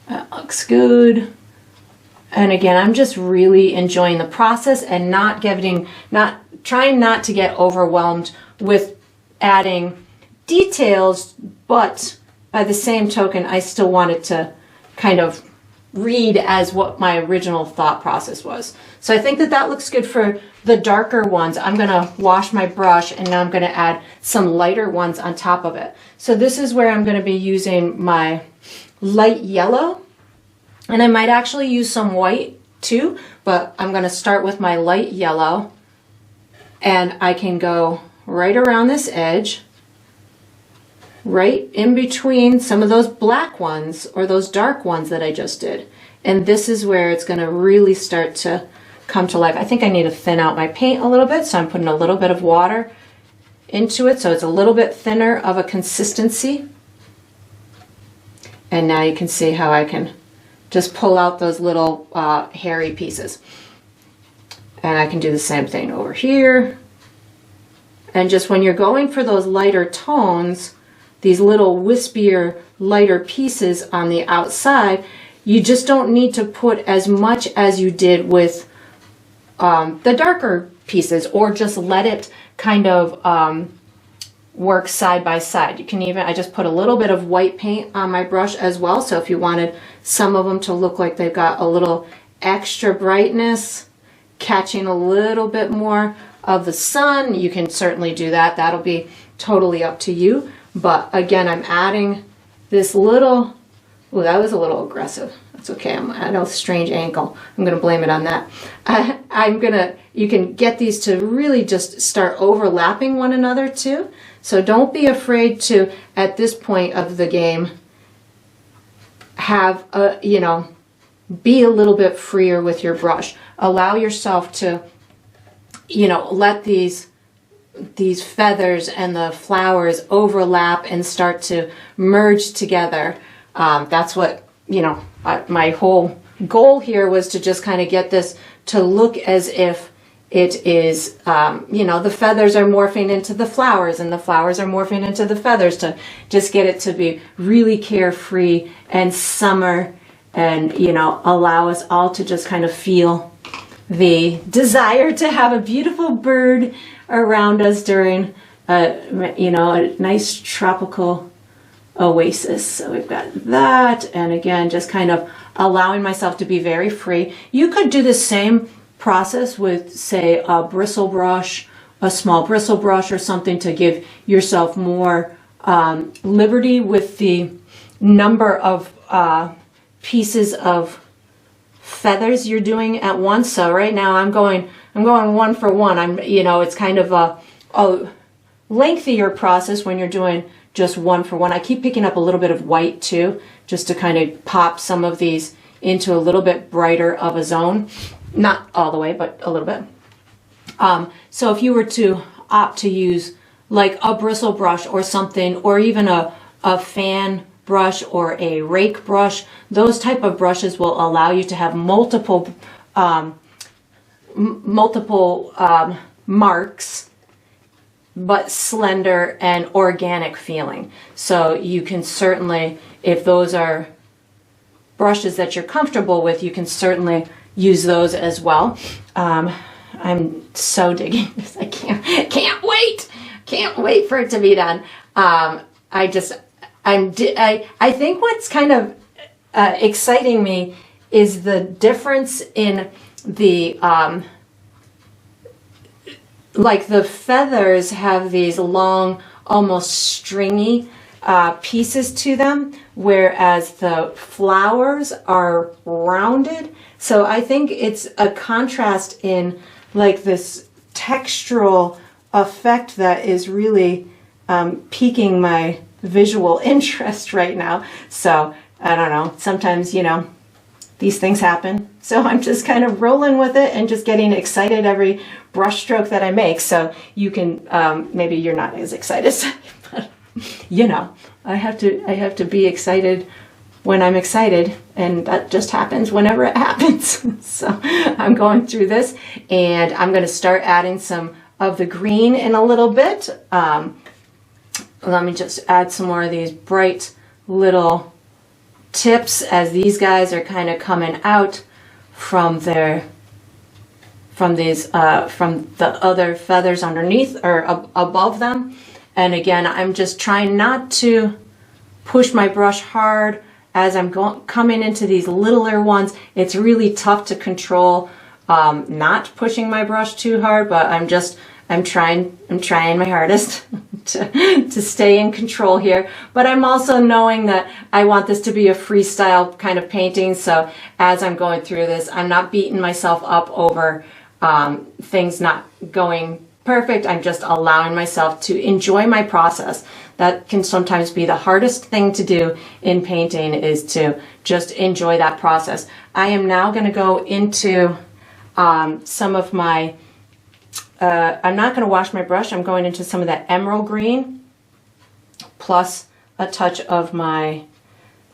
That looks good. And again, I'm just really enjoying the process and trying not to get overwhelmed with adding details, but by the same token, I still want it to kind of read as what my original thought process was. So I think that looks good for the darker ones. I'm going to wash my brush, and now I'm going to add some lighter ones on top of it. So this is where I'm going to be using my light yellow, and I might actually use some white too, but I'm going to start with my light yellow, and I can go right around this edge right in between some of those black ones or those dark ones that I just did. And this is where it's going to really start to come to life. I think I need to thin out my paint a little bit, so I'm putting a little bit of water into it so it's a little bit thinner of a consistency. And now you can see how I can just pull out those little hairy pieces. And I can do the same thing over here. And just when you're going for those lighter tones, these little wispier, lighter pieces on the outside, you just don't need to put as much as you did with the darker pieces, or just let it kind of work side by side. You can even, I just put a little bit of white paint on my brush as well, so if you wanted some of them to look like they've got a little extra brightness, catching a little bit more of the sun, you can certainly do that. That'll be totally up to you. But again, I'm adding this little, oh, that was a little aggressive. That's okay, I'm at a strange angle. I'm gonna blame it on that. You can get these to really just start overlapping one another too. So don't be afraid to, at this point of the game, have a, you know, be a little bit freer with your brush. Allow yourself to, you know, let these feathers and the flowers overlap and start to merge together. That's what, you know, my whole goal here was to just kind of get this to look as if it is, you know, the feathers are morphing into the flowers and the flowers are morphing into the feathers, to just get it to be really carefree and summer, and, you know, allow us all to just kind of feel the desire to have a beautiful bird around us during, you know, a nice tropical oasis. So we've got that, and again, just kind of allowing myself to be very free. You could do the same process with, say, a bristle brush, a small bristle brush or something, to give yourself more liberty with the number of pieces of feathers you're doing at once. So right now I'm going one for one. You know, it's kind of a lengthier process when you're doing just one for one. I keep picking up a little bit of white too, just to kind of pop some of these into a little bit brighter of a zone. Not all the way, but a little bit. So if you were to opt to use like a bristle brush or something, or even a fan brush or a rake brush, those type of brushes will allow you to have multiple marks, but slender and organic feeling. So you can certainly, if those are brushes that you're comfortable with, you can certainly use those as well. I'm so digging this. I can't wait for it to be done. I think what's kind of exciting me is the difference in the like the feathers have these long, almost stringy pieces to them, whereas the flowers are rounded. So I think it's a contrast in like this textural effect that is really piquing my visual interest right now. So I don't know, sometimes, you know, these things happen. So I'm just kind of rolling with it and just getting excited every brush stroke that I make. So you can, maybe you're not as excited, but you know, I have to be excited when I'm excited, and that just happens whenever it happens. So I'm going through this, and I'm going to start adding some of the green in a little bit. Let me just add some more of these bright little tips as these guys are kind of coming out from the other feathers underneath or above them. And again, I'm just trying not to push my brush hard as I'm coming into these littler ones. It's really tough to control not pushing my brush too hard, but I'm trying my hardest to stay in control here. But I'm also knowing that I want this to be a freestyle kind of painting. So as I'm going through this, I'm not beating myself up over things not going perfect. I'm just allowing myself to enjoy my process. that can sometimes be the hardest thing to do in painting, is to just enjoy that process. I am now going to go into some of my, I'm not going to wash my brush, I'm going into some of that emerald green plus a touch of my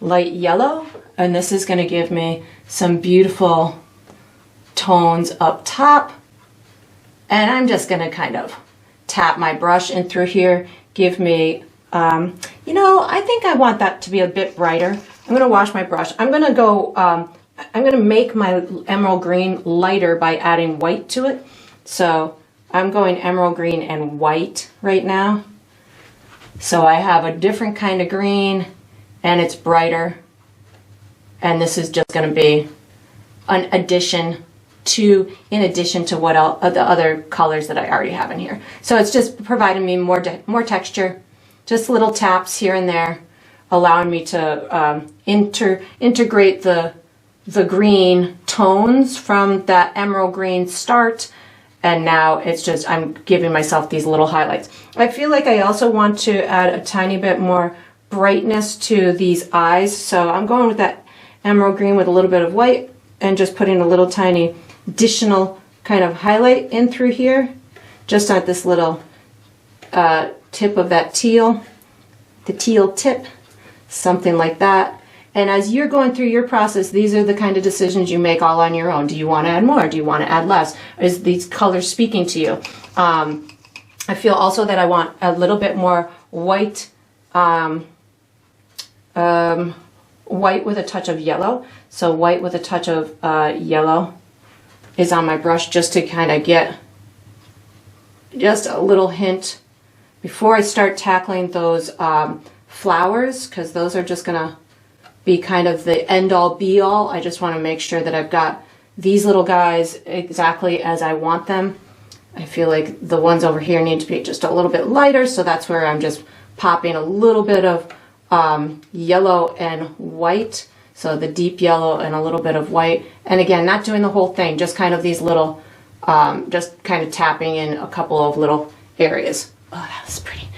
light yellow, and this is going to give me some beautiful tones up top. And I'm just going to kind of tap my brush in through here, give me, you know, I think I want that to be a bit brighter. I'm going to wash my brush. I'm going to go, I'm going to make my emerald green lighter by adding white to it. So I'm going emerald green and white right now. So I have a different kind of green and it's brighter. And this is just going to be an addition to, in addition to what else, the other colors that I already have in here. So it's just providing me more texture, just little taps here and there, allowing me to integrate the green tones from that emerald green start. And now it's just, I'm giving myself these little highlights. I feel like I also want to add a tiny bit more brightness to these eyes. So I'm going with that emerald green with a little bit of white and just putting a little tiny additional kind of highlight in through here, just at this little tip of that teal, the teal tip, something like that. And as you're going through your process, these are the kind of decisions you make all on your own. Do you want to add more? Do you want to add less? Is these colors speaking to you? I feel also that I want a little bit more white, white with a touch of yellow. So white with a touch of yellow is on my brush, just to kind of get just a little hint before I start tackling those flowers, because those are just gonna be kind of the end all be all. I just want to make sure that I've got these little guys exactly as I want them. I feel like the ones over here need to be just a little bit lighter, so that's where I'm just popping a little bit of yellow and white. So the deep yellow and a little bit of white. And again, not doing the whole thing, just kind of these little, just kind of tapping in a couple of little areas. Oh, that was pretty.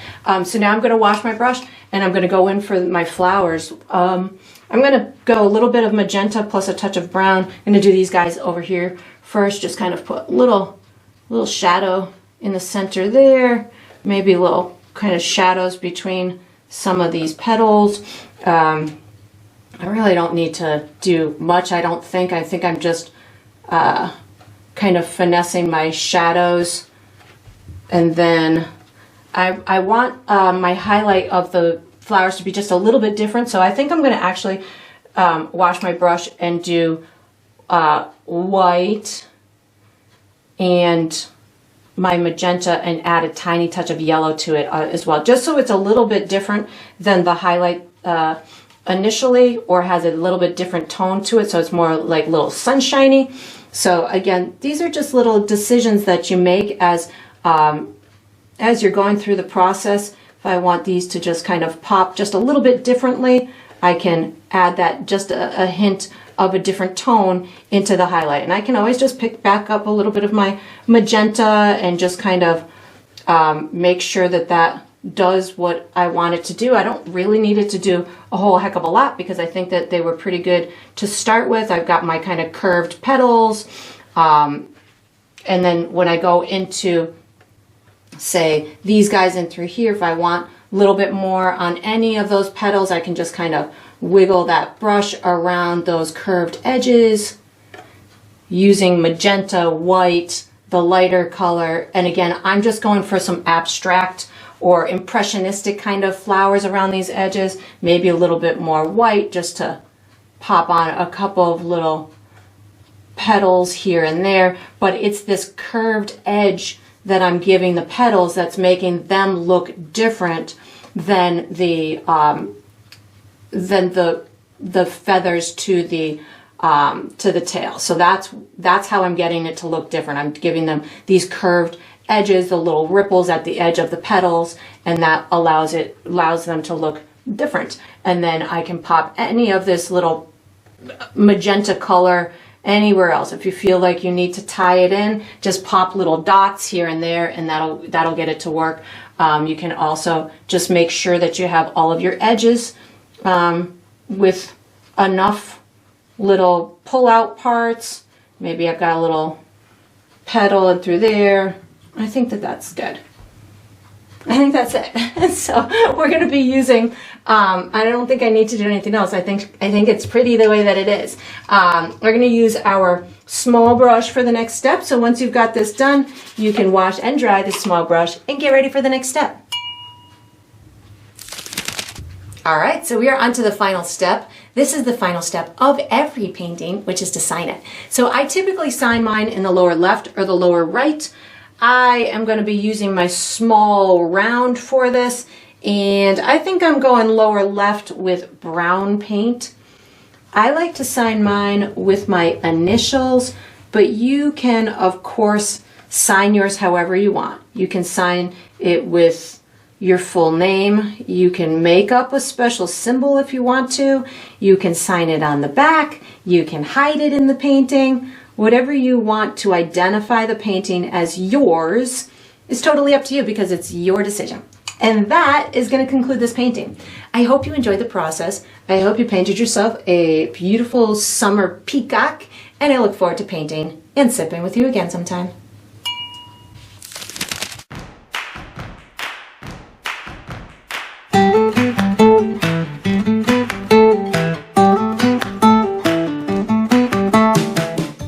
So now I'm going to wash my brush and I'm going to go in for my flowers. I'm going to go a little bit of magenta plus a touch of brown. I'm going to do these guys over here first, just kind of put a little shadow in the center there, maybe little kind of shadows between some of these petals. I really don't need to do much, I don't think. I think I'm just kind of finessing my shadows. And then I want my highlight of the flowers to be just a little bit different. So I think I'm going to actually wash my brush and do white and my magenta and add a tiny touch of yellow to it as well, just so it's a little bit different than the highlight initially, or has a little bit different tone to it, so it's more like little sunshiny. So again, these are just little decisions that you make as you're going through the process. If I want these to just kind of pop just a little bit differently, I can add that, just a hint of a different tone into the highlight. And I can always just pick back up a little bit of my magenta and just kind of make sure that that does what I want it to do. I don't really need it to do a whole heck of a lot, because I think that they were pretty good to start with. I've got my kind of curved petals. And then when I go into, say, these guys in through here, if I want a little bit more on any of those petals, I can just kind of wiggle that brush around those curved edges using magenta, white, the lighter color. And again, I'm just going for some abstract or impressionistic kind of flowers around these edges, maybe a little bit more white just to pop on a couple of little petals here and there. But it's this curved edge that I'm giving the petals that's making them look different than the feathers to the tail. So that's how I'm getting it to look different. I'm giving them these curved edges, the little ripples at the edge of the petals, and that allows them to look different. And then I can pop any of this little magenta color anywhere else. If you feel like you need to tie it in, just pop little dots here and there, and that'll get it to work. You can also just make sure that you have all of your edges with enough little pull-out parts. Maybe I've got a little petal in through there. I think that that's good. I think that's it. So we're going to be using, I don't think I need to do anything else. I think it's pretty the way that it is. We're going to use our small brush for the next step. So once you've got this done, you can wash and dry the small brush and get ready for the next step. All right, so we are on to the final step. This is the final step of every painting, which is to sign it. So I typically sign mine in the lower left or the lower right. I am going to be using my small round for this, and I think I'm going lower left with brown paint. I like to sign mine with my initials, but you can, of course, sign yours however you want. You can sign it with your full name. You can make up a special symbol if you want to. You can sign it on the back. You can hide it in the painting. Whatever you want to identify the painting as yours is totally up to you because it's your decision. And that is going to conclude this painting. I hope you enjoyed the process. I hope you painted yourself a beautiful summer peacock, and I look forward to painting and sipping with you again sometime.